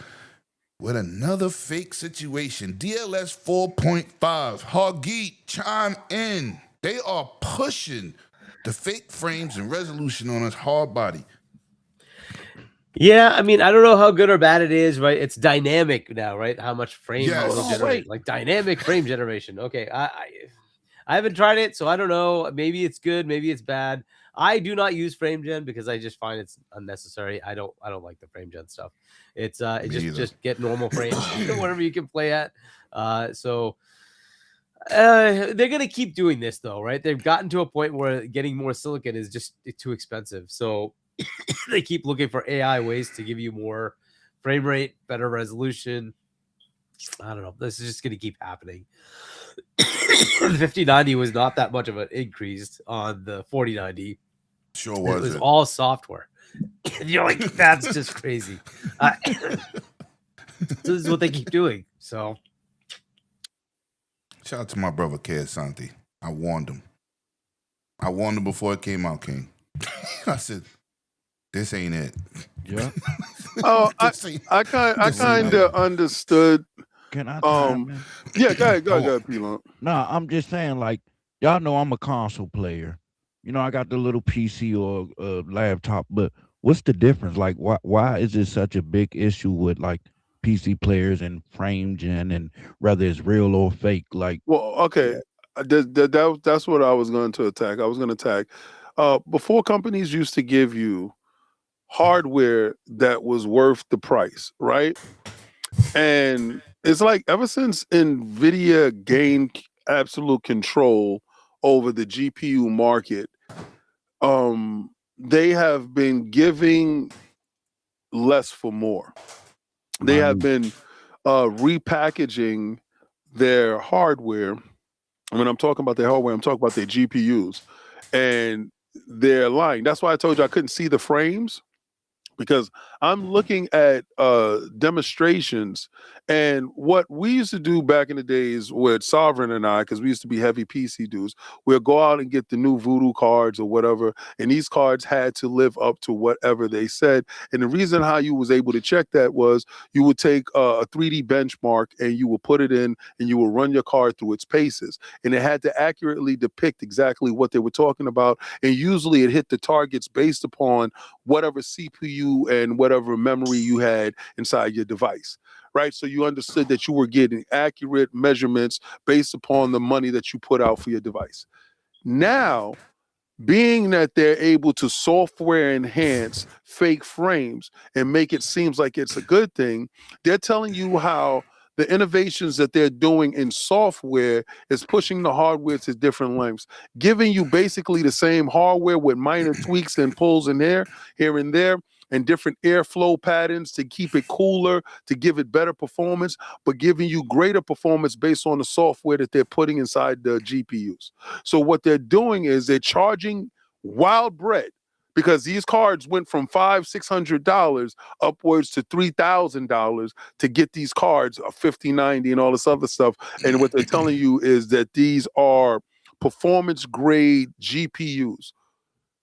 with another fake situation. DLS 4.5. Hoggy, chime in. They are pushing the fake frames and resolution on us hard body. Yeah, I mean, I don't know how good or bad it is, right? It's dynamic now, right? How much frame Yes. it'll Oh, generate, wait. like dynamic frame generation. Okay, I haven't tried it, so I don't know. Maybe it's good, maybe it's bad. I do not use frame gen because I just find it's unnecessary. I don't like the frame gen stuff. It's Me either. just get normal frames, whatever you can play at. They're gonna keep doing this though, right? They've gotten to a point where getting more silicon is just too expensive. So they keep looking for AI ways to give you more frame rate, better resolution. I don't know. This is just going to keep happening. The 5090 was not that much of an increase on the 4090. Sure It was was it. all software. You're like, that's just crazy. So this is what they keep doing. So Shout out to my brother, Ked Santi. I warned him. I warned him before it came out, King. I said, this ain't it. Yeah. Oh, This ain't- I kind of understood. Can I? chime in? Yeah, go ahead, P-Lump. Nah, I'm just saying, like, y'all know I'm a console player. You know, I got the little PC or laptop, but what's the difference? Like, why is it such a big issue with like PC players and frame gen and whether it's real or fake? Like, Well, okay, that's what I was going to attack. I was going to attack. Before, companies used to give you hardware that was worth the price, right? And it's like ever since Nvidia gained absolute control over the GPU market, they have been giving less for more. They have been repackaging their hardware. When I'm talking about their hardware, I'm talking about their GPUs, and they're lying. That's why I told you I couldn't see the frames, because I'm looking at demonstrations, and what we used to do back in the days with Sovereign and I, because we used to be heavy PC dudes, we'll go out and get the new Voodoo cards or whatever, and these cards had to live up to whatever they said. And the reason how you was able to check that was you would take a 3D benchmark and you would put it in and you would run your card through its paces, and it had to accurately depict exactly what they were talking about, and usually it hit the targets based upon whatever CPU and whatever memory you had inside your device, right? So you understood that you were getting accurate measurements based upon the money that you put out for your device. Now, being that they're able to software enhance fake frames and make it seem like it's a good thing, they're telling you how the innovations that they're doing in software is pushing the hardware to different lengths, giving you basically the same hardware with minor tweaks and pulls in there, here and there, and different airflow patterns to keep it cooler, to give it better performance, but giving you greater performance based on the software that they're putting inside the GPUs. So what they're doing is they're charging wild bread because these cards went from $500-$600 upwards to $3,000 to get these cards of 5090 and all this other stuff. And what they're telling you is that these are performance grade GPUs.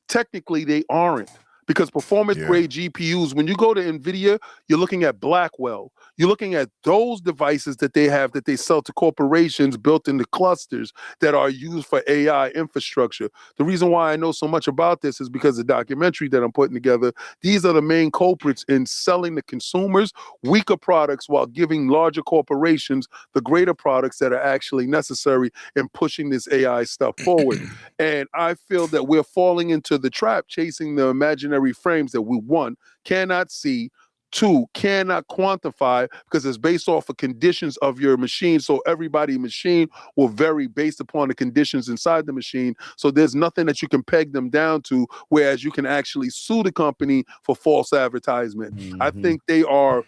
Technically, they aren't, because performance grade GPUs, when you go to Nvidia, you're looking at Blackwell. You're looking at those devices that they have that they sell to corporations built into clusters that are used for AI infrastructure. The reason why I know so much about this is because of the documentary that I'm putting together. These are the main culprits in selling the consumers weaker products while giving larger corporations the greater products that are actually necessary in pushing this AI stuff forward. And I feel that we're falling into the trap chasing the imaginary frames that we, one, cannot see, two, cannot quantify, because it's based off of conditions of your machine. So everybody's machine will vary based upon the conditions inside the machine. So there's nothing that you can peg them down to, whereas you can actually sue the company for false advertisement. I think they are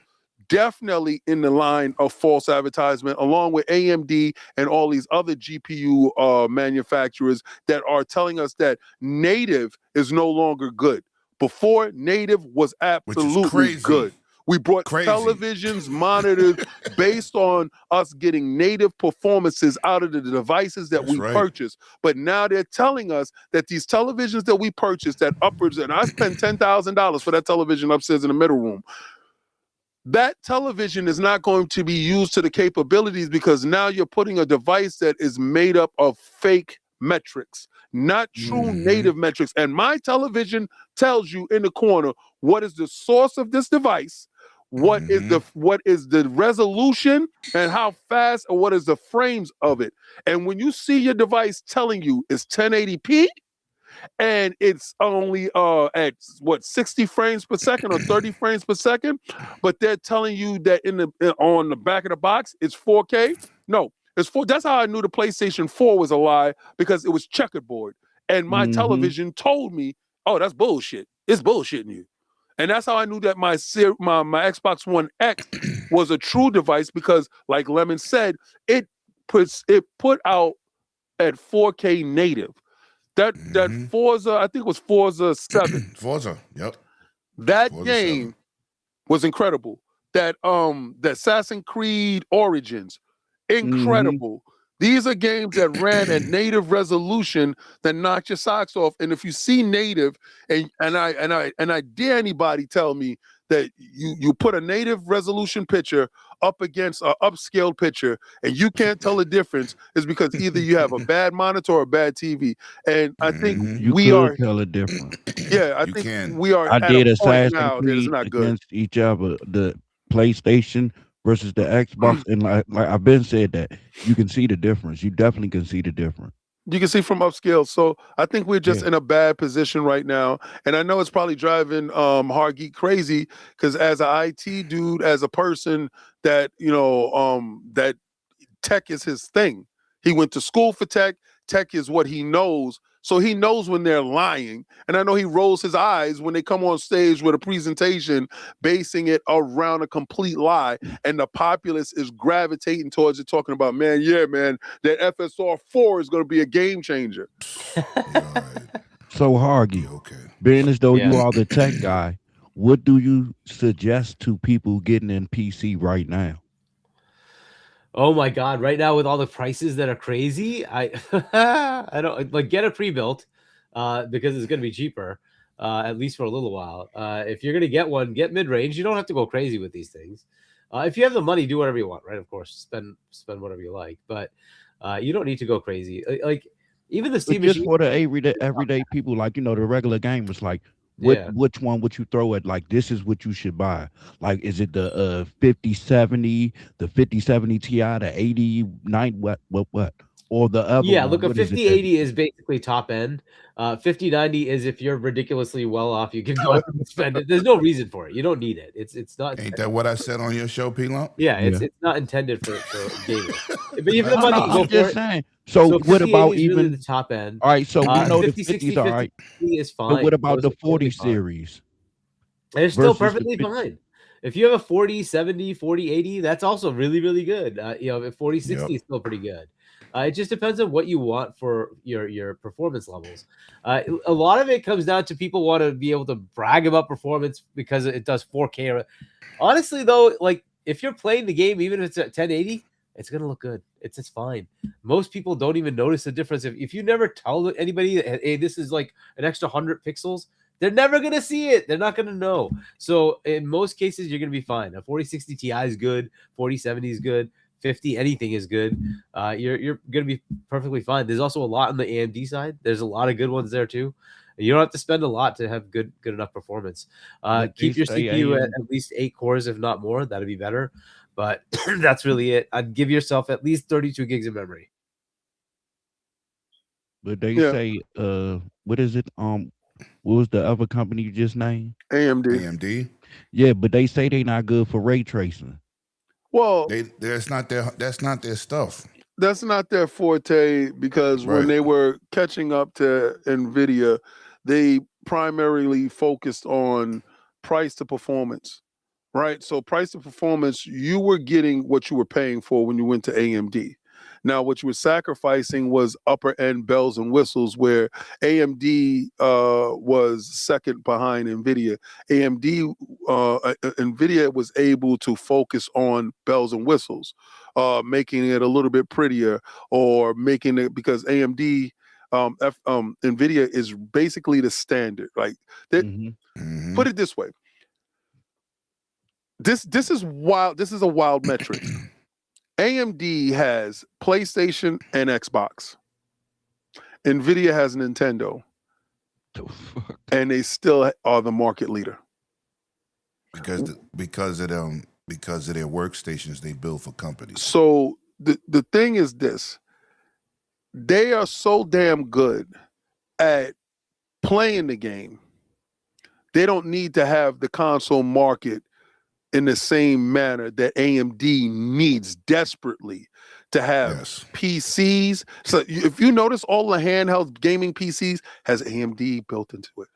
definitely in the line of false advertisement, along with AMD and all these other GPU manufacturers that are telling us that native is no longer good. Before, native was absolutely good. We brought televisions, monitors, based on us getting native performances out of the devices that we purchased. But now they're telling us that these televisions that we purchased at upwards, and I spent $10,000 for that television upstairs in the middle room. That television is not going to be used to the capabilities, because now you're putting a device that is made up of fake metrics, not true native metrics. And my television tells you in the corner what is the source of this device, what is the resolution, and how fast, or what is the frames of it. And when you see your device telling you it's 1080p and it's only at what, 60 frames per second or 30 frames per second, but they're telling you that on the back of the box it's 4K. No, it's 4. That's how I knew the PlayStation 4 was a lie, because it was checkerboard, and my television told me, "Oh, that's bullshit. It's bullshitting you." And that's how I knew that my Xbox One X was a true device, because, like Lemon said, it put out at 4K native. That Forza, I think it was Forza 7. Forza, yep. That Forza game 7 was incredible. That Assassin's Creed Origins, incredible. These are games that ran at native resolution that knocked your socks off. And if you see native, and I dare anybody tell me that you put a native resolution picture up against an upscaled picture and you can't tell the difference, is because either you have a bad monitor or a bad TV. And I think you could tell a difference. Yeah, I think we are I at did a point Assassin's now that it's Creed not good. against each other, the PlayStation versus the Xbox, and like I've been said that you can see the difference. You definitely can see the difference. You can see from upscale. So I think we're just in a bad position right now. And I know it's probably driving Hargeet crazy, because as an IT dude, as a person that, that tech is his thing. He went to school for tech. Tech is what he knows. So he knows when they're lying. And I know he rolls his eyes when they come on stage with a presentation basing it around a complete lie. And the populace is gravitating towards it, talking about, man, that FSR 4 is going to be a game changer. So Hargy, being as though you are the tech guy, what do you suggest to people getting in PC right now? Oh my God! Right now, with all the prices that are crazy, I don't like, get a pre-built because it's going to be cheaper, at least for a little while. If you're going to get one, get mid-range. You don't have to go crazy with these things. If you have the money, do whatever you want, right? Of course, spend whatever you like, but you don't need to go crazy. Like even the Steam just machine, for the everyday people, like the regular gamers, like. Which one would you throw at, like, this is what you should buy? Like, is it the 5070, the 5070 Ti, the 8090, what? Or the other one? Look, a 5080 is basically top end. 5090 is if you're ridiculously well off, you can go ahead and spend it. There's no reason for it. You don't need it. It's not. Ain't that what I said on your show, P-Lump? Yeah, it's not intended for gaming. But even the money, go for it. Saying. So what about even really the top end? All right, so we know the 50s, all right. Is fine. But what about the 40 series? It's still perfectly fine. If you have a 40, 70, 40, 80, that's also really, really good. 40, 60 is still pretty good. It just depends on what you want for your performance levels. A lot of it comes down to people want to be able to brag about performance because it does 4K. Honestly, though, like if you're playing the game, even if it's at 1080, it's gonna look good. It's fine. Most people don't even notice the difference. If you never tell anybody, hey, this is like an extra 100 pixels, they're never gonna see it. They're not gonna know. So in most cases, you're gonna be fine. A 4060 Ti is good. 4070 is good. 50 anything is good. You're gonna be perfectly fine. There's also a lot on the AMD side. There's a lot of good ones there too. You don't have to spend a lot to have good enough performance. Keep your CPU at least 8 cores, if not more. That'd be better. But that's really it. I'd give yourself at least 32 gigs of memory. But they say, what is it? What was the other company you just named? AMD. AMD. Yeah, but they say they not good for ray tracing. Well, that's not their stuff. That's not their forte because when they were catching up to Nvidia, they primarily focused on price to performance, right? So price to performance, you were getting what you were paying for when you went to AMD. Now, what you were sacrificing was upper end bells and whistles, where AMD was second behind Nvidia. Nvidia was able to focus on bells and whistles, making it a little bit prettier, or making it, because AMD, Nvidia is basically the standard. Like, put it this way. This is wild. This is a wild metric. AMD has PlayStation and Xbox. Nvidia has Nintendo. And they still are the market leader. Because of their workstations they build for companies. So the thing is this. They are so damn good at playing the game. They don't need to have the console market in the same manner that AMD needs desperately to have PCs. So if you notice, all the handheld gaming PCs has AMD built into it.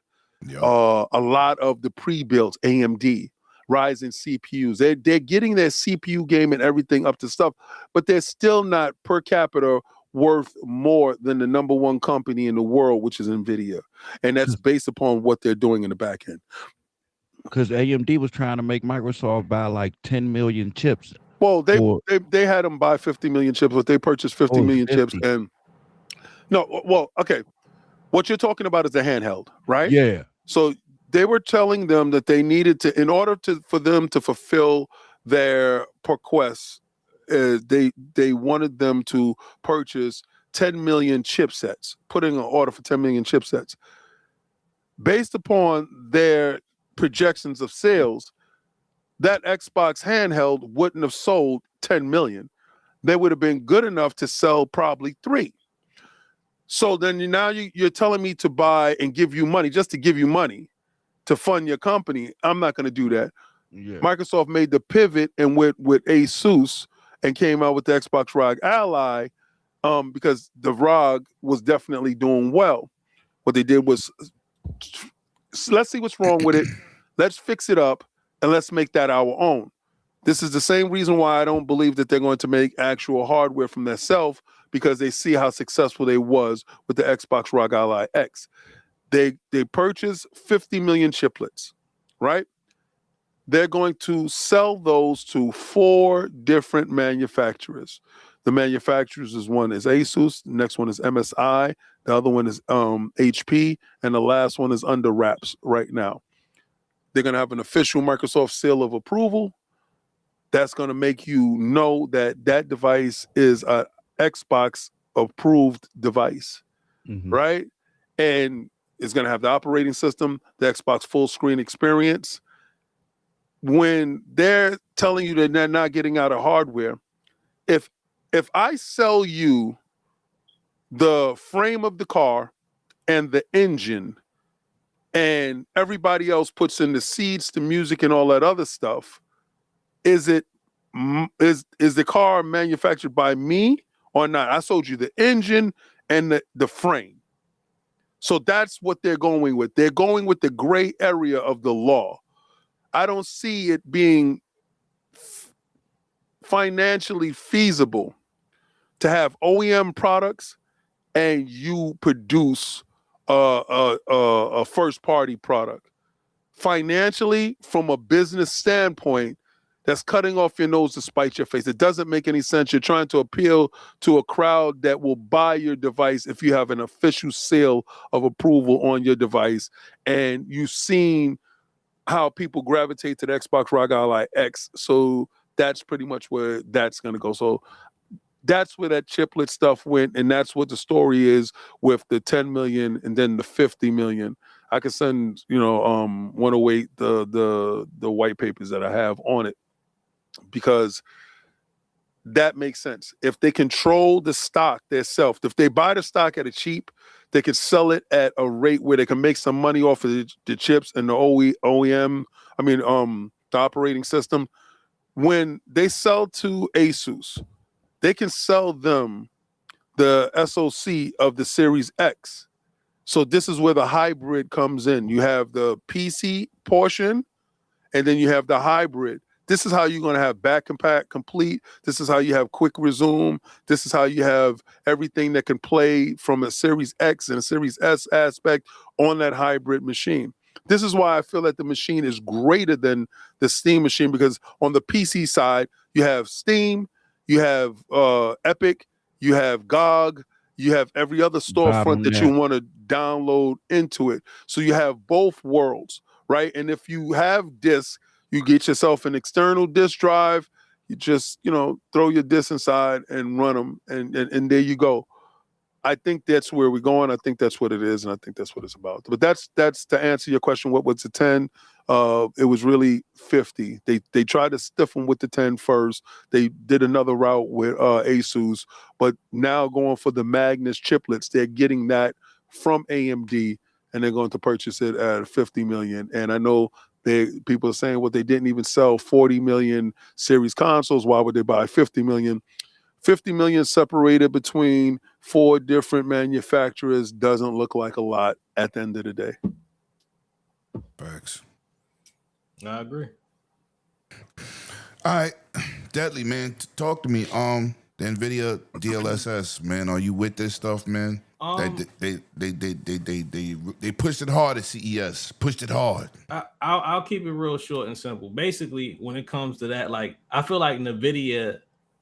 Yep. A lot of the pre-built AMD Ryzen CPUs, they're getting their CPU game and everything up to stuff, but they're still not per capita worth more than the number one company in the world, which is Nvidia, and that's based upon what they're doing in the back end. Because AMD was trying to make Microsoft buy like 10 million chips. Well, they had them buy 50 million chips, but they purchased 50 million chips. And okay. What you're talking about is a handheld, right? Yeah. So they were telling them that they needed to, in order for them to fulfill their requests, they wanted them to purchase 10 million chipsets, putting an order for 10 million chipsets. Based upon their projections of sales, that Xbox handheld wouldn't have sold 10 million. They would have been good enough to sell probably 3. So then now you're telling me to buy and give you money, just to give you money to fund your company. I'm not going to do that. Yeah. Microsoft made the pivot and went with ASUS and came out with the Xbox ROG Ally, because the ROG was definitely doing well. What they did was, let's see what's wrong with it. Let's fix it up and let's make that our own. This is the same reason why I don't believe that they're going to make actual hardware from themselves, because they see how successful they was with the Xbox ROG Ally X. They purchased 50 million chiplets, right? They're going to sell those to 4 different manufacturers. The manufacturers one is ASUS, the next one is MSI, the other one is HP, and the last one is under wraps right now. They're going to have an official Microsoft seal of approval. That's going to make you know that that device is a Xbox approved device, right? And it's going to have the operating system, the Xbox full screen experience. When they're telling you that they're not getting out of hardware, if I sell you the frame of the car and the engine, and everybody else puts in the seats, the music, and all that other stuff, is the car manufactured by me or not? I sold you the engine and the frame. So that's what they're going with. They're going with the gray area of the law. I don't see it being financially feasible to have OEM products and you produce a first party product. Financially, from a business standpoint, that's cutting off your nose to spite your face. It doesn't make any sense. You're trying to appeal to a crowd that will buy your device if you have an official seal of approval on your device. And you've seen how people gravitate to the Xbox Rock Ally X. So that's pretty much where that's going to go. So that's where that chiplet stuff went, and that's what the story is with the 10 million and then the 50 million. I can send 108 the white papers that I have on it, because that makes sense. If they control the stock themselves, if they buy the stock at a cheap, they can sell it at a rate where they can make some money off of the chips and the OEM. The operating system. When they sell to Asus, they can sell them the SoC of the Series X. So this is where the hybrid comes in. You have the PC portion, and then you have the hybrid. This is how you're going to have back compat complete. This is how you have quick resume. This is how you have everything that can play from a Series X and a Series S aspect on that hybrid machine. This is why I feel that the machine is greater than the Steam machine, because on the PC side, you have Steam, you have Epic, you have GOG, you have every other storefront that you want to download into it. So you have both worlds, right? And if you have discs, you get yourself an external disk drive, you just, throw your discs inside and run them, and there you go. I think that's where we're going. I think that's what it is, and I think that's what it's about. But that's to answer your question, what was the 10? It was really 50. They tried to stiff them with the 10 first. They did another route with Asus, but now going for the Magnus chiplets, they're getting that from AMD, and they're going to purchase it at 50 million. And I know people are saying, well, they didn't even sell 40 million series consoles. Why would they buy 50 million? 50 million separated between 4 different manufacturers doesn't look like a lot at the end of the day. Facts. I agree. All right, Deadly, man, talk to me. The Nvidia DLSS, man, are you with this stuff, man? They pushed it hard at CES. Pushed it hard. I'll keep it real short and simple. Basically, when it comes to that, I feel like Nvidia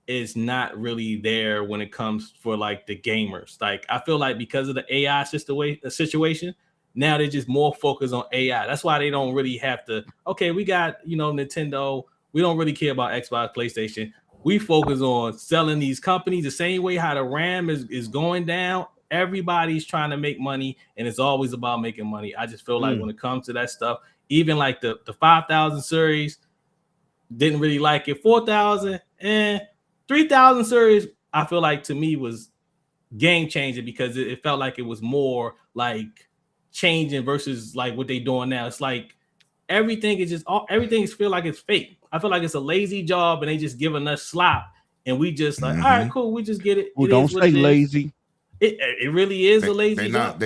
is not really there when it comes for the gamers. I feel like because of the AI situation, now they're just more focused on AI. That's why they don't really have to. Okay, we got Nintendo. We don't really care about Xbox, PlayStation. We focus on selling these companies the same way how the RAM is going down. Everybody's trying to make money, and it's always about making money. I just feel like when it comes to that stuff, even the 5000 series, didn't really like it. 4000 and 3000 series, I feel like to me was game changing, because it felt like it was more changing versus what they doing now. It's everything feel like it's fake. I feel like it's a lazy job, and they just giving us slop, and we just all right, cool, we just get it. Well, don't say lazy. It really is a lazy job.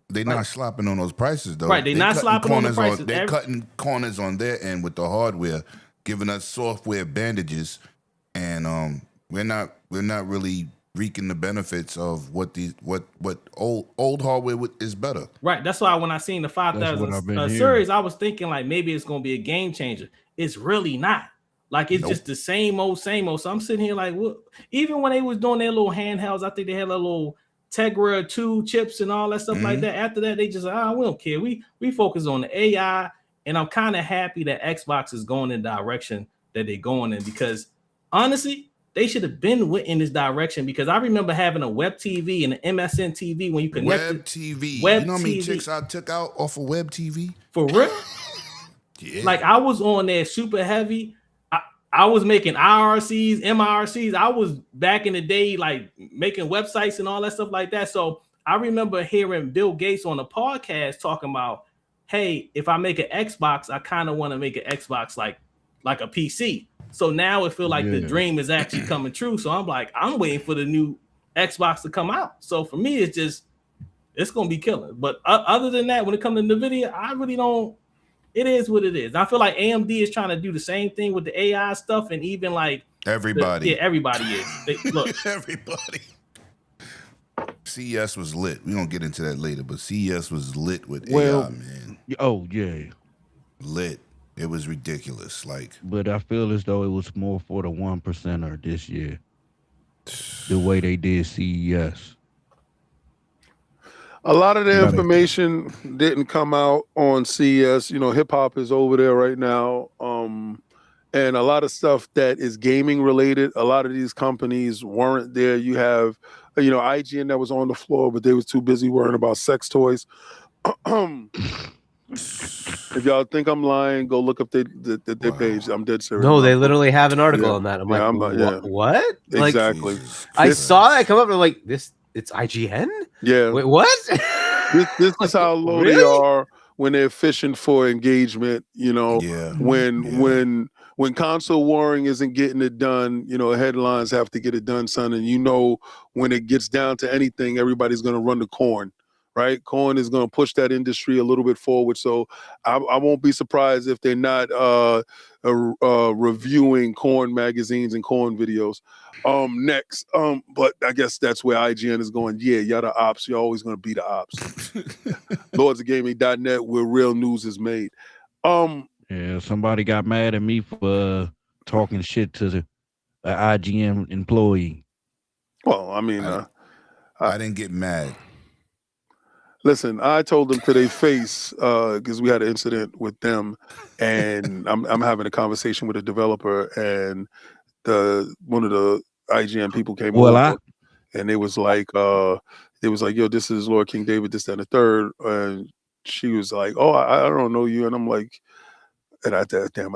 They're not slopping on those prices though. Right, they're not slopping on the prices. They're cutting corners on their end with the hardware, giving us software bandages, and we're not really reaping the benefits of what old hardware is better. Right. That's why when I seen the 5000 series, I was thinking maybe it's gonna be a game changer. It's really not. It's just the same old. So I'm sitting here what? Even when they was doing their little handhelds, I think they had a little Tegra 2 chips and all that stuff like that. After that, they just we don't care. We focus on the AI, and I'm kind of happy that Xbox is going in the direction that they're going in, because honestly, they should have been in this direction, because I remember having a web TV and an MSN TV when you connected. Web TV. You know how many chicks I took out off of web TV? For real? Yeah. I was on there super heavy. I was making IRCs, MIRCs. I was back in the day, making websites and all that stuff like that. So I remember hearing Bill Gates on a podcast talking about, hey, if I make an Xbox, I kind of want to make an Xbox like a PC. So now it feels like the dream is actually coming true. So I'm waiting for the new Xbox to come out. So for me, it's going to be killer. But other than that, when it comes to NVIDIA, I really don't. It is what it is. I feel like AMD is trying to do the same thing with the AI stuff, and even Everybody. Yeah, everybody is. Look, everybody. CES was lit. We're going to get into that later, but CES was lit with AI, man. Oh, yeah. Lit. It was ridiculous. Like, but I feel as though it was more for the 1%er this year. The way they did CES. A lot of the information didn't come out on CES. You know, hip hop is over there right now. And a lot of stuff that is gaming related, a lot of these companies weren't there. You have, IGN that was on the floor, but they was too busy worrying about sex toys. If y'all think I'm lying, go look up their page. I'm dead serious. No, they literally have an article on that. I'm what? Exactly. Like, I saw that come up and I'm like, it's IGN? Yeah. Wait, what? This is how low they are when they're fishing for engagement. When console warring isn't getting it done, headlines have to get it done, son. And when it gets down to anything, everybody's going to run to corn, right? Corn is going to push that industry a little bit forward. So I won't be surprised if they're not reviewing corn magazines and corn videos next. But I guess that's where IGN is going. Yeah, y'all the ops. You're always going to be the ops. LordsofGaming.net, where real news is made. Yeah, somebody got mad at me for talking shit to the IGN employee. Well, I mean, I didn't get mad. Listen, I told them to their face because we had an incident with them, and I'm having a conversation with a developer, and one of the IGN people came over, and they was like, yo, this is Lord King David, this, that, and the third, and she was like, oh, I don't know you, and I'm like. And I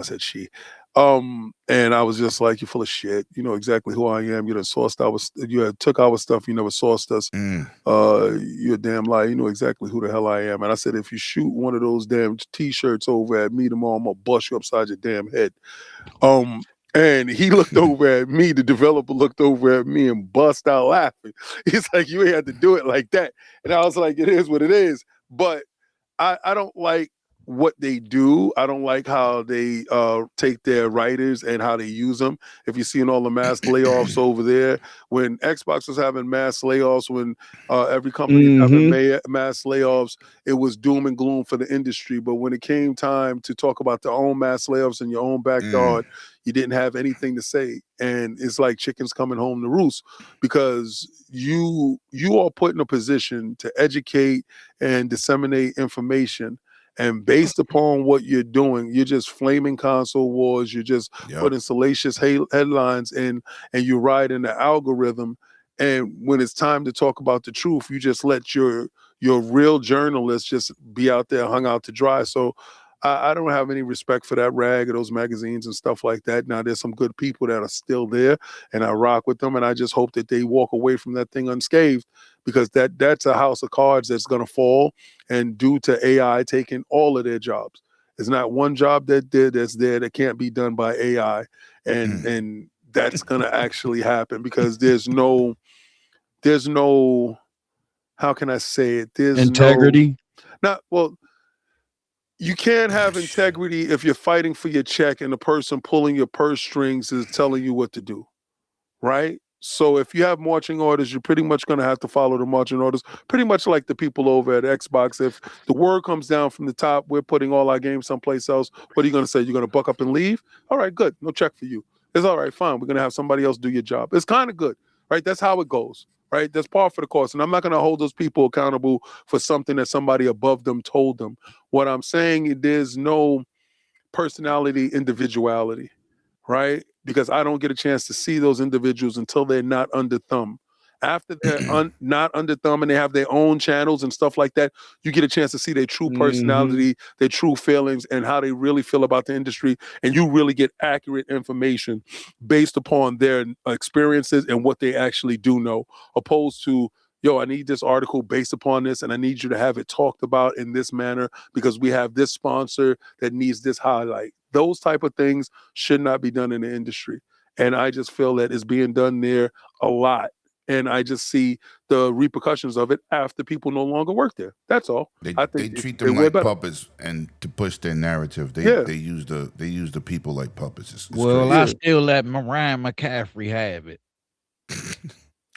said she. And I was just like, you're full of shit. You know exactly who I am. You done sourced you had took our stuff, you never sourced us. You're a damn liar. You know exactly who the hell I am. And I said, if you shoot one of those damn t-shirts over at me tomorrow, I'm gonna bust you upside your damn head. And he looked over at me, the developer looked over at me and bust out laughing. He's like, you ain't had to do it like that. And I was like, it is what it is. But I don't like what they do. I don't like how they take their writers and how they use them. If you're seeing all the mass layoffs over there, when Xbox was having mass layoffs, when every company was having mass layoffs, it was doom and gloom for the industry. But when it came time to talk about their own mass layoffs in your own backyard, you didn't have anything to say. And it's like chickens coming home to roost, because you are put in a position to educate and disseminate information. And based upon what you're doing, you're just flaming console wars. You're just putting salacious headlines in, and you ride in the algorithm. And when it's time to talk about the truth, you just let your real journalists just be out there hung out to dry. So I don't have any respect for that rag or those magazines and stuff like that. Now, there's some good people that are still there, and I rock with them, and I just hope that they walk away from that thing unscathed, because that's a house of cards that's going to fall, and due to AI taking all of their jobs. There's not one job that's there that can't be done by AI, and that's going to actually happen, because there's no, how can I say it? There's integrity. You can't have integrity if you're fighting for your check and the person pulling your purse strings is telling you what to do, right? So if you have marching orders, you're pretty much going to have to follow the marching orders, pretty much like the people over at Xbox. If the word comes down from the top, we're putting all our games someplace else, what are you going to say? You're going to buck up and leave? All right, good. No check for you. It's all right, fine. We're going to have somebody else do your job. It's kind of good, right? That's how it goes, right? That's par for the course. And I'm not going to hold those people accountable for something that somebody above them told them. What I'm saying, there's no personality, individuality, right? Because I don't get a chance to see those individuals until they're not under thumb. After they're not under thumb and they have their own channels and stuff like that, you get a chance to see their true personality, their true feelings, and how they really feel about the industry. And you really get accurate information based upon their experiences and what they actually do know, opposed to, yo, I need this article based upon this, and I need you to have it talked about in this manner because we have this sponsor that needs this highlight. Those type of things should not be done in the industry. And I just feel that it's being done there a lot. and I just see the repercussions of it after people no longer work there. That's all. They I they think treat they're them way like better. puppets, and to push their narrative, they Yeah. they use the people like puppets. It's Well, crazy. I still let Ryan McCaffrey have it.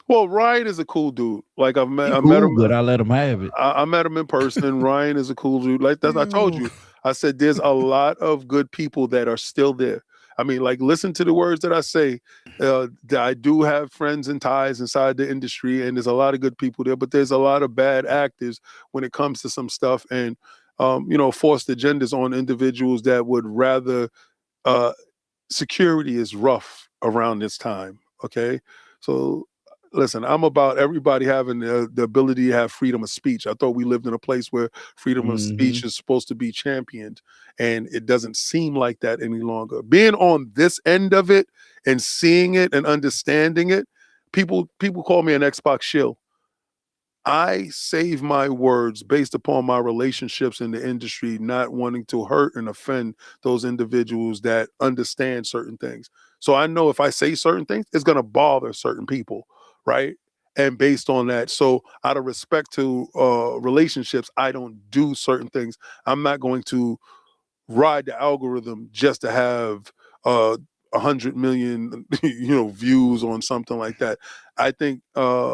Well, Ryan is a cool dude. Like I He met cool, him. but I let him have it. I met him in person. Ryan is a cool dude. Like that, I told you. I said there's a lot of good people that are still there. I mean, like, listen to the words that I say. That I do have friends and ties inside the industry, and there's a lot of good people there, but there's a lot of bad actors when it comes to some stuff, and forced agendas on individuals that would rather. Security is rough around this time. Okay, so listen, I'm about everybody having the ability to have freedom of speech. I thought we lived in a place where freedom of speech is supposed to be championed, and it doesn't seem like that any longer. Being on this end of it and seeing it and understanding it, people call me an Xbox shill. I save my words based upon my relationships in the industry, not wanting to hurt and offend those individuals that understand certain things. So I know if I say certain things, it's going to bother certain people, right? And based on that, so out of respect to relationships, I don't do certain things. I'm not going to ride the algorithm just to have 100 million views on something like that. I think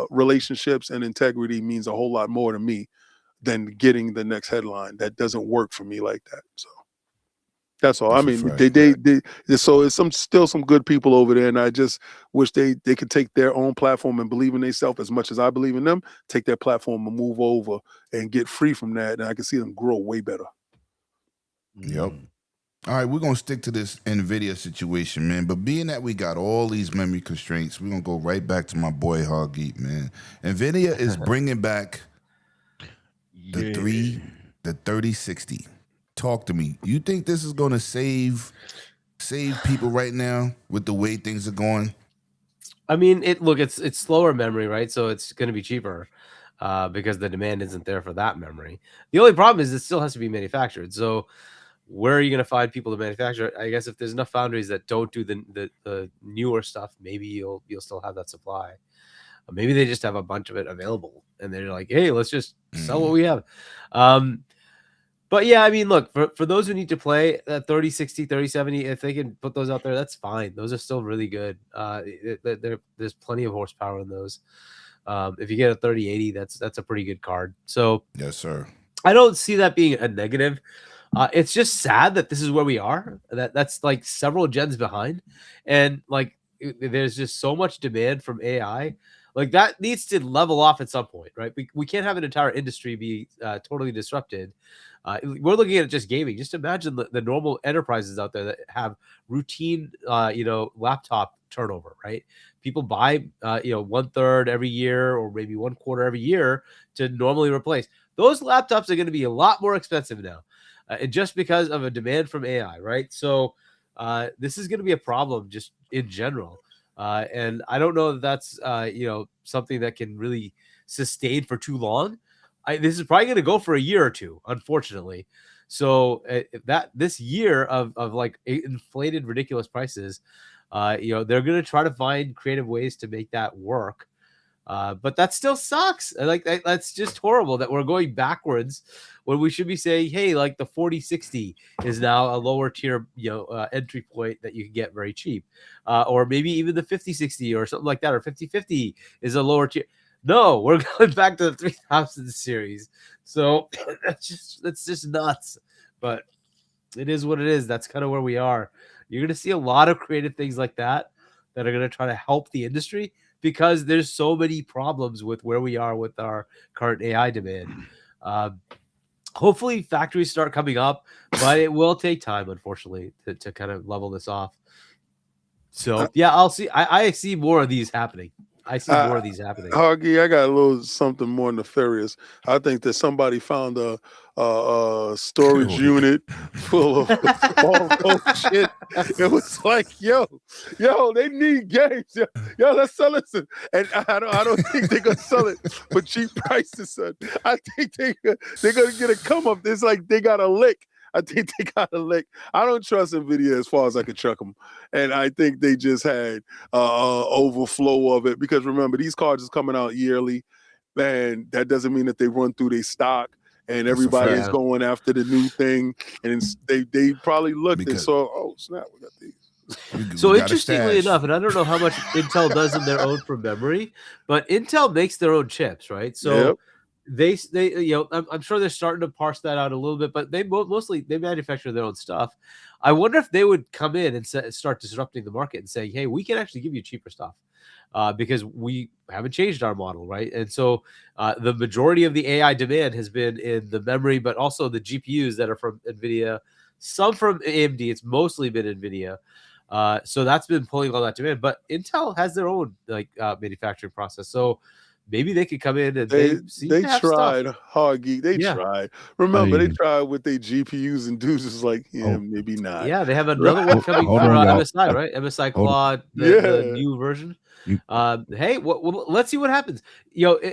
relationships and integrity means a whole lot more to me than getting the next headline. That doesn't work for me like that. So that's all. That's I a mean, fact. so it's still some good people over there, and I just wish they could take their own platform and believe in themselves as much as I believe in them. Take their platform and move over and get free from that, and I can see them grow way better. Yep. All right, we're gonna stick to this Nvidia situation, man. But being that we got all these memory constraints, we're gonna go right back to my boy Hargeet, man. Nvidia is bringing back the 3060. Talk to me. You think this is gonna save people right now with the way things are going? I mean, it's slower memory, right? So it's going to be cheaper because the demand isn't there for that memory. The only problem is it still has to be manufactured. So where are you going to find people to manufacture it? I guess if there's enough foundries that don't do the newer stuff, maybe you'll still have that supply. Maybe they just have a bunch of it available and they're like, hey, let's just sell what we have. But yeah, I mean, look, for those who need to play 3060, 3070, if they can put those out there, that's fine. Those are still really good. There's plenty of horsepower in those. If you get a 3080, that's a pretty good card. So yes, sir. I don't see that being a negative. It's just sad that this is where we are. That's like several gens behind, and like there's just so much demand from AI. Like that needs to level off at some point, right? We can't have an entire industry be totally disrupted. We're looking at just gaming. Just imagine the normal enterprises out there that have routine, laptop turnover, right? People buy, 1/3 every year or maybe 1/4 every year to normally replace. Those laptops are going to be a lot more expensive now, and just because of a demand from AI, right? So this is going to be a problem just in general. And I don't know if that's something that can really sustain for too long. This is probably going to go for a year or two, unfortunately. So this year of like inflated, ridiculous prices, they're going to try to find creative ways to make that work. But that still sucks. Like that's just horrible that we're going backwards when we should be saying, hey, like the 4060 is now a lower tier, entry point that you can get very cheap, or maybe even the 5060 or something like that, or 5050 is a lower tier. No, we're going back to the 3000 series. So that's just nuts. But it is what it is. That's kind of where we are. You're going to see a lot of creative things like that are going to try to help the industry because there's so many problems with where we are with our current AI demand. Hopefully factories start coming up, but it will take time, unfortunately, to kind of level this off. So yeah, I see more of these happening. I see more of these happening. Huggy, I got a little something more nefarious. I think that somebody found a storage unit full of all those shit. It was like, yo, they need games. Yo, let's sell it. And I don't think they're gonna sell it for cheap prices, son. I think they're gonna get a come up. It's like they got a lick. I think they got a lick. I don't trust Nvidia as far as I could chuck them, and I think they just had overflow of it because remember these cards is coming out yearly, and that doesn't mean that they run through their stock. And everybody is going after the new thing, and they probably looked and saw, oh snap, we got these. So interestingly enough, and I don't know how much Intel does in their own from memory, but Intel makes their own chips, right? So they I'm sure they're starting to parse that out a little bit, but they mostly manufacture their own stuff. I wonder if they would come in and start disrupting the market and say, hey, we can actually give you cheaper stuff. Because we haven't changed our model, right? And so the majority of the AI demand has been in the memory, but also the GPUs that are from Nvidia, some from AMD. It's mostly been Nvidia. So that's been pulling all that demand. But Intel has their own manufacturing process. So maybe they could come in and they tried hard geek. They tried. Remember, they tried with their GPUs and dudes is like, maybe not. Yeah, they have another one coming for MSI, right? MSI Claude, the new version. Hey, let's see what happens.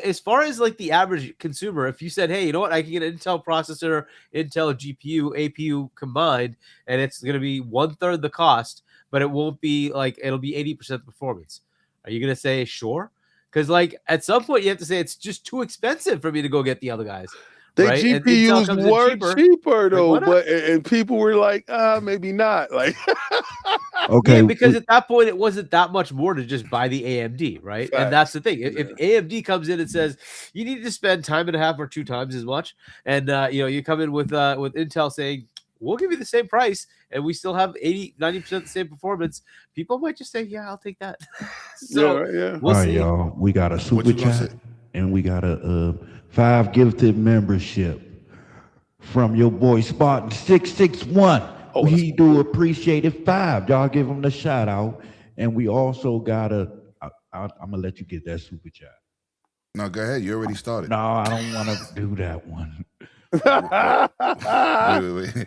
As far as like the average consumer, if you said, hey, you know what, I can get an Intel processor, Intel GPU, APU combined, and it's going to be 1/3 the cost, but it won't be like it'll be 80% performance. Are you going to say sure? Because like at some point you have to say it's just too expensive for me to go get the other guys. The right? GPUs were cheaper though, and people were like, maybe not. Like, okay, because at that point it wasn't that much more to just buy the AMD, right? And that's the thing. If AMD comes in and says you need to spend 1.5 or 2 times as much, and you come in with Intel saying we'll give you the same price and we still have 80-90% the same performance, people might just say, yeah, I'll take that. So we'll all right, see. y'all. We got a super chat and we got a 5 gifted membership from your boy Spartan 661. We do appreciate it. 5. Y'all give him the shout out. And we also got I'm gonna let you get that super chat. No, go ahead. You already started. No, I don't want to do that one. Wait.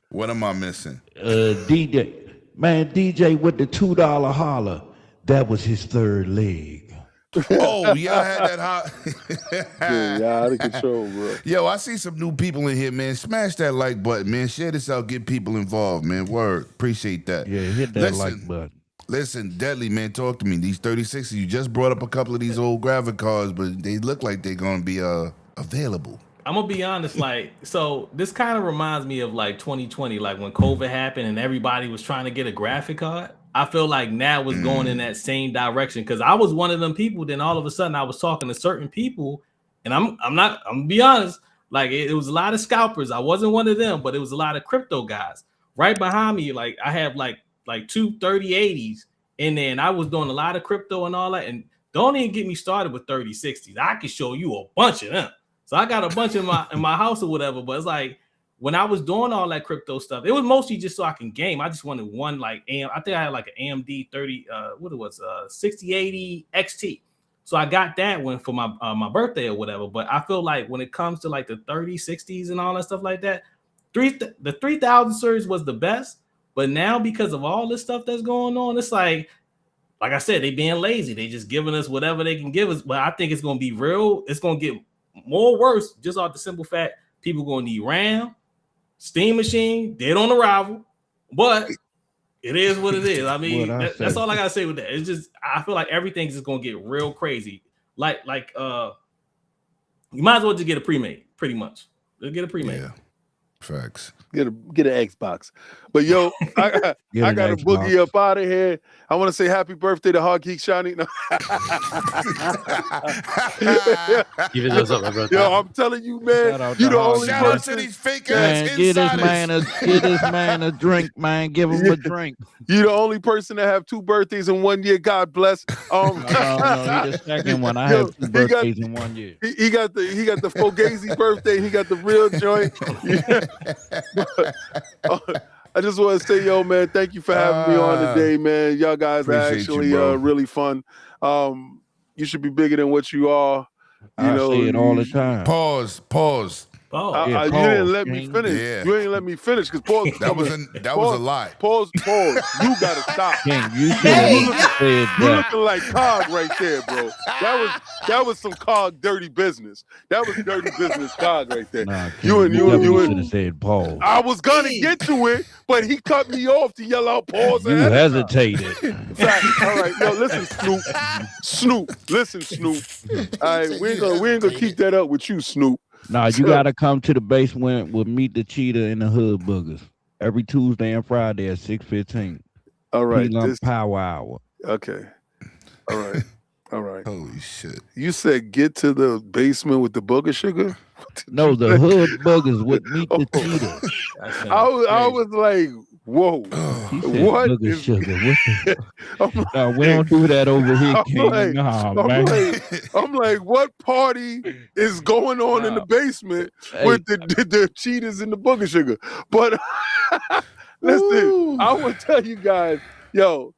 What am I missing? DJ with the $2 holler. That was his third leg. Oh, y'all had that hot. out of control, bro. Yo, I see some new people in here, man. Smash that like button, man. Share this out, get people involved, man. Word. Appreciate that. Yeah, hit that like button. Listen, Deadly, man, talk to me. These 36s, you just brought up a couple of these old graphic cards, but they look like they're going to be available. I'm gonna be honest, so this kind of reminds me of like 2020, like when COVID happened and everybody was trying to get a graphic card. I feel like now was going in that same direction because I was one of them people. Then all of a sudden, I was talking to certain people, and I'm gonna be honest, like it was a lot of scalpers. I wasn't one of them, but it was a lot of crypto guys right behind me. Like I have like 2 3080s in there, and I was doing a lot of crypto and all that. And don't even get me started with 3060s. I can show you a bunch of them. So I got a bunch in my house or whatever, but it's like when I was doing all that crypto stuff, it was mostly just so I can game. I just wanted one I think I had like an AMD 6080 XT. So I got that one for my birthday or whatever. But I feel like when it comes to like the 3060s and all that stuff like that, the 3000 series was the best. But now because of all this stuff that's going on, it's like I said, they being lazy. They just giving us whatever they can give us. But I think it's going to be real. It's going to get more worse just off the simple fact people going to need RAM, Steam machine, dead on arrival. But it is what it is. I mean, that's all I got to say with that. It's just, I feel like everything's just going to get real crazy. Like you might as well just get a pre-made, pretty much. Just get a pre-made. Yeah. Facts. Get an Xbox. But yo, I got to boogie up out of here. I want to say happy birthday to Hard Geek Shani. No. Yo, I'm telling you, man. You the only shout out to these fake ass insiders. Get this man a drink, man. Give him a drink. You the only person that have 2 birthdays in 1 year. God bless. No, he the second one. I have 2 birthdays in 1 year. He got the Fugazi birthday. He got the real joint. I just want to say, yo, man, thank you for having me on today, man. Y'all guys are actually really fun. You should be bigger than what you are. I say it all the time. Pause. Oh, Yeah, you pause, didn't let me King. finish. Yeah. You ain't let me finish because Paul. That was a lot. Pause. You gotta stop. King, you should have You said that. looking like Cog right there, bro. That was some Cog dirty business. That was dirty business Cog right there. Nah, You King, you should and have said pause. I was gonna get to it, but he cut me off to yell out pause. You hesitated. Fact. All right, no, listen, Snoop. Listen, Snoop. All right, we ain't gonna keep that up with you, Snoop. Nah, you gotta come to the basement with Meet the Cheetah and the Hood Boogers every Tuesday and Friday at 6:15. All right, P-Lump Power Hour. Okay. All right. All right. Holy shit. You said get to the basement with the booger sugar? No, the Hood Boogers with Meet the Cheetah. I was like, whoa. He said What booger is sugar. What the nah, we don't do that over here, I'm King. like- Nah, man. I'm like, what party is going on in the basement with the cheetahs and the booger sugar? But listen, I want to tell you guys, yo,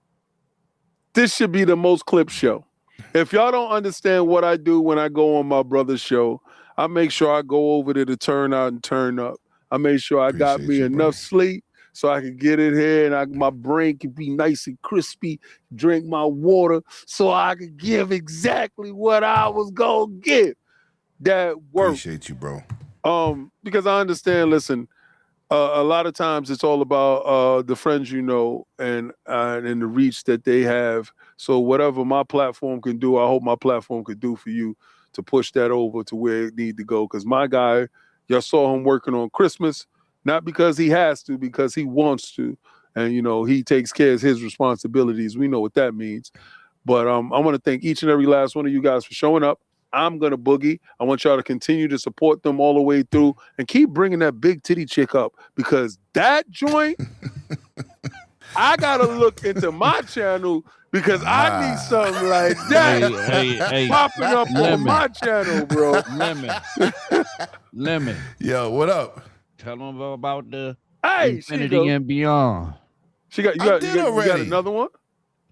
this should be the most clipped show. If y'all don't understand what I do when I go on my brother's show, I make sure I go over to the turn out and turn up. I make sure I got me enough sleep so I can get in here and my brain can be nice and crispy, drink my water so I can give exactly what I was going to give. That work. Appreciate you, bro. Because I understand, listen, a lot of times it's all about the friends you know and the reach that they have. So whatever my platform can do, I hope my platform could do for you to push that over to where it need to go. Because my guy, y'all saw him working on Christmas, not because he has to, because he wants to. And, you know, he takes care of his responsibilities. We know what that means. But I want to thank each and every last one of you guys for showing up. I'm going to boogie. I want y'all to continue to support them all the way through and keep bringing that big titty chick up because that joint, I got to look into my channel because I need something like that popping up on my channel, bro. Lemon. Yo, what up? Tell them about the Hey, Infinity and Beyond. You got another one?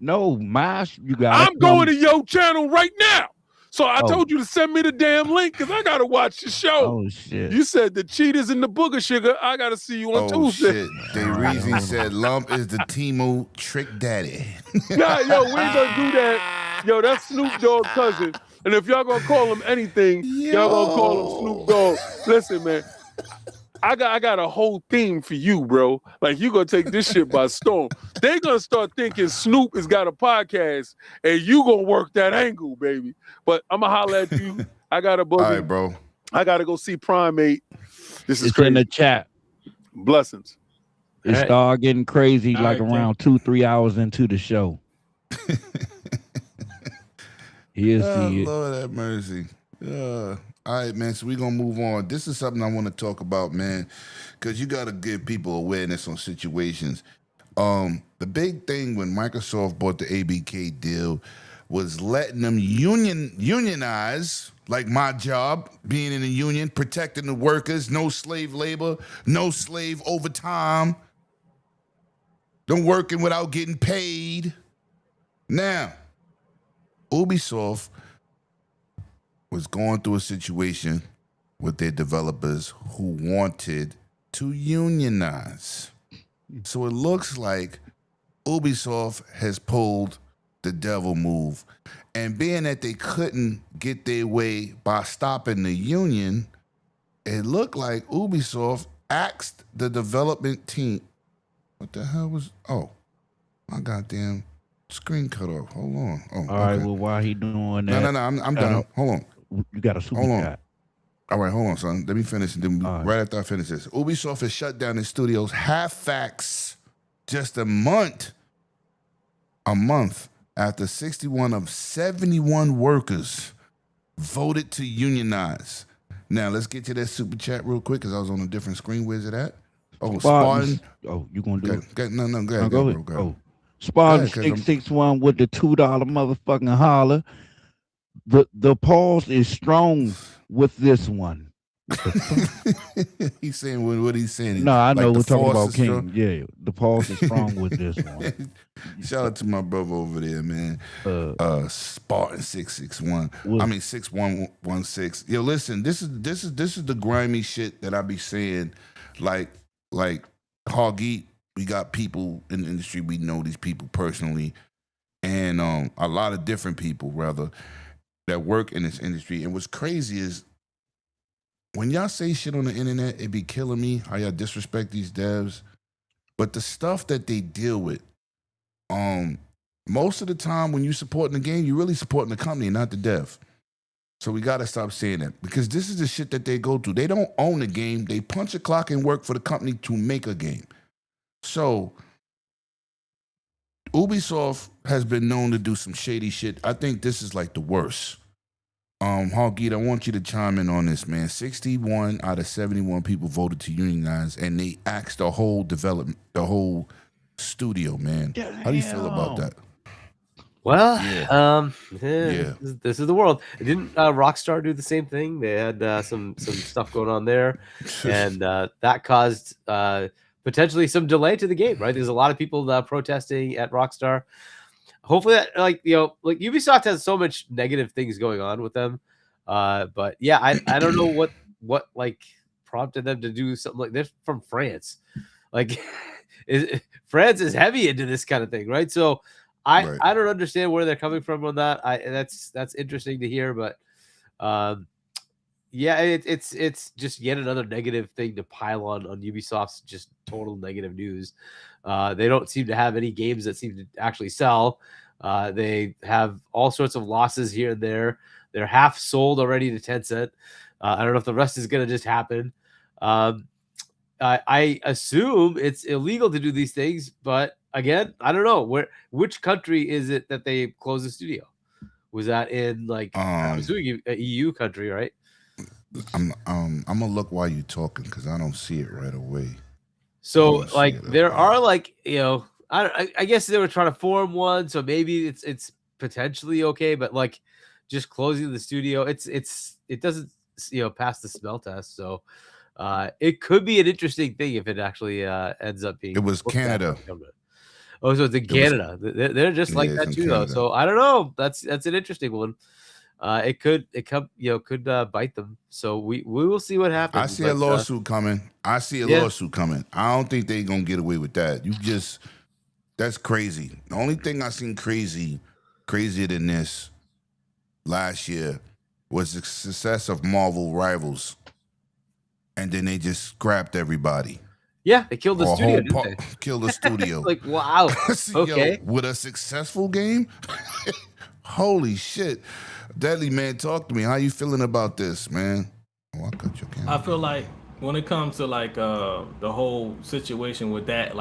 No, you got. I'm going to your channel right now. So I told you to send me the damn link because I gotta watch the show. Oh shit! You said the cheetahs and the booger sugar. I gotta see you on Tuesday. Shit. Reezy said Lump is the Timo trick daddy. Nah, yo, we ain't gonna do that. Yo, that's Snoop Dogg cousin. And if y'all gonna call him anything, y'all gonna call him Snoop Dogg. Listen, man. I got a whole theme for you, bro. Like, you gonna take this shit by storm. They gonna start thinking Snoop has got a podcast, and you gonna work that angle, baby. But I'm gonna holler at you. I gotta boogie. All right, bro. I gotta go see Primate. This is it's crazy. in the chat. Blessings. It started getting crazy like around 2-3 hours into the show. Lord have mercy. All right, man, so we're going to move on. This is something I want to talk about, man, because you got to give people awareness on situations. The big thing when Microsoft bought the ABK deal was letting them unionize, like my job, being in a union, protecting the workers, no slave labor, no slave overtime, don't working without getting paid. Now, Ubisoft was going through a situation with their developers who wanted to unionize. So it looks like Ubisoft has pulled the devil move. And being that they couldn't get their way by stopping the union, it looked like Ubisoft asked the development team. What the hell was, my goddamn screen cut off. Hold on. All right, well, while he doing that. No, I'm done. Hold on. You got a super chat. All right, hold on, son. Let me finish. And then right after I finish this, Ubisoft has shut down its studios half-facts just a month after 61 of 71 workers voted to unionize. Now, let's get to that super chat real quick because I was on a different screen. Where's it at? Oh, Spartan. Oh, you going to do it? No, go ahead. Go ahead. Oh, Spartan 661 with the $2 motherfucking holler. The pause is strong with this one. He's saying what he's saying. No, I know Like the we're talking force about is strong. King. Yeah, the pulse is strong with this one. Shout out to my brother over there, man. Spartan 661. I mean 6116. Yo, listen, this is the grimy shit that I be saying. Like Hog Eat, we got people in the industry. We know these people personally, and a lot of different people rather that work in this industry. And what's crazy is when y'all say shit on the internet, it be killing me how y'all disrespect these devs. But the stuff that they deal with, most of the time when you supporting the game, you're really supporting the company, not the dev. So we gotta stop saying that because this is the shit that they go through. They don't own the game. They punch a clock and work for the company to make a game. So Ubisoft has been known to do some shady shit. I think this is like the worst. Hoggeet, I want you to chime in on this, man. 61 out of 71 people voted to unionize, and they axed the whole studio, man. Damn. How do you feel about that? Well, Yeah. This is the world. Didn't Rockstar do the same thing? They had some stuff going on there, and that caused potentially some delay to the game. Right? There's a lot of people protesting at Rockstar. Hopefully, that, like Ubisoft has so much negative things going on with them. But yeah, I don't know what like prompted them to do something like this from France. Like, France is heavy into this kind of thing, right? So I don't understand where they're coming from on that. That's interesting to hear, but yeah, it's just yet another negative thing to pile on Ubisoft's just total negative news. They don't seem to have any games that seem to actually sell. They have all sorts of losses here and there. They're half sold already to Tencent. I don't know if the rest is going to just happen. I assume it's illegal to do these things, but again, I don't know which country is it that they closed the studio? Was that in I'm assuming an EU country, right? I'm gonna look while you're talking because I don't see it right away. So there are I guess they were trying to form one, so maybe it's potentially okay, but just closing the studio, it doesn't pass the smell test, so it could be an interesting thing if it actually ends up being. It was Canada. Oh, so it's in Canada. They're just like that too, though. So I don't know. That's an interesting one. It could bite them. So we will see what happens. I see a lawsuit coming. I don't think they're gonna get away with that. That's crazy. The only thing I seen crazier than this last year was the success of Marvel Rivals, and then they just scrapped everybody. Yeah, they killed the studio. Didn't they? Killed the studio. Wow. Okay. Yo, with a successful game, holy shit. Deadly, man, talk to me. How you feeling about this, man? Oh, I cut your camera. I feel like when it comes to the whole situation with that,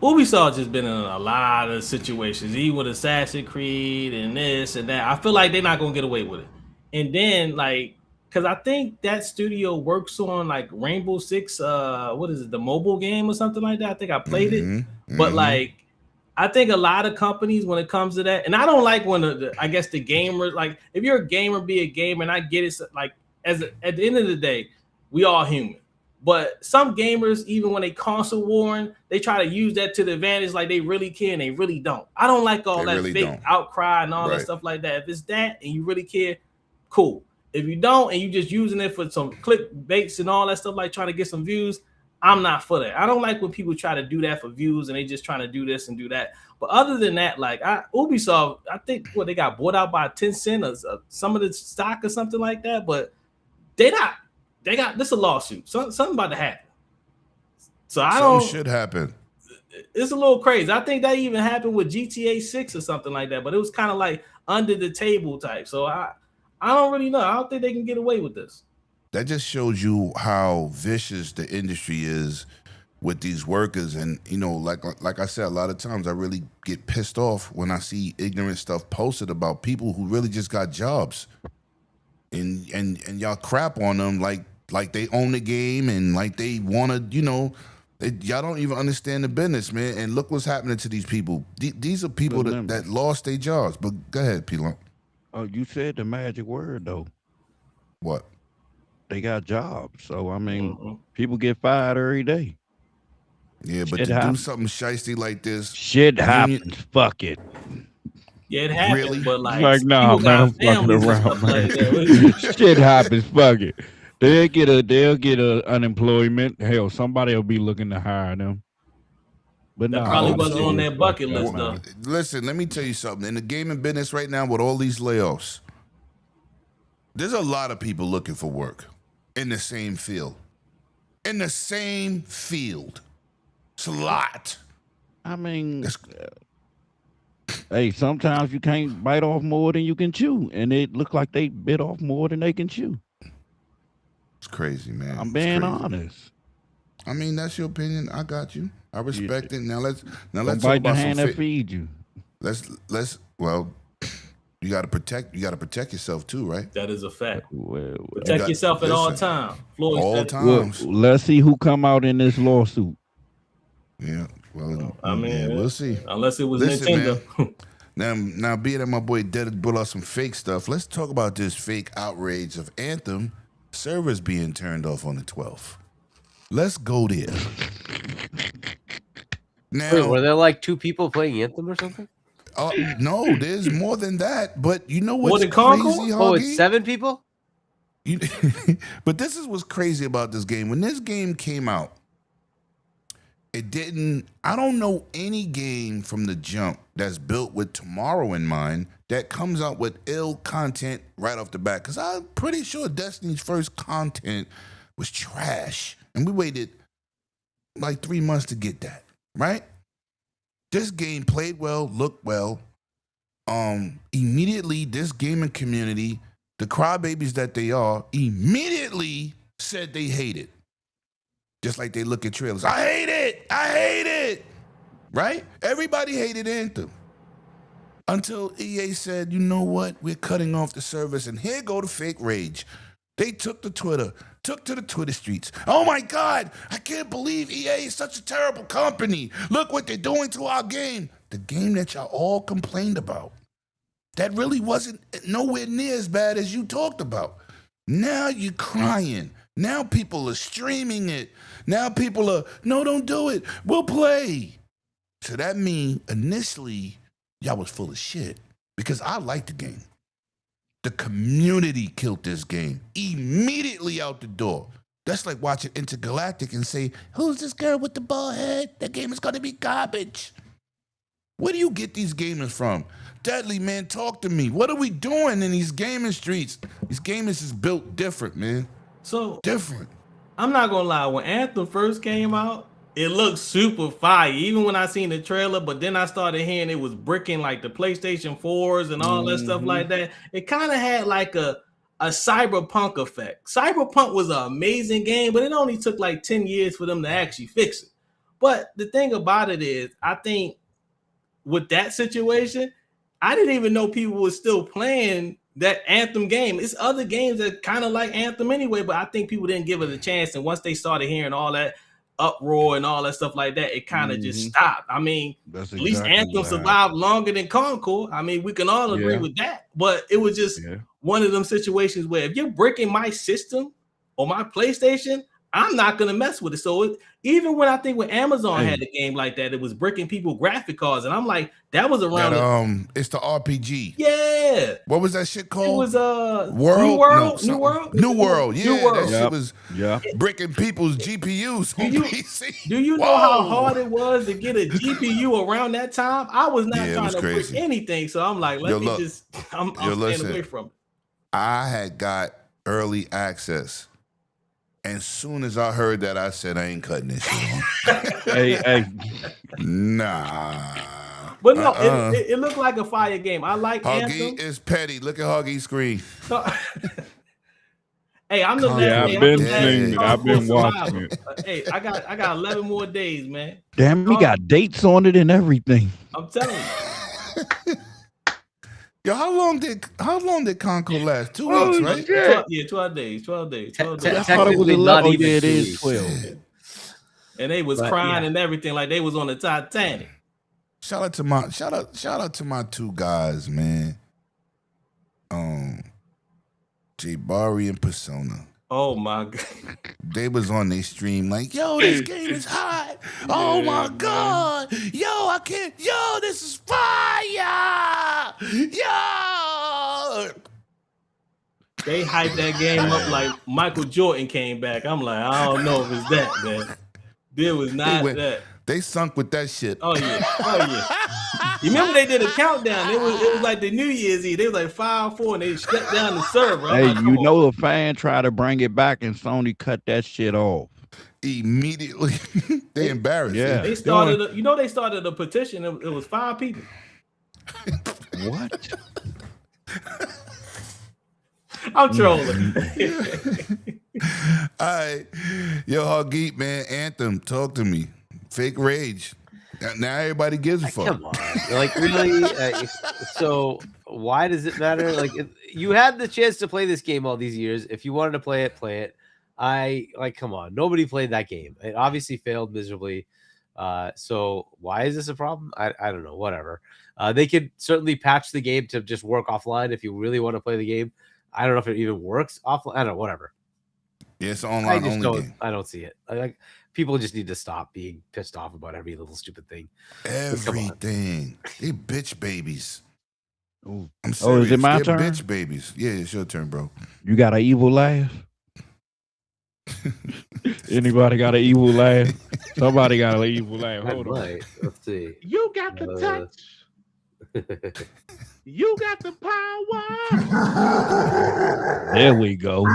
Ubisoft just been in a lot of situations, even with Assassin's Creed and this and that. I feel like they're not gonna get away with it. And then because I think that studio works on Rainbow Six, what is it, the mobile game or something like that. I think I played it, but I think a lot of companies, when it comes to that, and I don't like when I guess the gamers, if you're a gamer, be a gamer, and I get it. At the end of the day, we all human. But some gamers, even when they console warring, they try to use that to the advantage, like they really care and they really don't. I don't like all that fake outcry and all that stuff like that. If it's that and you really care, cool. If you don't and you just using it for some clickbaits and all that stuff, like trying to get some views, I'm not for that. I don't like when people try to do that for views and they just trying to do this and do that. But other than that, Ubisoft, I think they got bought out by Tencent or some of the stock or something like that. But they got this a lawsuit. Something about to happen. So something should happen. It's a little crazy. I think that even happened with GTA 6 or something like that. But it was kind of under the table type. So I don't really know. I don't think they can get away with this. That just shows you how vicious the industry is with these workers. And, like I said, a lot of times I really get pissed off when I see ignorant stuff posted about people who really just got jobs. And y'all crap on them like they own the game and like they want to, y'all don't even understand the business, man. And look what's happening to these people. These are people that lost their jobs. But go ahead, P-Lump. Oh, you said the magic word, though. What? they got jobs. So I mean, people get fired every day. Yeah, but Shit to do happens. something shiesty like this, Shit happens. Fuck it. Yeah, it happens, Really? but like Like, nah, people man, got I'm fucking families and around, stuff man. like that. Shit happens. Fuck it. They'll get a unemployment. Hell, somebody will be looking to hire them. But That nah, probably hope wasn't so. on their fuck bucket that, list man. though. Listen, let me tell you something. In the gaming business right now, with all these layoffs, there's a lot of people looking for work in the same field. In the same field. It's a lot. I mean, That's, hey, sometimes you can't bite off more than you can chew, and it looked like they bit off more than they can chew. it's crazy, man. I'm It's being crazy. honest. I mean, that's your opinion. I got you. I respect it. Now let's Don't talk bite the about some hand that feeds you. let's well, you gotta protect yourself too, right? That is a fact. Well, Protect yourself at all listen, times. Floyd all said it. times. let's see who come out in this lawsuit. Yeah. Well, I mean, yeah, we'll see. Unless it was Listen, Nintendo. Now being that my boy Dead brought out some fake stuff, let's talk about this fake outrage of Anthem servers being turned off on the 12th. Let's go there. Now, Wait, were there like 2 people playing Anthem or something? no, there's more than that. But you know what's More than Concord? crazy, Oh, Hoggy? it's 7 people? But this is what's crazy about this game. When this game came out, I don't know any game from the jump that's built with tomorrow in mind that comes out with ill content right off the bat. Because I'm pretty sure Destiny's first content was trash. And we waited like 3 months to get that, right? This game played well, looked well. Immediately, this gaming community, the crybabies that they are, immediately said they hate it. Just like they look at trailers. I hate it. I hate it. Right? Everybody hated Anthem. Until EA said, you know what? We're cutting off the service. And here go the fake rage. They took to the Twitter streets. Oh my God, I can't believe EA is such a terrible company. Look what they're doing to our game. The game that y'all all complained about. That really wasn't nowhere near as bad as you talked about. Now you're crying. Now people are streaming it. Now people are, no, don't do it. We'll play. So that means initially y'all was full of shit because I liked the game. The community killed this game immediately out the door. That's like watching Intergalactic and say, who's this girl with the bald head? That game is going to be garbage. Where do you get these gamers from? Deadly, man, talk to me. What are we doing in these gaming streets? These gamers is built different, man. So different. I'm not gonna lie, when Anthem first came out, it looked super fire. Even when I seen the trailer, but then I started hearing it was bricking like the PlayStation 4s and all that stuff like that. It kind of had like a cyberpunk effect. Cyberpunk was an amazing game, but it only took like 10 years for them to actually fix it. But the thing about it is, I think with that situation, I didn't even know people were still playing that Anthem game. It's other games that kind of like Anthem anyway, but I think people didn't give it a chance. And once they started hearing all that uproar and all that stuff like that, it kind of just stopped. I mean, at least Anthem survived longer than Concord. I mean, we can all agree with that. But it was just one of them situations where if you're breaking my system or my PlayStation, I'm not gonna mess with it. So even when I think when Amazon had a game like that, it was bricking people graphic cards, and I'm like, that was around. That, it's the RPG. Yeah. What was that shit called? It was World? New World. No, New World. New World. Yeah, New World. that shit was bricking people's GPUs on PC. Do you know how hard it was to get a GPU around that time? I was not trying to brick anything, so I'm like, I'm staying away from it. I had got early access. And soon as I heard that, I said, I ain't cutting this shit on. hey. Nah. But no, it looked like a fire game. I like Huggy Anthem. is petty. Look at Huggy's screen. Hey, I'm the last. Yeah, I've been seeing it. I've been watching it. Hey, I got 11 more days, man. Damn, we got dates on it and everything. I'm telling you. Yo, how long did Concord last? 2 weeks, right? 12 days. 12 days. I thought it was 11. Yeah, it is 12. And they was crying and everything like they was on the Titanic. Shout out to my 2 guys, man. J Barry and Persona. Oh my god. They was on their stream like, yo, this game is hot. Oh my god. Yo, I can't. Yo, this is fire. Yo. They hyped that game up like Michael Jordan came back. I'm like, I don't know if it's that, man. There was not that. They sunk with that shit. Oh yeah. Oh yeah. You remember they did a countdown? It was like the New Year's Eve. They was like 5-4 and they shut down the server. I'm Hey, like, you know a fan tried to bring it back and Sony cut that shit off. Immediately. They embarrassed. Yeah. they started. They started a petition. It was 5 people. What? I'm trolling. All right. Yo, Huggy, man, Anthem, talk to me. Fake rage. Now everybody gives a fuck. Come on, like really? So why does it matter? Like you had the chance to play this game all these years. If you wanted to play it, play it. Come on. Nobody played that game. It obviously failed miserably. So why is this a problem? I don't know. Whatever. They could certainly patch the game to just work offline if you really want to play the game. I don't know if it even works offline. I don't know. Whatever. Yeah, it's an online only game. I don't see it. Like people just need to stop being pissed off about every little stupid thing. Everything. They bitch babies. Ooh. I'm serious. Oh, is it my They're turn? bitch babies. Yeah, it's your turn, bro. You got an evil laugh? Anybody got an evil laugh? Somebody got an evil laugh. Hold on. Right. Let's see. You got the touch. You got the power. There we go.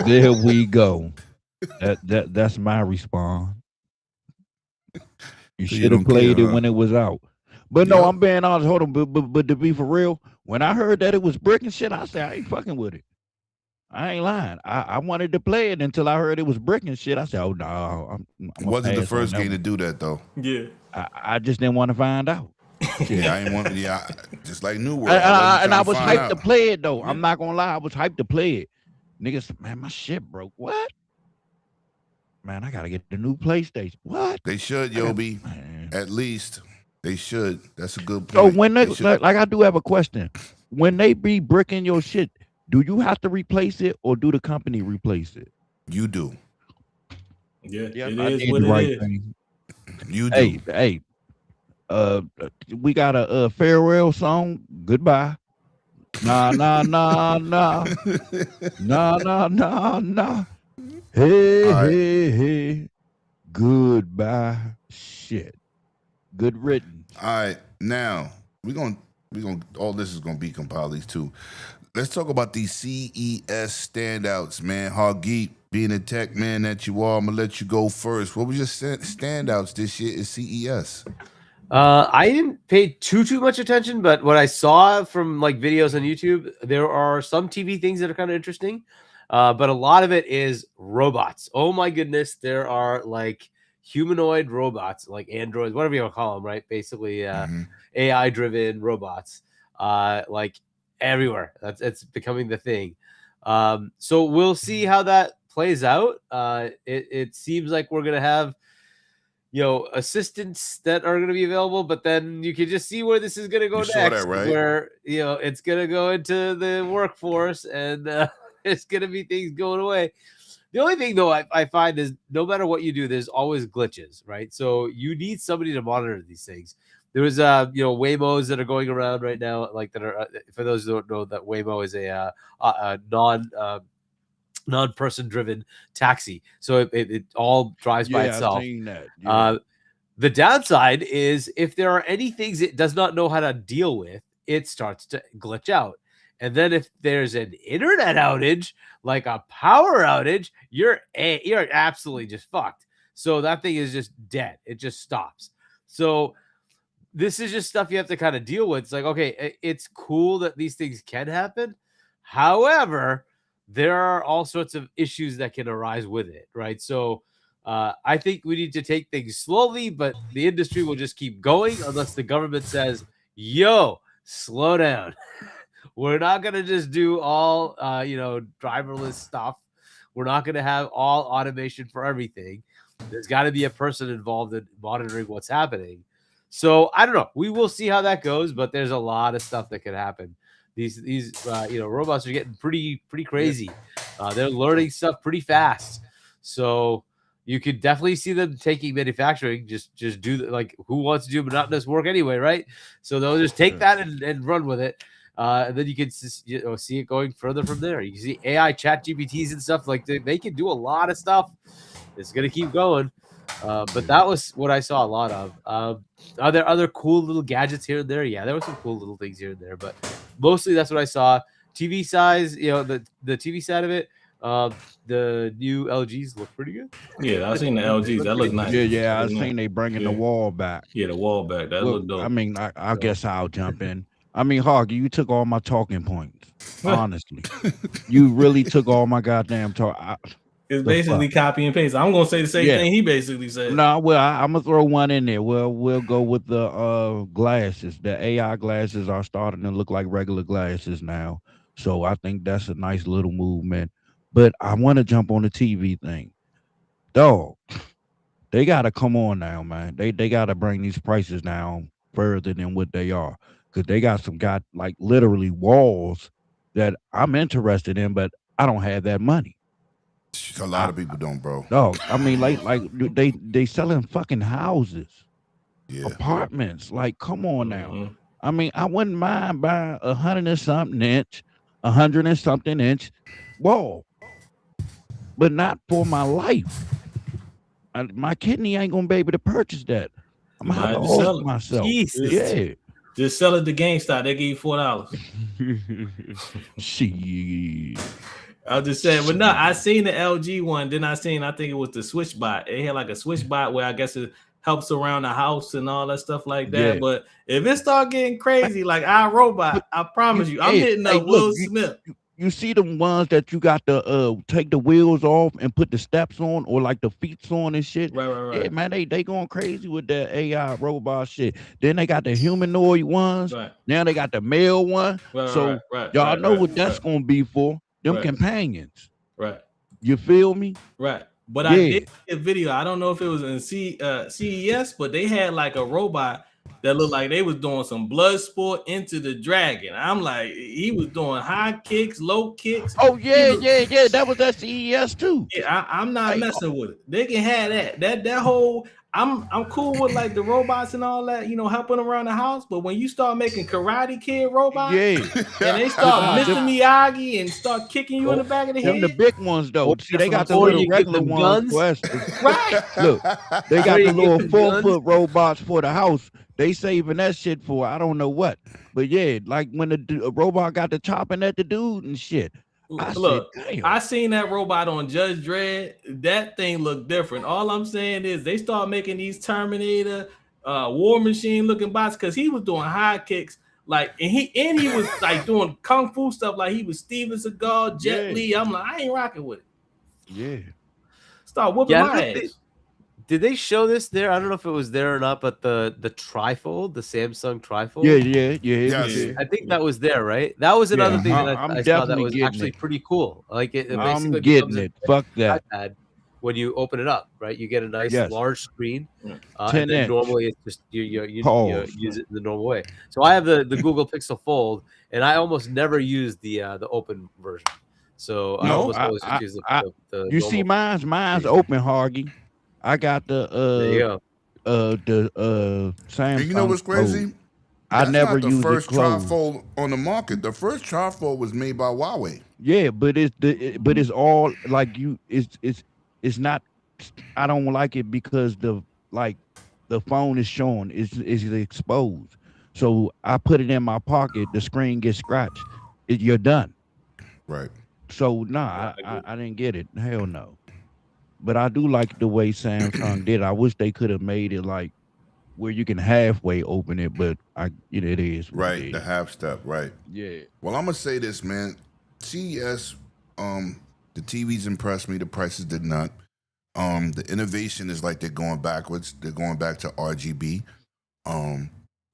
There we go. That's my response. You should have played it when it was out. But no, I'm being honest. Hold on, but to be for real, when I heard that it was brick and shit, I said I ain't fucking with it. I ain't lying. I wanted to play it until I heard it was brick and shit. I said, oh no, it wasn't the first game to do that though. Yeah, I just didn't want to find out. Yeah, I ain't want. Yeah, just like New World. I was hyped to play it though. I'm not gonna lie, I was hyped to play it. Niggas, man, my shit broke. What? Man, I gotta get the new PlayStation. What? They should, Yobi. At least they should. That's a good So point. when they like, I do have a question. When they be bricking your shit, do you have to replace it or do the company replace it? You do. Yeah, Yeah, it I is did what the it right is. thing. You do. Hey, we got a farewell song. Goodbye. Nah. Hey. Goodbye. Shit. Good written. All right, now we're gonna all this is gonna be compiled these two. Let's talk about these CES standouts, man. Hagit, being a tech man that you are, I'm gonna let you go first. What was your standouts this year at CES? I didn't pay too much attention, but what I saw from like videos on YouTube, there are some TV things that are kind of interesting. But a lot of it is robots. Oh my goodness, there are like humanoid robots, like androids, whatever you want to call them, right? Basically, AI-driven robots, like everywhere. It's becoming the thing. So we'll see how that plays out. It seems like we're gonna have, assistants that are going to be available, but then you can just see where this is going to go next. That, right? Where it's going to go into the workforce, and there's going to be things going away. The only thing, though, I find is no matter what you do, there's always glitches, right? So you need somebody to monitor these things. There was, Waymos that are going around right now, like that are. For those who don't know, that Waymo is a non-person driven taxi, so it all drives by itself. I've seen that. Yeah. The downside is if there are any things it does not know how to deal with, it starts to glitch out. And then if there's an internet outage, like a power outage, you're absolutely just fucked. So that thing is just dead. It just stops. So this is just stuff you have to kind of deal with. It's like, okay, it's cool that these things can happen. However, there are all sorts of issues that can arise with it, right? So I think we need to take things slowly, but the industry will just keep going unless the government says, yo, slow down. We're not going to just do all, driverless stuff. We're not going to have all automation for everything. There's got to be a person involved in monitoring what's happening. So I don't know. We will see how that goes, but there's a lot of stuff that could happen. These robots are getting pretty crazy. They're learning stuff pretty fast, so you could definitely see them taking manufacturing. Just do like who wants to do monotonous work anyway, right? So they'll just take that and run with it. And then you can see it going further from there. You can see AI chat GPTs and stuff like they can do a lot of stuff. It's gonna keep going. But that was what I saw a lot of. Are there other cool little gadgets here and there? Yeah, there were some cool little things here and there, but mostly that's what I saw. TV size, the TV side of it. The new LGs look pretty good. Yeah, I've seen the LGs. That look nice. Yeah. I seen they bringing the wall back. Yeah, the wall back. That look dope. I mean, I guess I'll jump in. I mean, Hoggy, you took all my talking points. Honestly, you really took all my goddamn talk. It's basically copy and paste. I'm gonna say the same thing he basically said. No, well, I'm gonna throw one in there. Well, we'll go with the glasses. The AI glasses are starting to look like regular glasses now. So I think that's a nice little movement. But I want to jump on the TV thing. Dog, they gotta come on now, man. They gotta bring these prices down further than what they are. Because they got like literally walls that I'm interested in, but I don't have that money. A lot of people don't, bro. No, I mean, like they selling fucking houses, apartments. Like, come on now. I mean, I wouldn't mind buying 100 and something inch wall, but not for my life. My kidney ain't gonna be able to purchase that. I'm gonna have to hold myself. Jesus. Yeah. Just sell it to GameStop. They give you $4. Shit. I was just saying, but no, I seen the LG one. Then I think it was the Switch bot. It had like a Switch bot where I guess it helps around the house and all that stuff like that. Yeah. But if it start getting crazy, like iRobot, I promise you, I'm hitting up Will Smith. You see the ones that you got to take the wheels off and put the steps on, or like the feet on and shit. Right. Yeah, man, they going crazy with that AI robot shit. Then they got the humanoid ones. Right. Now they got the male one. Y'all know what that's gonna be for. Them companions. Right. You feel me? Right. But I did see a video. I don't know if it was in C.E.S, but they had like a robot that looked like they was doing some blood sport into the dragon. I'm like, he was doing high kicks, low kicks. Oh yeah. That was at CES too. Yeah, I'm not messing with it. They can have that whole. I'm cool with like the robots and all that, helping around the house. But when you start making Karate Kid robots, and they start Mr. Miyagi and start kicking you in the back of the head, the big ones though. See, they got the little regular ones. Right. Look, they got the little 4-foot robots for the house. They saving that shit for I don't know what. But yeah, like when the robot got the chopping at the dude and shit. I seen that robot on Judge Dredd. That thing looked different. All I'm saying is they start making these Terminator, War Machine looking bots because he was doing high kicks, like, and he was like doing kung fu stuff like he was Steven Seagal, Jet Li. I'm like, I ain't rocking with it. Yeah. Start whooping my ass. Did they show this there? I don't know if it was there or not, but the trifold, the Samsung trifold. Yeah. I think that was there, right? That was another thing that I saw that was actually pretty cool. Like it I'm basically getting it. Fuck that. iPad when you open it up, right? You get a nice large screen. 10 and then inch. normally it's just you use it in the normal way. So I have the Google Pixel Fold, and I almost never use the open version. So I almost always just use the you see mine's open, Hargy. I got the Samsung. And you know what's crazy? I never used the first it closed. trifold on the market. The first trifold was made by Huawei. Yeah, but it's all like it's not. I don't like it because the phone is showing is exposed. So I put it in my pocket. The screen gets scratched. You're done. Right. So I didn't get it. Hell no. But I do like the way Samsung did. I wish they could have made it like where you can halfway open it, but it is right. The half step, right? Yeah. Well, I'm gonna say this, man. CES, the TVs impressed me. The prices did not. The innovation is like they're going backwards. They're going back to RGB.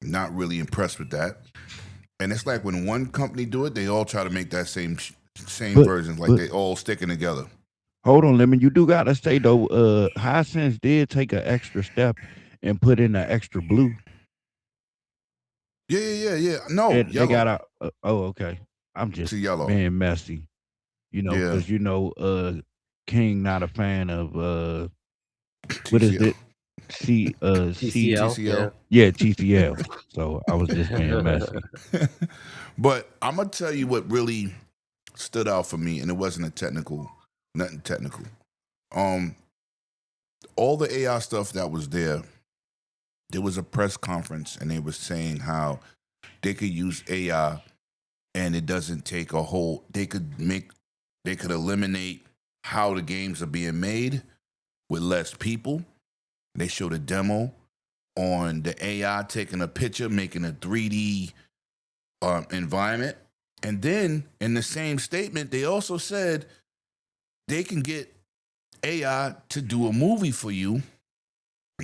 Not really impressed with that. And it's like when one company do it, they all try to make that same version. Like they all sticking together. Hold on, Lemon. You do gotta say though, Hisense did take an extra step and put in an extra blue. Yeah. No, they got a. Oh, okay. I'm just yellow. being messy. You know, Yeah. because King not a fan of what is it? TCL. TCL. Yeah, TCL. So I was just being messy. But I'm gonna tell you what really stood out for me, and it wasn't nothing technical. All the AI stuff that was there was a press conference, and they were saying how they could use AI, and it doesn't take a whole. They could eliminate how the games are being made with less people. They showed a demo on the AI taking a picture, making a 3D environment. And then in the same statement, they also said they can get AI to do a movie for you,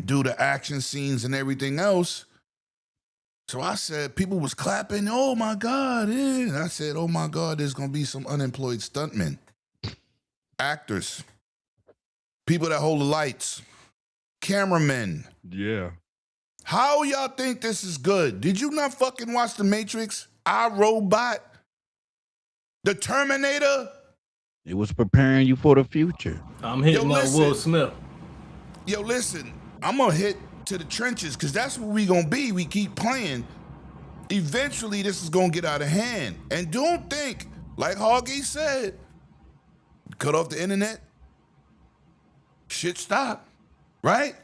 do the action scenes and everything else. So I said, people was clapping, oh my God. Yeah. And I said, oh my God, there's going to be some unemployed stuntmen, actors, people that hold the lights, cameramen. Yeah. How y'all think this is good? Did you not fucking watch The Matrix, iRobot, The Terminator? It was preparing you for the future. I'm hitting up Will Smith. Yo, listen, I'm going to hit to the trenches because that's what we going to be. We keep playing. Eventually, this is going to get out of hand. And don't think, like Hoggy said, cut off the internet, shit stop, right?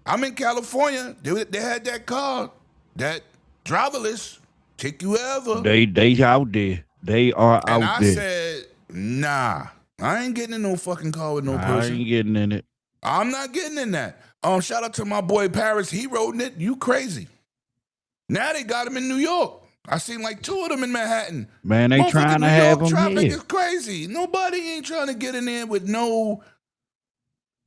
I'm in California. They had that car, that driverless, take you wherever. They out there. They are out there. And I said, nah, I ain't getting in no fucking car with no person. I ain't getting in it. I'm not getting in that. Shout out to my boy Paris. He rode in it. You crazy. Now they got him in New York. I seen like 2 of them in Manhattan. Man, they trying to have them traffic here. is crazy. Nobody ain't trying to get in there with no...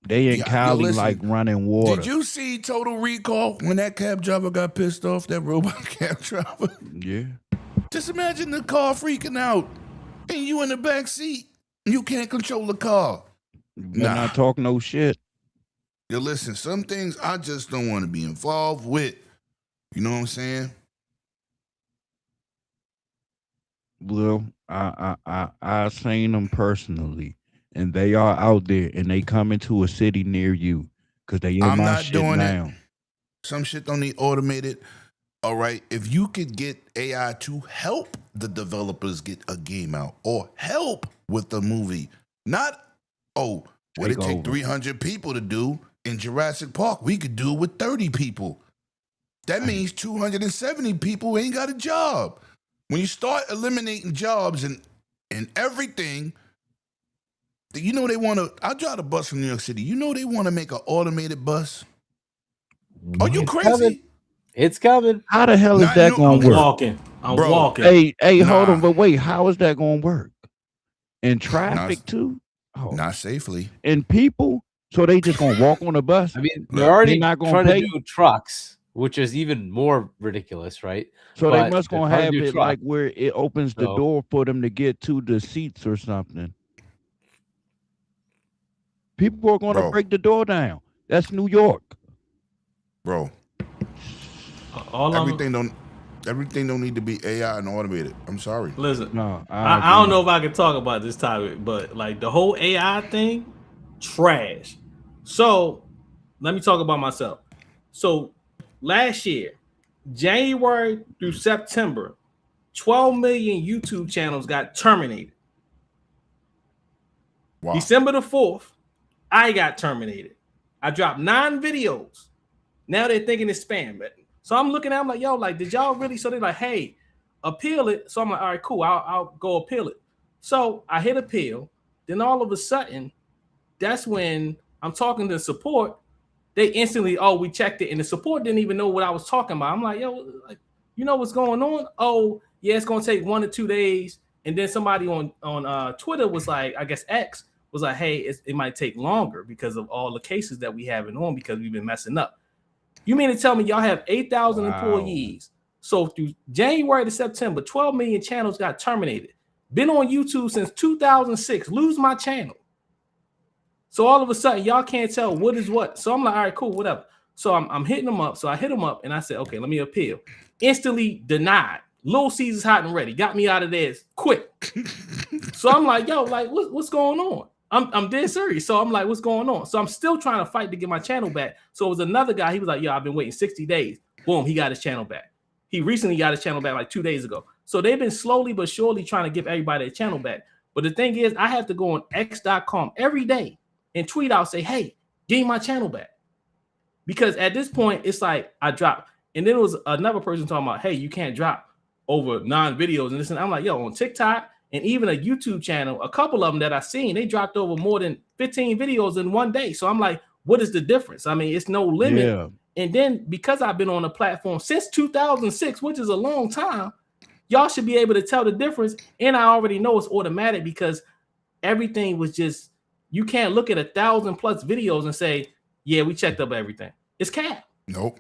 They in Cali listen, like running water. Did you see Total Recall when that cab driver got pissed off, that robot cab driver? Yeah. Just imagine the car freaking out and you in the back seat. You can't control the car. Nah. Not talk no shit. Yo, listen, some things I just don't want to be involved with. You know what I'm saying? Well, I seen them personally, and they are out there, and they coming to a city near you because they in my shit now. I'm not doing it. Some shit don't need automated. All right, if you could get AI to help the developers get a game out or help with the movie, not what it take 300 people to do in Jurassic Park, we could do it with 30 people. That means 270 people ain't got a job. When you start eliminating jobs and everything, you know they want to. I drive a bus from New York City. You know they want to make an automated bus. Are you crazy? It's coming. How the hell is that going to work? I'm walking. Hey, hold on, but wait, how is that going to work? In traffic too? Not safely. And people, so they just going to walk on the bus? I mean, they're already not trying to do trucks, which is even more ridiculous, right? So they must going to have it like where it opens the door for them to get to the seats or something. People are going to break the door down. That's New York. Bro. Everything don't need to be AI and automated. I'm sorry. Listen, no, I don't know if I can talk about this topic, but like the whole AI thing, trash. So let me talk about myself. So last year, January through September, 12 million YouTube channels got terminated. Wow. December the 4th, I got terminated. I dropped 9 videos. Now they're thinking it's spam. So I'm looking at them like, yo, like, did y'all really? So they're like, hey, appeal it. So I'm like, all right, cool. I'll go appeal it. So I hit appeal. Then all of a sudden, that's when I'm talking to support. They instantly, we checked it. And the support didn't even know what I was talking about. I'm like, yo, like, you know what's going on? Oh, yeah, it's going to take 1 or 2 days. And then somebody on Twitter was like, I guess X was like, hey, it might take longer because of all the cases that we have on because we've been messing up. You mean to tell me y'all have 8,000 employees? So through January to September, 12 million channels got terminated. Been on YouTube since 2006. Lose my channel. So all of a sudden, y'all can't tell what is what. So I'm like, all right, cool, whatever. So I'm hitting them up. So I hit them up and I said, okay, let me appeal. Instantly denied. Little Caesars hot and ready. Got me out of there quick. So I'm like, yo, like what's going on? I'm dead serious. So I'm like, what's going on? So I'm still trying to fight to get my channel back. So it was another guy. He was like, yo, I've been waiting 60 days. Boom, he got his channel back. He recently got his channel back like 2 days ago. So they've been slowly but surely trying to give everybody their channel back. But the thing is, I have to go on x.com every day and tweet out, say, hey, give me my channel back. Because at this point, it's like I dropped. And then it was another person talking about, hey, you can't drop over 9 videos and this. And I'm like, yo, on TikTok and even a YouTube channel, a couple of them that I've seen, they dropped over more than 15 videos in one day. So I'm like, what is the difference? I mean, it's no limit. Yeah. And then because I've been on the platform since 2006, which is a long time, y'all should be able to tell the difference. And I already know it's automatic because everything was just, you can't look at 1,000+ videos and say, yeah, we checked up everything. It's cap. Nope.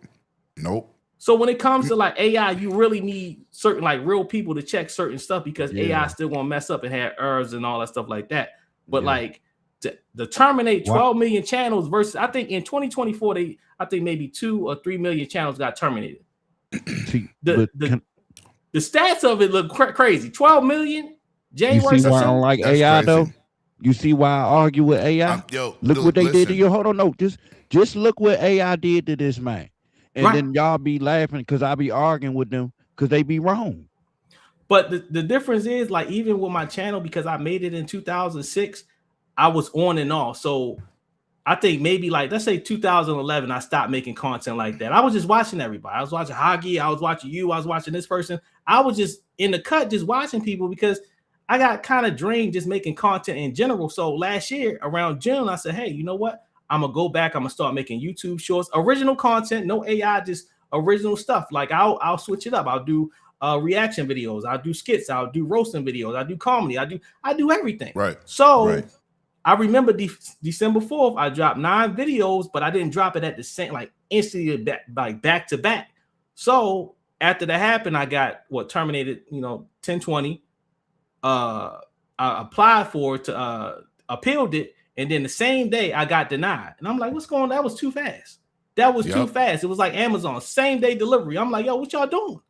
So when it comes to like AI, you really need certain like real people to check certain stuff because AI still gonna mess up and have errors and all that stuff like that. But like to terminate 12 million channels versus, I think in 2024, I think maybe 2 or 3 million channels got terminated. The stats of it look crazy. 12 million. January. You see why I don't like AI though? You see why I argue with AI? Look what they did to you. Hold on, no, just look what AI did to this man. And then y'all be laughing because I be arguing with them because they be wrong. But the difference is like even with my channel, because I made it in 2006, I was on and off. So I think maybe like, let's say 2011, I stopped making content like that. I was just watching everybody. I was watching Hagi. I was watching you. I was watching this person. I was just in the cut, just watching people because I got kind of drained just making content in general. So last year around June, I said, hey, you know what? I'm gonna go back. I'm gonna start making YouTube shorts, original content, no AI, just original stuff. Like I'll switch it up. I'll do reaction videos. I'll do skits. I'll do roasting videos. I do comedy. I do everything. Right. So I remember December 4th, I dropped 9 videos, but I didn't drop it at the same, like instantly back to back. So after that happened, I got terminated, 1020. I applied for it to appealed it. And then the same day I got denied. And I'm like, what's going on? That was too fast. That was too fast. It was like Amazon, same day delivery. I'm like, yo, what y'all doing?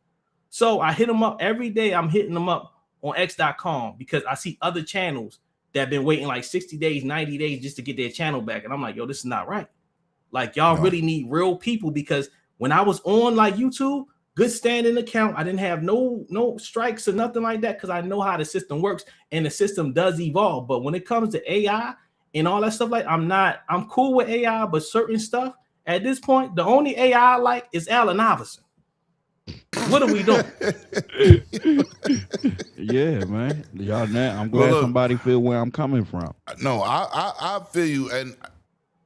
So I hit them up every day. I'm hitting them up on x.com because I see other channels that have been waiting like 60 days, 90 days just to get their channel back. And I'm like, yo, this is not right. Like y'all really need real people because when I was on like YouTube, good standing account, I didn't have no strikes or nothing like that because I know how the system works and the system does evolve. But when it comes to AI, and all that stuff, like I'm cool with AI, but certain stuff at this point, the only AI I like is Allen Iverson. What are we doing? Yeah, man. Y'all now I'm glad somebody feel where I'm coming from. No, I feel you, and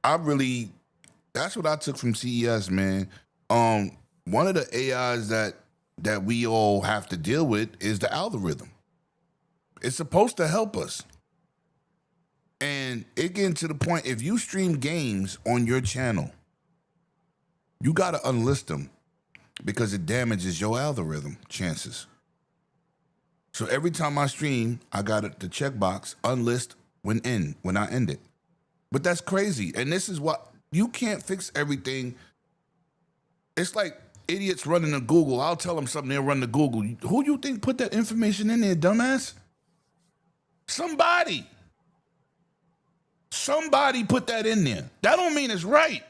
I really that's what I took from CES, man. One of the AIs that we all have to deal with is the algorithm. It's supposed to help us. And it getting to the point, if you stream games on your channel, you got to unlist them because it damages your algorithm chances. So every time I stream, I got the checkbox, unlist when I end it. But that's crazy. And this is what, you can't fix everything. It's like idiots running to Google. I'll tell them something, they'll run to Google. Who you think put that information in there, dumbass? Somebody put that in there. That don't mean it's right.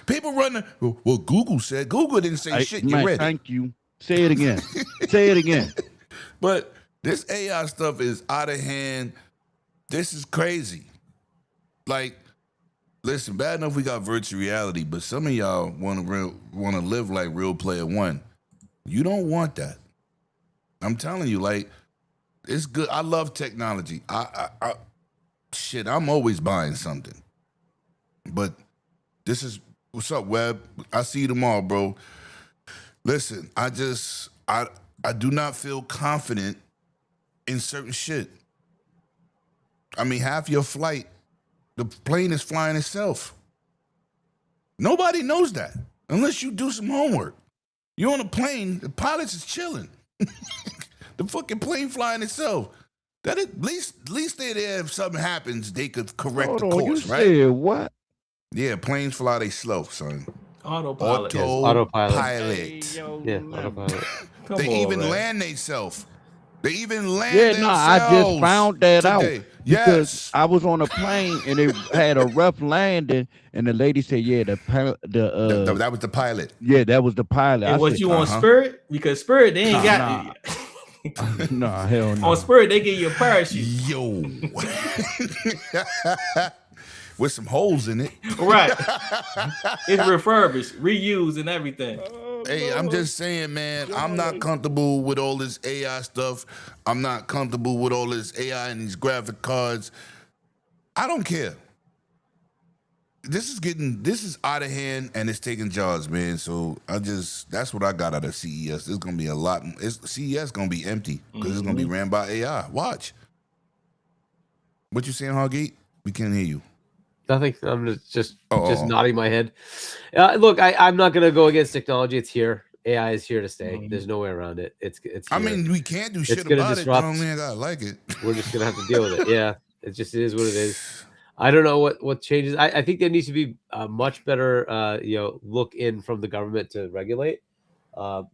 People run well, Google said. Google didn't say shit. You ready? Thank you. Say it again. Say it again. But this AI stuff is out of hand. This is crazy. Like, listen, bad enough we got virtual reality, but some of y'all want to live like Real Player One. You don't want that. I'm telling you, like, it's good. I love technology. Shit, I'm always buying something. But this is, what's up, Webb? I see you tomorrow, bro. Listen, I do not feel confident in certain shit. I mean, half your flight, the plane is flying itself. Nobody knows that unless you do some homework. You're on a plane, the pilot's is chilling. The fucking plane flying itself. That at least they're there if something happens, they could correct the course, you right? Said what? Yeah, planes fly they slow, son. Autopilot. Autopilot. Hey, autopilot. They on, even man. land themselves. They even land Yeah, themselves. no, I just found that out today. because Yes. I was on a plane and it had a rough landing, and the lady said, "Yeah, That was the pilot. yeah, that was the pilot." And I was said, you on Spirit? Because Spirit, they ain't got nah, hell no. on Spirit, they give you a parachute. Yo. With some holes in it. Right. It's refurbished, reused, and everything. Hey, I'm just saying, man, I'm not comfortable with all this AI stuff. I'm not comfortable with all this AI and these graphic cards. I don't care. This is out of hand and it's taking jobs, man. So that's what I got out of CES. There's gonna be a lot. CES gonna be empty because it's gonna be ran by AI. Watch. What you saying, Hargate? We can't hear you. Nothing. I'm just nodding my head. Look, I'm not gonna go against technology. It's here. AI is here to stay. There's no way around it. It's. I here. mean, we can't do It's shit gonna about disrupt. it. Man, I gotta like it. We're just gonna have to deal with it. Yeah, it is what it is. I don't know what changes. I think there needs to be a much better, look in from the government to regulate.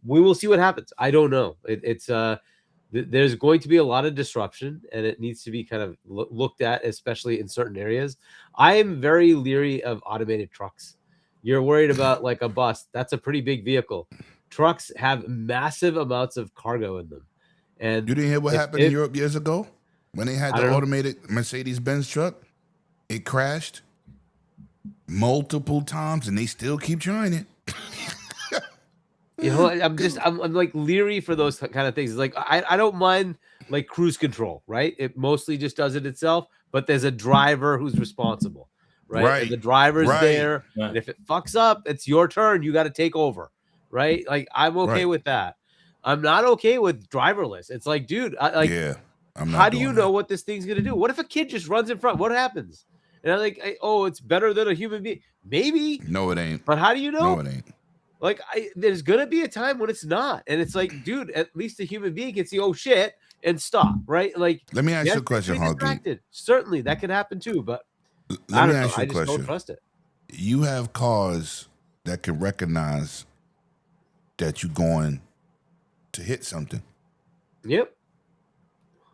We will see what happens. I don't know. There's going to be a lot of disruption, and it needs to be kind of looked at, especially in certain areas. I am very leery of automated trucks. You're worried about like a bus. That's a pretty big vehicle. Trucks have massive amounts of cargo in them. And you didn't hear what happened in Europe years ago when they had the automated Mercedes-Benz truck? It crashed multiple times, and they still keep trying it. I'm like leery for those kind of things. Like I don't mind like cruise control, right? It mostly just does it itself, but there's a driver who's responsible, right? And the driver's there, and if it fucks up, it's your turn. You got to take over, right? Like I'm okay with that. I'm not okay with driverless. It's like, dude, how do you know what this thing's gonna do? What if a kid just runs in front? What happens? And I'm like, it's better than a human being. Maybe. No, it ain't. But how do you know? No, it ain't. Like, there's gonna be a time when it's not, and it's like, dude, at least a human being can see, oh shit, and stop, right? Like, let me ask you a question, Hargate. Certainly, that could happen too, but let me ask you a I question. just don't trust it. You have cars that can recognize that you're going to hit something. Yep.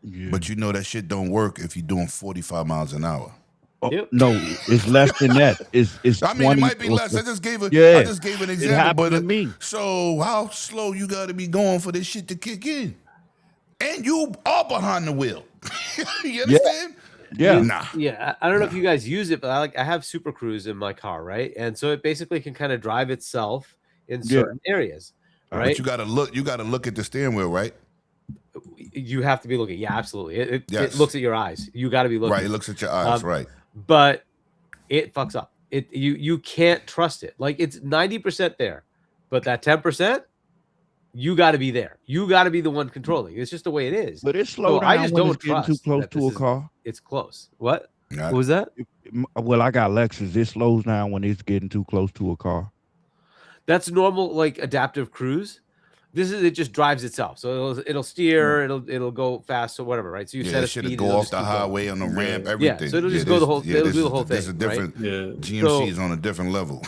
Yeah. But you know that shit don't work if you're doing 45 miles an hour. No, it's less than that. It's I mean, 20, it might be less. I just gave an example. It happened to me. So how slow you got to be going for this shit to kick in? And you are behind the wheel. You understand? Yeah. Nah. Yeah. I don't know if you guys use it, but I have Super Cruise in my car, right? And so it basically can kind of drive itself in certain areas, right? But you got to look. You got to look at the steering wheel, right? You have to be looking. Yeah, absolutely. It looks at your eyes. You got to be looking. Right. It looks at your eyes. Right. But it fucks up. You can't trust it. Like it's 90% there, but that 10%, you got to be there. You got to be the one controlling. It's just the way it is. But it's slow down. I just don't trust too close to a car. It's close. What was that? Well, I got Lexus. It slows down when it's getting too close to a car. That's normal, like adaptive cruise. It just drives itself, so it'll steer, it'll go fast or whatever, right? So you set a speed, go off the highway on the ramp, everything. Yeah, so it'll just go the whole. It'll do the whole thing. There's a different. Right? GMC is on a different level.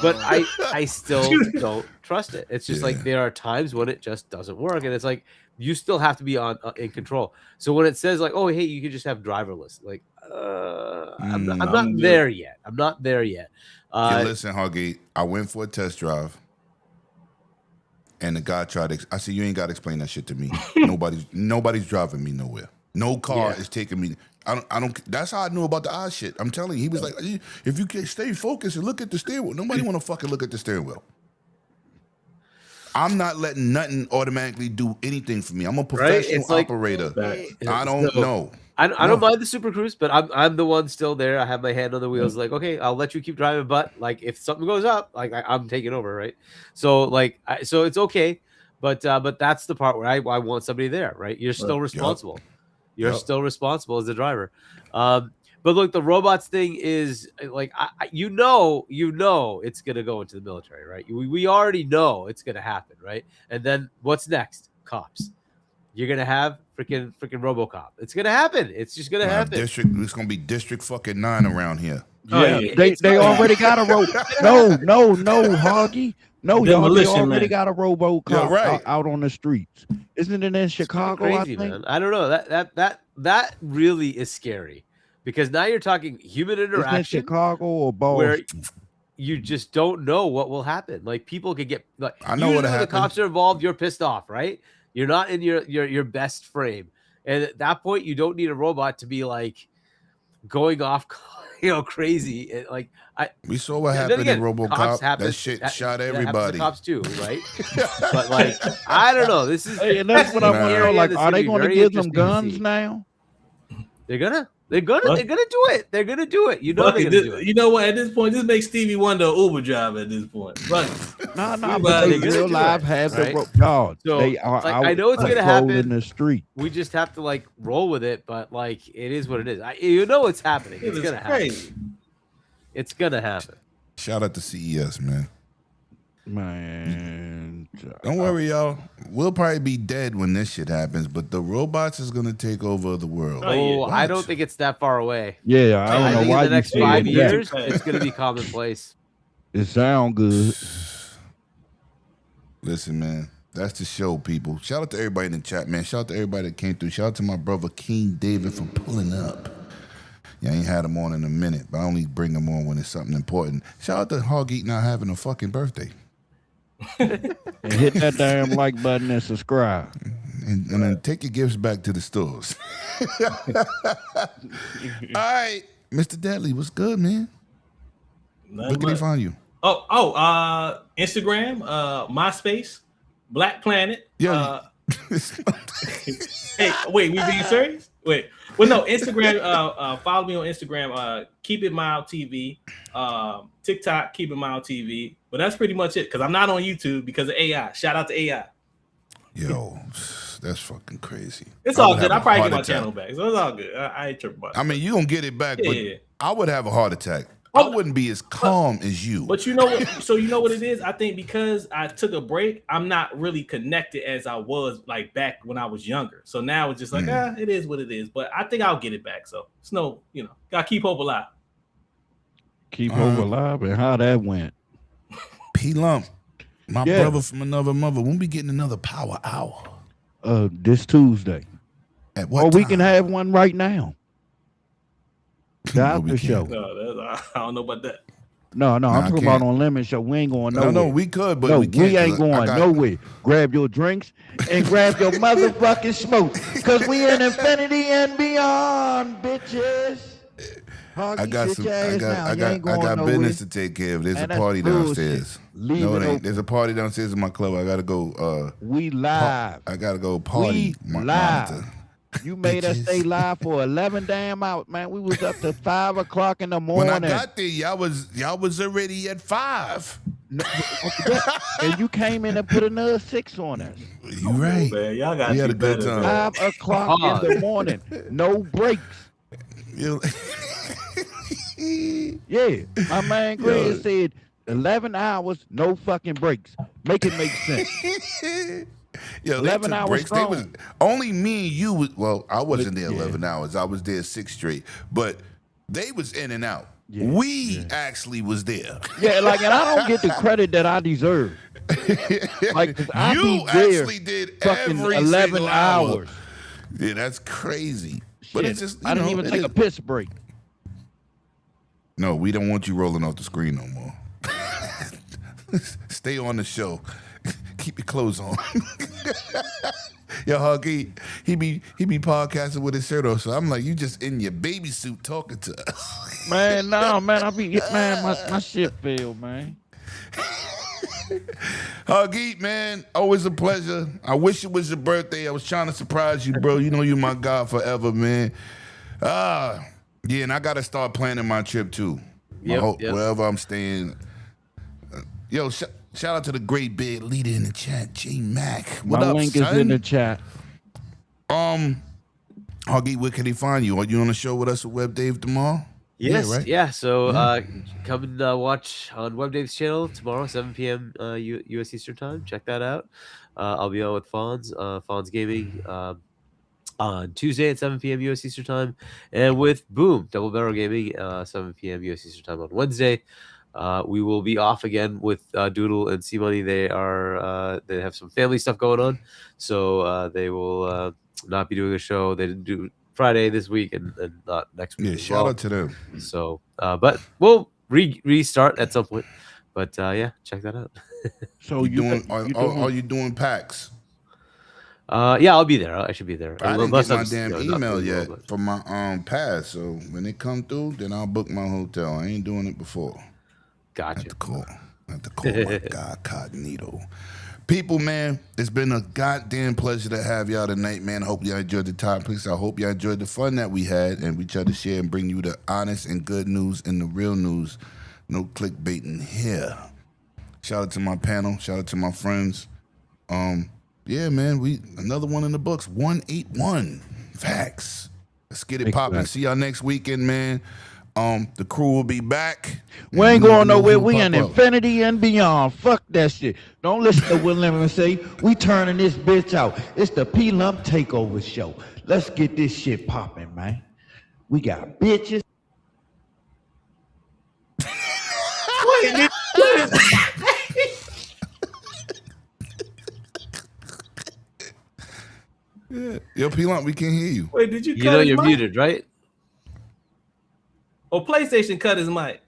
But I still don't trust it. It's just like there are times when it just doesn't work, and it's like you still have to be in control. So when it says like, oh hey, you could just have driverless, like I'm not there yet. I'm not there yet. Listen, Hargate, I went for a test drive. And the guy tried to. I said, "You ain't got to explain that shit to me. Nobody's driving me nowhere. No car is taking me. I don't. That's how I knew about the eye shit. I'm telling you, he was like, if you can stay focused and look at the steering wheel, nobody want to fucking look at the steering wheel. I'm not letting nothing automatically do anything for me. I'm a professional operator. I don't know. I don't mind the Super Cruise, but I'm the one still there. I have my hand on the wheels, like, okay, I'll let you keep driving, but like if something goes up, like I'm taking over, right? So like, so it's okay, but that's the part where I want somebody there, right? You're still responsible. You're still responsible as the driver. But look, the robots thing is like, you know, it's gonna go into the military, right? We already know it's gonna happen, right? And then what's next? Cops. You're gonna have freaking RoboCop. It's gonna happen. It's just gonna happen. It's gonna be District fucking 9 around here. Yeah, they already got a No, Hoggy. No, y'all, they Demolition already Man. got a RoboCop Yeah, right. out on the streets. Isn't it in It's Chicago? crazy, I think man. I don't know. That really is scary because now you're talking human it's in interaction Chicago or where Boston. you just don't know what will happen. Like people could get like I know usually what'll when the happen. cops are involved, you're pissed off, right? You're not in your best frame. And at that point, you don't need a robot to be like going off, crazy. And like We saw what then happened again, in cops RoboCop. happen- That shit that- shot that happens to everybody. cops too, right? But like, I don't know. This is Hey, and that's what I want to know. area Like, that's are they be going to very give them interesting to guns see. now? They're gonna What? do it. They're gonna do it. You know Fuck they're it, gonna do it. You know what? At this point, this makes Stevie Wonder an Uber driver at this point. Fuck it. No, But but they they're gonna real do live it, have right? the God. So, They are like, out I know it's gonna patrolling happen. the street. We just have to like roll with it, but like it is what it is. You know it's happening. It It's is gonna crazy. happen. It's gonna happen. Shout out to CES, man. Man, Don't worry, y'all. We'll probably be dead when this shit happens, but the robots is gonna take over the world. Oh, yeah. Oh, I What? don't think it's that far away. Yeah, I I don't know think why in the you next said 5 that. years, it's gonna be commonplace. It sound good. Listen, man. That's the show, people. Shout out to everybody in the chat, man. Shout out to everybody that came through. Shout out to my brother King David for pulling up. Yeah, I ain't had him on in a minute, but I only bring him on when it's something important. Shout out to Hog Eat not having a fucking birthday. And hit that damn like button and subscribe. And then take your gifts back to the stores. All right, Mr. Deadly, what's good, man? Where can they find you? Instagram, MySpace, Black Planet. Yeah. Hey, wait, we being serious? Wait. Well, no, Instagram, follow me on Instagram, Keep It Mild TV, TikTok, Keep It Mild TV. But that's pretty much it, because I'm not on YouTube because of AI. Shout out to AI. Yo, that's fucking crazy. It's I all would good. have I a probably heart get my attack. channel back. So it's all good. I ain't tripping about it. I mean, you gonna get it back, but Yeah. I would have a heart attack. I wouldn't be as calm as you. But you know what? So you know what it is? I think because I took a break, I'm not really connected as I was like back when I was younger. So now it's just like, it is what it is. But I think I'll get it back. So it's no, gotta keep hope alive. Keep hope alive and how that went. P Lump, my Yeah. brother from another mother. When we getting another power hour? This Tuesday. At what Or time? we can have one right now. The No, after we show. No, I don't know about that. No, Nah, I I'm talking can't. about on Lemon Show. We ain't going No, nowhere. no, we could, but no, we can't. ain't 'cause I going got- nowhere. Grab your drinks and grab your motherfucking smoke. Because we in infinity and beyond, bitches. I got business to take care of. There's Man, a that's party bullshit. downstairs. Leave No, it it ain't. open. There's a party downstairs in my club. I gotta go. We live. I gotta go party. We live. monitor. You made us Bitches. stay live for 11 damn hours, man. We was up to 5 o'clock in the morning. When I got there, y'all was already at 5. And you came in and put another 6 on us. You right. Man, y'all gotta We had do a good better, time. man. 5 o'clock in the morning. No breaks. You- Yeah. My man Greg said 11 hours, no fucking breaks. Make it make sense. Yo, 11 they took hours breaks. They was strong. only me and you. Well, I wasn't there Yeah. 11 hours. I was there 6 straight. But they was in and out. Yeah, We actually was there. Yeah, like, and I don't get the credit that I deserve. Like, 'cause I You be there actually did fucking every 11 single hour. hours. Yeah, that's crazy. But Shit, it's just I didn't even take a piss break. No, we don't want you rolling off the screen no more. Stay on the show. Keep your clothes on. Yo, Huggy, he be podcasting with his shirt off. So I'm like, you just in your baby suit talking to us. Man, no, man, my shit failed, man. Huggy, man, always a pleasure. I wish it was your birthday. I was trying to surprise you, bro. You know you're my God forever, man. Yeah, and I got to start planning my trip too. Yep. Wherever I'm staying. Yo, shout out to the great big leader in the chat, J Mac. What My up, link son? is in the chat. Huggy, where can they find you? Are you on the show with us with Web Dave tomorrow? Yes, right? yeah. So come and watch on Web Dave's channel tomorrow, 7 p.m. U.S. Eastern Time. Check that out. I'll be on with Fonz Gaming on Tuesday at 7 p.m. U.S. Eastern Time, and with Boom Double Barrel Gaming 7 p.m. U.S. Eastern Time on Wednesday. we will be off again with Doodle and C Money. They have some family stuff going on, so they will not be doing a show. They didn't do Friday this week and not next week. Yeah, as shout well. out to them. So, but we'll restart at some point. But yeah, check that out. So Are you doing packs? Yeah, I'll be there. I should be there. I didn't Unless get my I'm, damn not email doing well, yet but- for my pass. So when it come through, then I'll book my hotel. I ain't doing it before. Gotcha. At the call my God, Cognito. People, man, it's been a goddamn pleasure to have y'all tonight, man. I hope y'all enjoyed the topics. I hope y'all enjoyed the fun that we had, and we try to share and bring you the honest and good news and the real news. No clickbaiting here. Shout out to my panel. Shout out to my friends. Yeah, man, another one in the books. 181. Facts. Let's get it popping. See y'all next weekend, man. The crew will be back. We ain't going nowhere. We in infinity and beyond. Fuck that shit. Don't listen to Will Lemon say we turning this bitch out. It's the P-Lump Takeover Show. Let's get this shit popping, man. We got bitches. Yeah. Yo, P-Lump, we can't hear you. Wait, did you? You know you're muted, right? Oh, PlayStation cut his mic.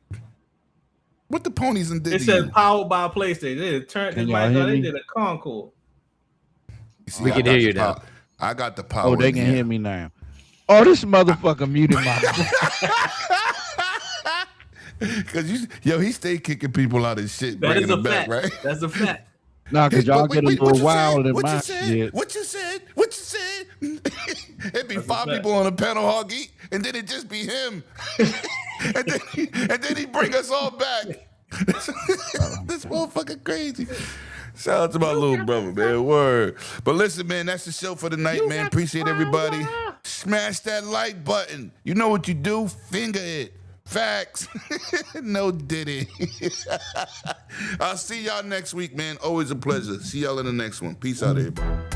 What the ponies and did It to said you? powered by PlayStation. They turned his mic on. They did a Concord. See, We I can got hear the you now. power. I got the power. Oh, they in can here. hear me now. Oh, this motherfucker muted my Cause he stayed kicking people out of shit, That bringing is a them back, fact. right? That's a fact. Nah, cause y'all get a little wild in what my you said? shit. What you said? What you said? It'd be That's a 5 fact. people on a panel, Hoggy, and then it just be him. and then he bring us all back. This motherfucker crazy. Shout out to my little brother, man. Word. But listen, man, that's the show for the night, man. Appreciate everybody. Smash that like button. You know what you do? Finger it. Facts. No diddy. I'll see y'all next week, man. Always a pleasure. See y'all in the next one. Peace out, everybody.